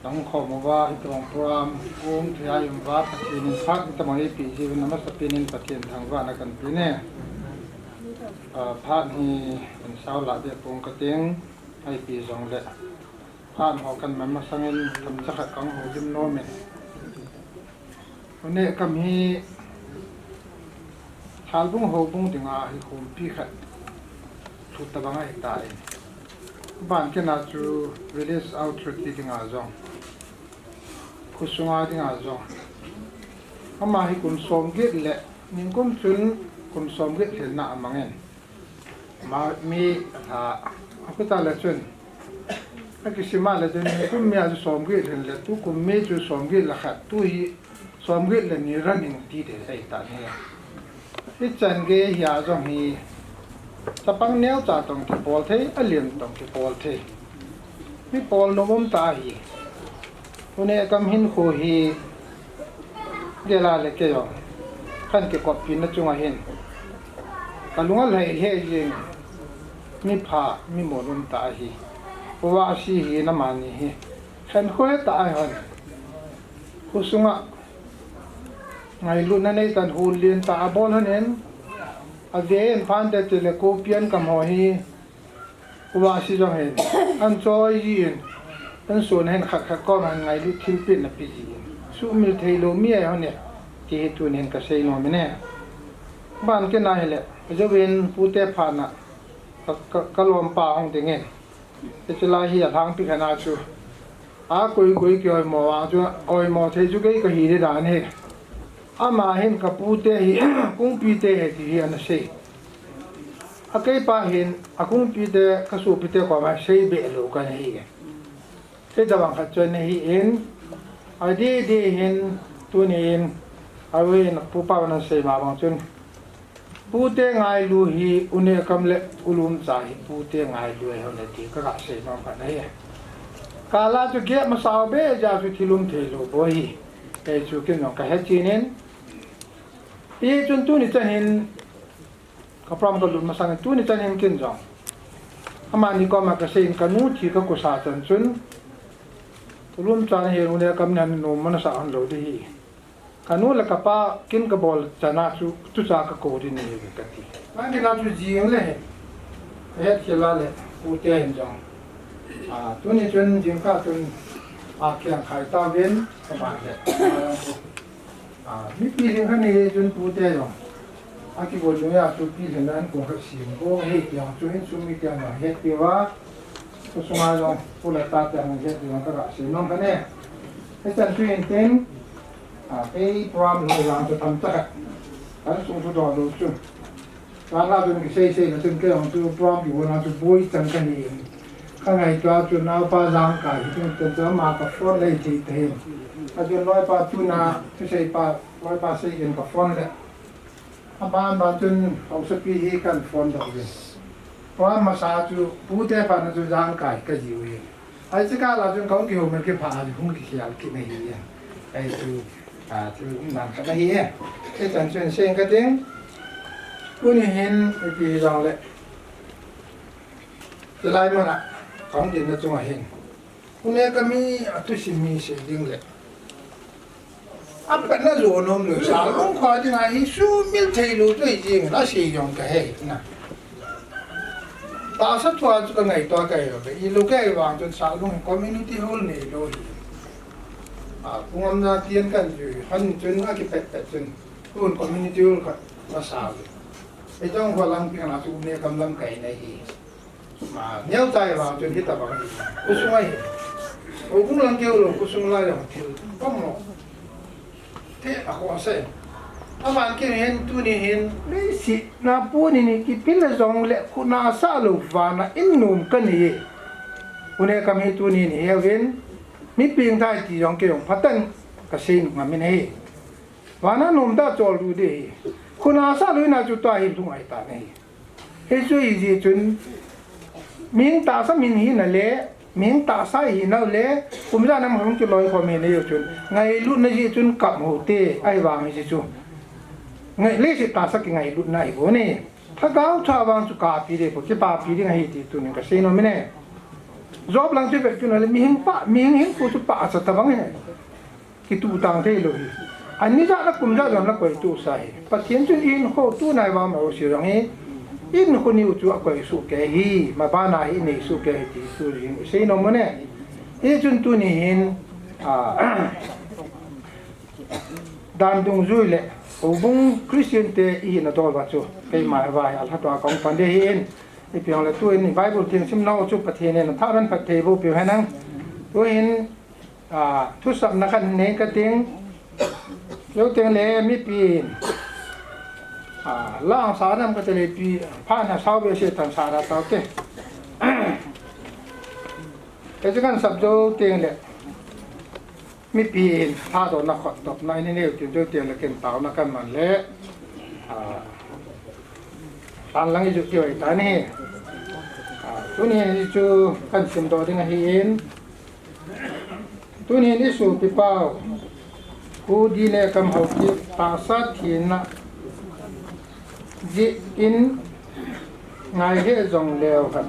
dang kho mo wa hi tong pram bung the a yum wa pa tin phak ta mai pi ji na ma sa pinin pa tin thang wa na kan pi ne phat ni an sao la de pung ka ting ai pi jong le phat ho kan ma sangin kam cha khat kang ho jim no me ne kam hi halbung ho bung dinga hi khum pi khat thu ta banga hi tai ban ke na chu release outreach dinga zong khusunga dinga zong ama hi kun som ge le ning kom chun kun som ge thel na amangen ma mi ha akuta le chun akisima le den kum mi a som ge thel le tu kum me chu som ge la khat tu hi som ge le ni running ti de sai ta ne cái chân cái nhà trong thì tập băng néo trả tổng cái bol thế, liền tổng cái bol thế, cái bol nó bom ta hi, hôm nay cầm hin khô hi, để là lấy cái đó, khăn cái cọp pin nó chung à hin, cái lúng lại hệ gì, mi phá mi mồ bom ta hi, qua xí hi nó mà hi, khăn khóe ta hơn, khu sung à ngày luôn nay tận hồn liền ta bol hơn en, à về em phan để tele cô pian cầm hồ hi, qua xí trong hen, anh cho gì en, anh xuân hen khạc khạc con hàng ngày lúc thiếu pin là bị gì, số mil thấy lô mi hơn nè, thì tụi nên cái xây nó mới nè, ban cái này lệ, giờ bên phụ tế phan à, cái lom pa không tiếng en, cái chỉ là hi ở thang pi khả năng chú, cuối kiểu mò chú, mò thấy chú cái hi để đàn he. Ama hin kapute hi kung pite he ti an sei akai pa hin akung pite kasu pite ko ma sei be lo kan hi te da bang khat chen hi in adi de hin tunin awe na pu pa na sei ma bang chun pute ngai lu hi une kam le ulum cha hi pute ngai lu he ne ti ka sei ma pa na he kala chu ge ma sao be ja chu thilum thelo bo hi e chu ke no ka he chinen e chun tu ni chan hin ka pram ka lum masang tu ni chan hin kin jong ama ni ko ma ka sein ka nu thi ka ko sa chan chun lum chan he nu ne kam nan no man sa an lo di hi ka nu la ka pa kin ka bol chana chu tu cha ka ko di ni ka ti ma ni na chu ji le he khela le u te hin jong tu ni chun jing ka chun kyang khai ta ven ka ba le mi pi ling khani chun pu te yo ki bo lu ya chu pi ling nan ko kha sim ko he kyang chu hin chu mi kyang na he pi wa so suma jo pu la ta ta he pi wa ka ra si non ka ne he chan chu in ten ไอ้พร้อมเราหลังจะทำจักอันสูงสุดเราจุดการเราเป็นเซ่แล้วจนเกี่ยวกับตัวพร้อมอยู่เราจะบุยจังกันเองข้างในตัวจุดน้าปลาร่างกายจนจะมากับฟอนเลยทีเดียวอาจจะร้อยปลาจุนาที่ใช้ปลาร้อยปลาใส่กันกับฟอนเลยบ้านจนเอาสกีให้กันฟอนดอกเลยเพราะมาสาจูผู้เทพานะจูร่างกายก็อยู่เองไอ้สิ่งการเราจนเขาเกี่ยวมันก็ผ่านหุ่นเขียวกินไม่เหี้ยไอ้จูจูนั่นก็ไม่เหี้ยไอ้จันทร์เสียงก็ดิ้งผู้นี้เห็นไอ้ปีรองเลยจะไล่มันอ่ะของดินจะจงเห็นผู้นี้ก็มีตุสิมีเสียงดิ้งเลยอันเป็นน่ารู้น้องหรือสาวของข้าที่ไหนสู้มิลเทลูตัวจริงแล้วเสียงก็เห็นนะตาสัตว์ตัวก็ไงตัวก็อยู่เลยอีลูกแก่วางจนสาวลงคอมมูนิตี้ฮอลนี่โดยพวกมันเตียนกันอยู่หันจนอากิเป็ดจนคนคอมมูนิตี้ฮอลก็มาสาวไอ้เจ้าคนลังเพียงหน้าตัวเนี่ยกำลังไก่ในฮีมาเนี้ยใจวางจนที่ตาบังฮีกุศลไอ้โอ้คุณลังเกี่ยวลงกุศลไล่ลงที่ก็มองเท่อะว่าเซ่อามันกินเห็นตัวนี้เห็นเลยสินาปูนี่นี่กิพิลจงเละคุณอาซาลูฟานะอินนุมกันนี่คุณเอกมีตัวนี้นี่เอวินมีเพียงได้ที่จงเกี่ยวพัฒนกสินมาไม่เห็นวานานุมได้จอดูดีคุณอาซาลูน่าจุดตัวหินทุ่งไอตาเนี่ยเฮ้ยช่วยจีจนมิงตาสมินหินนั่นแหละมิงตาสายหินนั่นแหละคุณไม่ได้นำของจุดลอยความเห็นเลยจนไงรุ่นนั้นจีจนกับหัวเตะไอวางจีจนไงเลี้ยสิตาสักไงรุ่นไหนบ่เนี่ยถ้าเขาชาวบ้านสุขาปีเดียวที่ป่าปีเดียวไงที่ตัวนึงก็เสียโนไม่เนี่ยจอบหลังจากเป็นจุดนั้นมีหิ้งปะมีหิ้งผู้สุป่าสัตว์บ้างเนี่ยคิดตัวต่างเท่เลยอันนี้จะนักกุมจะจำนักไปตัวใส่ปัจจัยจุดอินโคตัวไหนว่ามาเอาเสียงนี้อินคนนี้อุจจาระสุกแก่ฮีมาบ้านไหนนี่สุกแก่ที่ตัวนี้เสียโนไม่เนี่ยไอ้จุดตัวนี้เห็นดันดงจุยเลยโอ้บุ้งคริสเตียนเตอีน่าตัวบ้าจู่ไปมาว่าอัลฮัดว่าของพันเดียนไอ้เพียงละตัวนี้ไบเบิลที่ซิมนาจุประเทศเนี่ยถ้ามันประเทศบุปผานังตัวเห็นทุกสัปดาห์นี้ก็เตียงยกเตียงเลยมีปีล่างสารนั่นก็จะเลยปีผ่านสาวเบสิตันสารต่อเตะแต่จะกันสับโจเตียงเลยมีปีถ้าโดนนักขดตบในนี่จนโจเตียงเลยเก็บเต่านักกันมันเละตอนหลังจะเกี่ยวกับตานี่ตัวนี้จะกันสิมตัวที่ไหนเห็นตัวนี้นี่สูบปีเป้าผู้ดีเนี่ยกำหัวกิตาสัตที่น่ะจีอินไงเหตุจงเลวกัน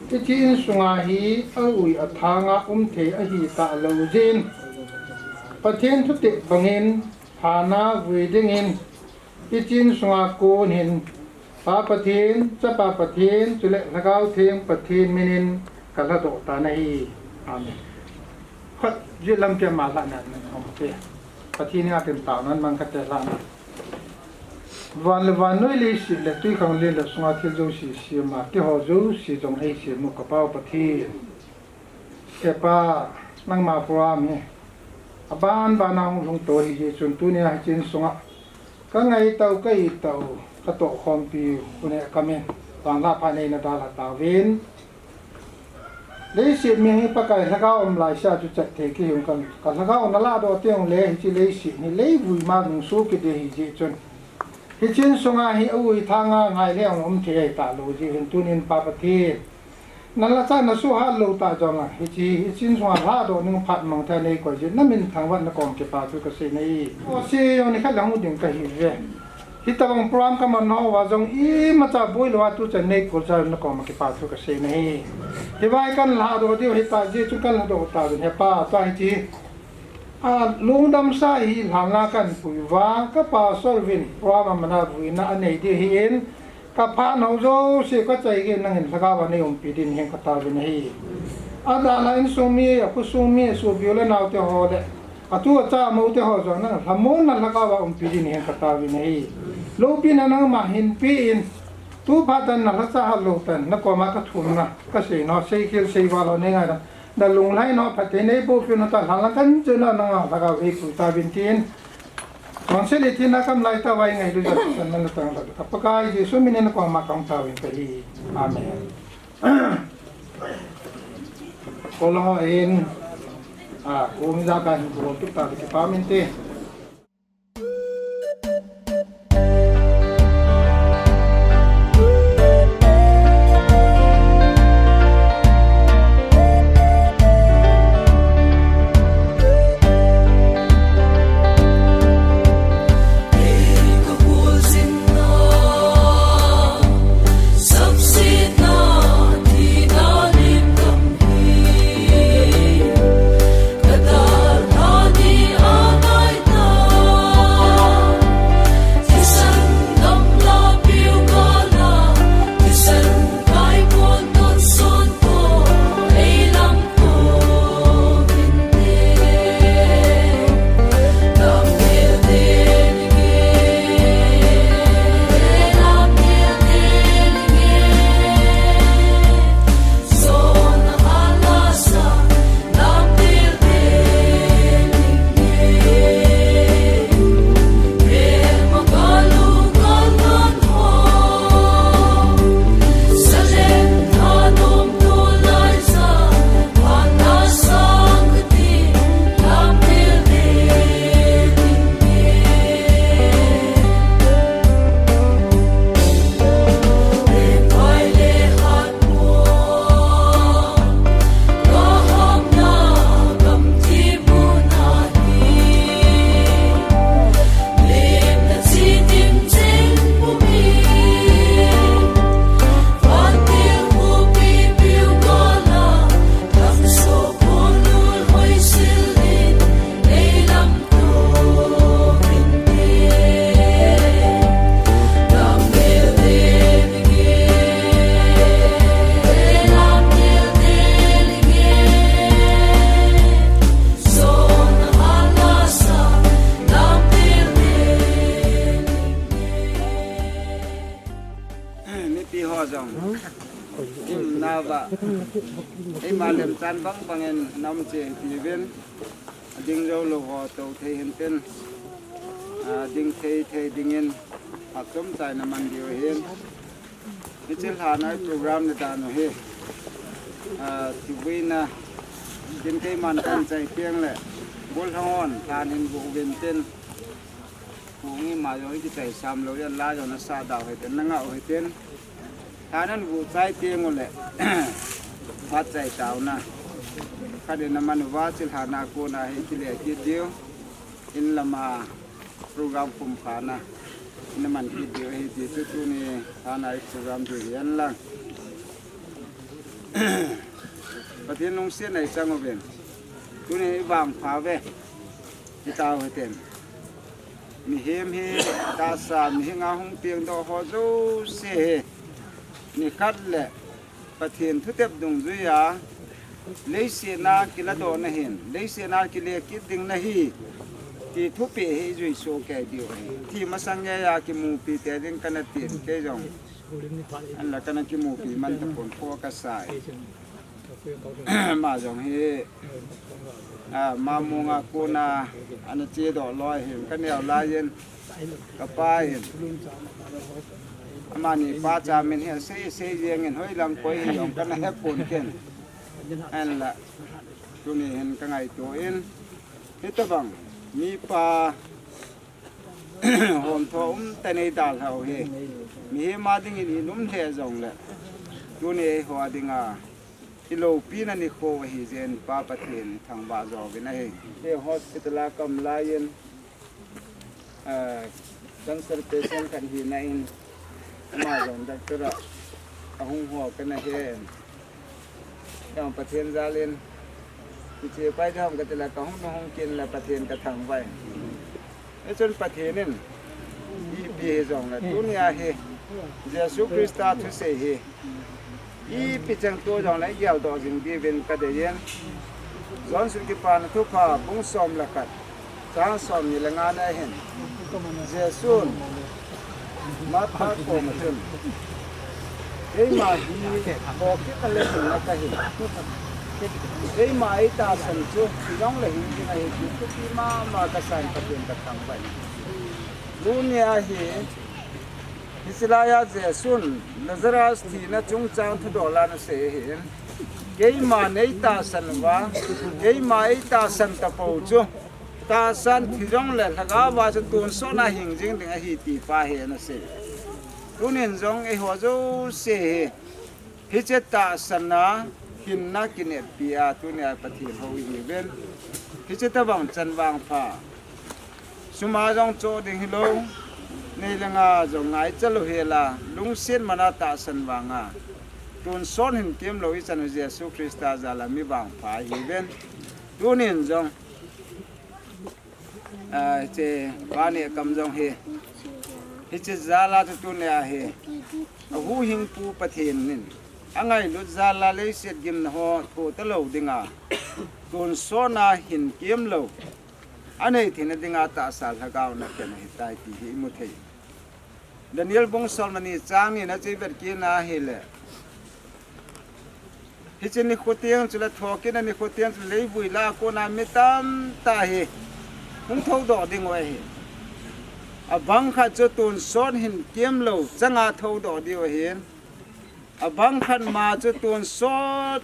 ที่จีนสุงาฮีเอาอุยอัฐางะเทอหิตาเลวจินประเทศทุติบังเงินฐานะวิดิงินที่จีนสุงาโกนินปาประเทศจะปาประเทศจุเลละก้าวเทียงประเทศมินินกัลโตตาในอามีขัดยืดลำเพียมาละนั่นของเทียประเทศนี้เป็นต่างนั้นมันก็จะละนั่นวันละวันน้อยเลยสิเลยที่เขาเรียนละสงฆ์ที่เราสิมาที่เขาจูสิจงให้สิมุกเป้าประเทศเก็บป้านั่งมาพร้อมเนี่ยบ้านนางลงตัวที่จนตัวนี้ให้จินสงฆ์ก็ไงเต่าก็อีเต่ากระโตคอมพิวคนนี้ก็มีตอนรับภายในนาดาลตาเวนเลยสิมีให้ประกาศละก้าวลายชาจุดจัดเทกิยงกันกันละก้าวนั่นละโดดเตียงเลยที่เลยสินี่เลยบุยมาหนุ่งสู้กิเดียจนฮิจินสงาฮิอุยทางง่ายเลี้ยงเทียตาโลจิเห็นตุนินปาปะเทนั่นละจ้านัสุฮาโลตาจงละฮิจินสงาลาโดนึงพัดมังเทนีกว่าจินั่นเป็นทางวันนักองเก็บปาทุกเสนีโอเสียนี่ข้าหลังอุดิงก็ฮิเวฮิตาบังพรามกมันนอว่าจงอีมาจากบุยลวาตุจะเนกกุศลนักองเก็บปาทุกเสนีฮิวายกันลาโดเดียวฮิตาจีจุกันลาโดตาเป็นเฮป้าตาฮิจีลุงดำสายหลังนากันปุยว่าก็ป่าสอลวินเพราะว่ามันน่าบุยน่าอันนี้ที่เห็นกับพาน้องโจเสียก็ใจเกินนั่งเห็นสักวันนี้ผมปีดินเห็นก็ตาวินฮีอาดาลายสุมีกุสุมีสุบิโอเลนเอาเตหอเดตัวจ้ามูเตหอจังนั่งทำมุนนั่นสักวันผมปีดินเห็นก็ตาวินฮีลูปีนั่งมาเห็นปีอินตัวพัดนั่นนั่นสักฮัลโหลตันนักก็มาก็ทุนนะก็เสียนอเสียคิลเสียวาลนี่ไงนะ ดาลุงไล่เนาะพัฒนาพวกฟินตาหลังกันจนน่ะแล้วก็วิปุตาบินทินตอนเสด็จที่นักกำไลตาไว้ไงดูจักสันมันต่างกันทับกายยิสุมินนกวางมาของตาวินไปลีอาเมนkalau in kung misalkan untuk kita paminti ai mà làm san vắng bằng en năm chế thì bên ding rau lô họ tàu thầy hiện tên ding thầy ding en học sống tại nằm ăn điều hiện cái chế hà nói program này ta nói he thì bên trên cái màn tan chạy tiếng lệ bốn hòn than hiện vụ bên tên cũng như mà rồi cái chạy sam lối ăn la rồi nó xa đảo hay tên nó ngạo hay tên thanan vụ chạy tiếng rồi lệ phát chạy tàu na khai đến năm ăn vắt trên hà na cô na hiện cái lệ kia điêu in là mà program cùng phá na in là mình kia điêu hiện thì chú này hà na program thì hiện là và thiên nông xuyên này sang ở bên chú này vàng phá về thì tao hơi tiền mi hem he ta sa mi ngao hung tiếng đó họ dâu xe ni khát lệ và thiên thu tiếp đồng duy à lấy xe na kia là đồ na hiền lấy xe na kia lệ kia tiếng na hi thì thu bể hi duy số cái điều thì mà sang nghe à cái mù pi té đến cái tiền cái dòng anh là cái mù pi mình tập phun phô cái sải mà dòng hi mà mua ngà cô na anh chia đỏ loài hiền cái nẻo la yên cái pa hiền mà nị pa cha mình hiền xây riêng hiền hơi làm quay dòng cái này hết phun kiện anh là chú này hiền cái ngày tối in hết tất bằng mi pa hôm thôm tay này đào hậu hi mi mà tiếng in núm thế dòng lệ chú này hòa tiếng ilo pina ni ko hi zen pa pathin thang ba zo ge na he he hospital kam lain cancer patient kan hi na in ma zon doctor a hung ho kan he yang pathin za len ti che pai tham ka tela ka hung kin la pathin ka thang vai e chon pathin nen bi zong la dunia he Jesus Christa thu se he y pichang to jong lai yal do jing bi ben ka de yen zon sun ki pan thu kha bung som la kat chang som ni la nga na hen jesun ma tha ko ma chun ei ma hi ko ki ka le sun la ka hi cái mai ta sân chú thì giống là hình như này thì cái mà cái sản phẩm được thằng vậy dunia hi Israel Jesun Nazareth thì nó chúng trang thu đổ là nó sẽ hiện cái mà này ta sân và cái mai ta sân ta bầu chú ta sân thì giống là thằng và cho tuần số na hình dáng dengan hi ti pha hiện nó sẽ dunia giống ai hoa dấu sẽ hi chết ta sân na hin na kinet pia dunia pathin hoi hi ven hi chết ta vang chân vang pha suma giống chỗ đình hello này là ngà giống ngài chân lo hela lung sen mana ta sân vang à tuần son hình kiếm lối chân Jesus Christa ra là mi vang pha hi ven dunia giống chế ba này cầm giống he hi chết ra là tu này he hu hình pu pathin nín angai lut za la le set gim na ho tho ta lo dinga tun so na hin kiem lo anei thina dinga ta sal hagaw na ken hi tai ti hi mu thei Daniel bong solmani chang ni na che ber ki na hele hi chen ni khotiang chula thokin ani khotiang le bui la ko na metam ta hi hung thau do ding wa hi a bang kha chu tun son hin kiem lo changa thau do di wa hin bang khăn mà cho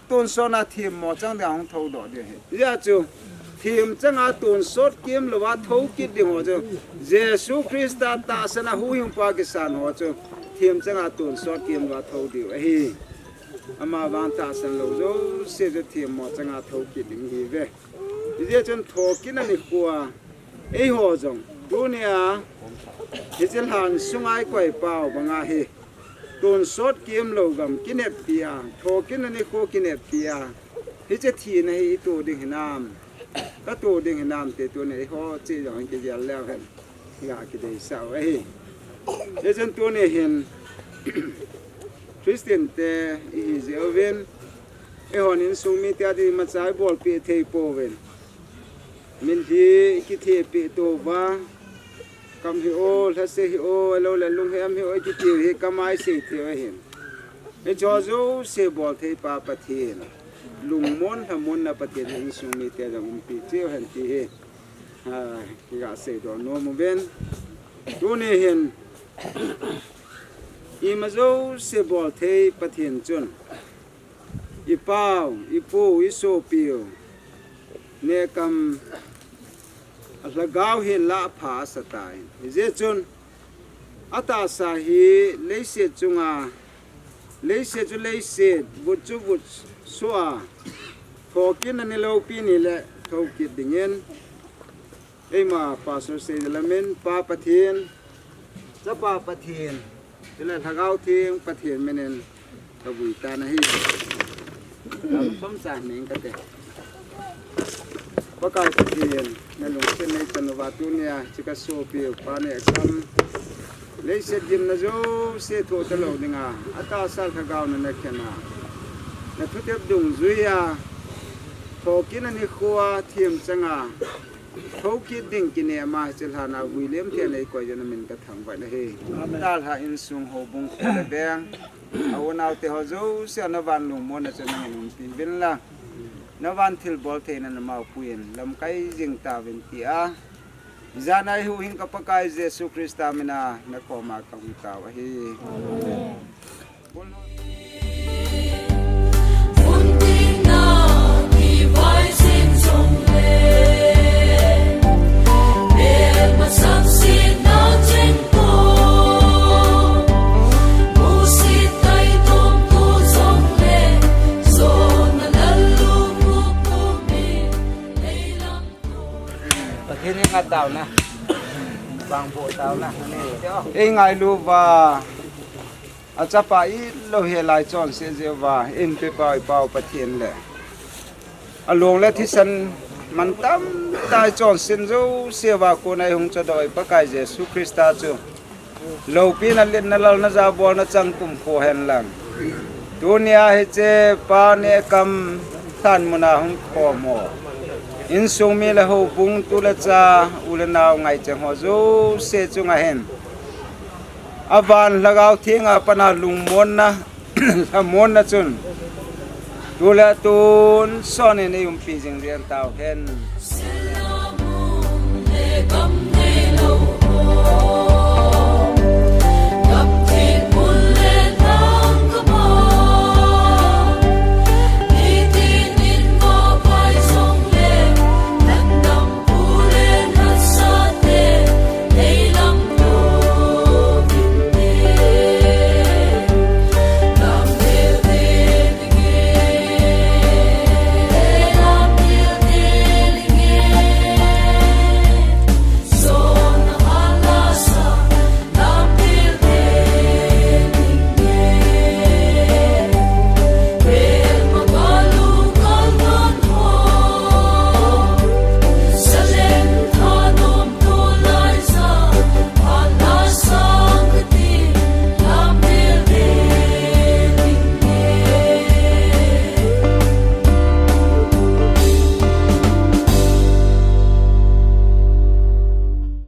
tuần số na thiềm mò chẳng để không thâu đỏ được hết. Giờ chú thiềm chẳng à tuần số kiếm là vắt thâu kít đi họ chú. Jesus Christ ta sẽ na hu hình Pakistan họ chú. Thiềm chẳng à tuần số kiếm vắt thâu đi hết. Ama vang ta sẽ lâu chú sẽ cho thiềm mò chẳng à thâu kít đi về. Giờ chú thâu kít này qua ấy họ giống. Dunia thì chỉ hàng sung ai quay bao bằng ai hết. Tuần sốt kiếm lâu gầm kinet pia thô kín anh cô kinet pia hi chết thì này tu đình hình nam các tu đình hình nam thì tu này họ chỉ rằng cái gì leo hết gà cái đấy sao ấy để chân tu này hiện Christian te hi dễ ven ấy họ nên sung mi tia đi mà trái bol pi thầy po ven mình hi cái thầy pi tu va cầm hi ô là xe hi ô lâu là lung hem hi ô cái tiêu hi kamai xe tiêu hin cái cho dấu xe bol thấy pa pathin lung mon ha mon na pathin hin sung mi te dang pi tiêu hen ti hi cái gà xe đó no mo ven tu ne hin i ma dấu xe bol thấy pathin chun i pau i pu i so piu ne kam là gạo hiện lạ phá sát tai, dễ chun, ata sa hi lấy xe chung à, lấy xe, vụt xóa, thò kiến anh lâu pin này lệ, thâu kiệt đình yên, ấy mà pastor say là men pa pathin, za pa pathin, thế là thằng gạo thiên pathin menen, tao bùi ta này, làm sống sạch nên cái đấy. Pakai pathin na lung sen nei tanwa tunia chika sopi pane kam le se dim na zo se tho talo ninga ata sal khagaw na khena na thutep dung zuya tho kin ani khuwa thiam changa tho ki ding kine ma chilhana William the nei ko jana min ka thang ba na he dal ha in sung ho bung khole beng awonaw te ho zo se na van lung mo na chana min pi bin la nó van thil bol thế nên mau quên làm cái riêng ta bên tia giờ này hu hình các cái Jesus Christa mina nó có mà công cao hi thế nên ngắt tàu nè, bằng bộ tàu nè, ấy ngày lu và à chắc phải lâu hè lại chọn xe rêu và in pe bao bát thiên lệ, à luồng lệ thì sân man tâm tai chọn xin dấu xe và cô này hùng cho đợi bác cái Jesus Christa chứ, lâu pin là lên là nó ra bò nó chẳng cùng khổ hèn lằng, dunia hết chế pa ne cầm than muna hùng khổ mồ. In sung mi la ho bung tu la cha ulanao ngai chang ho zo se chung a hen avan lagaw thinga pana lung mon na mon na chun tu la tun son in yung pi jing rian tao hen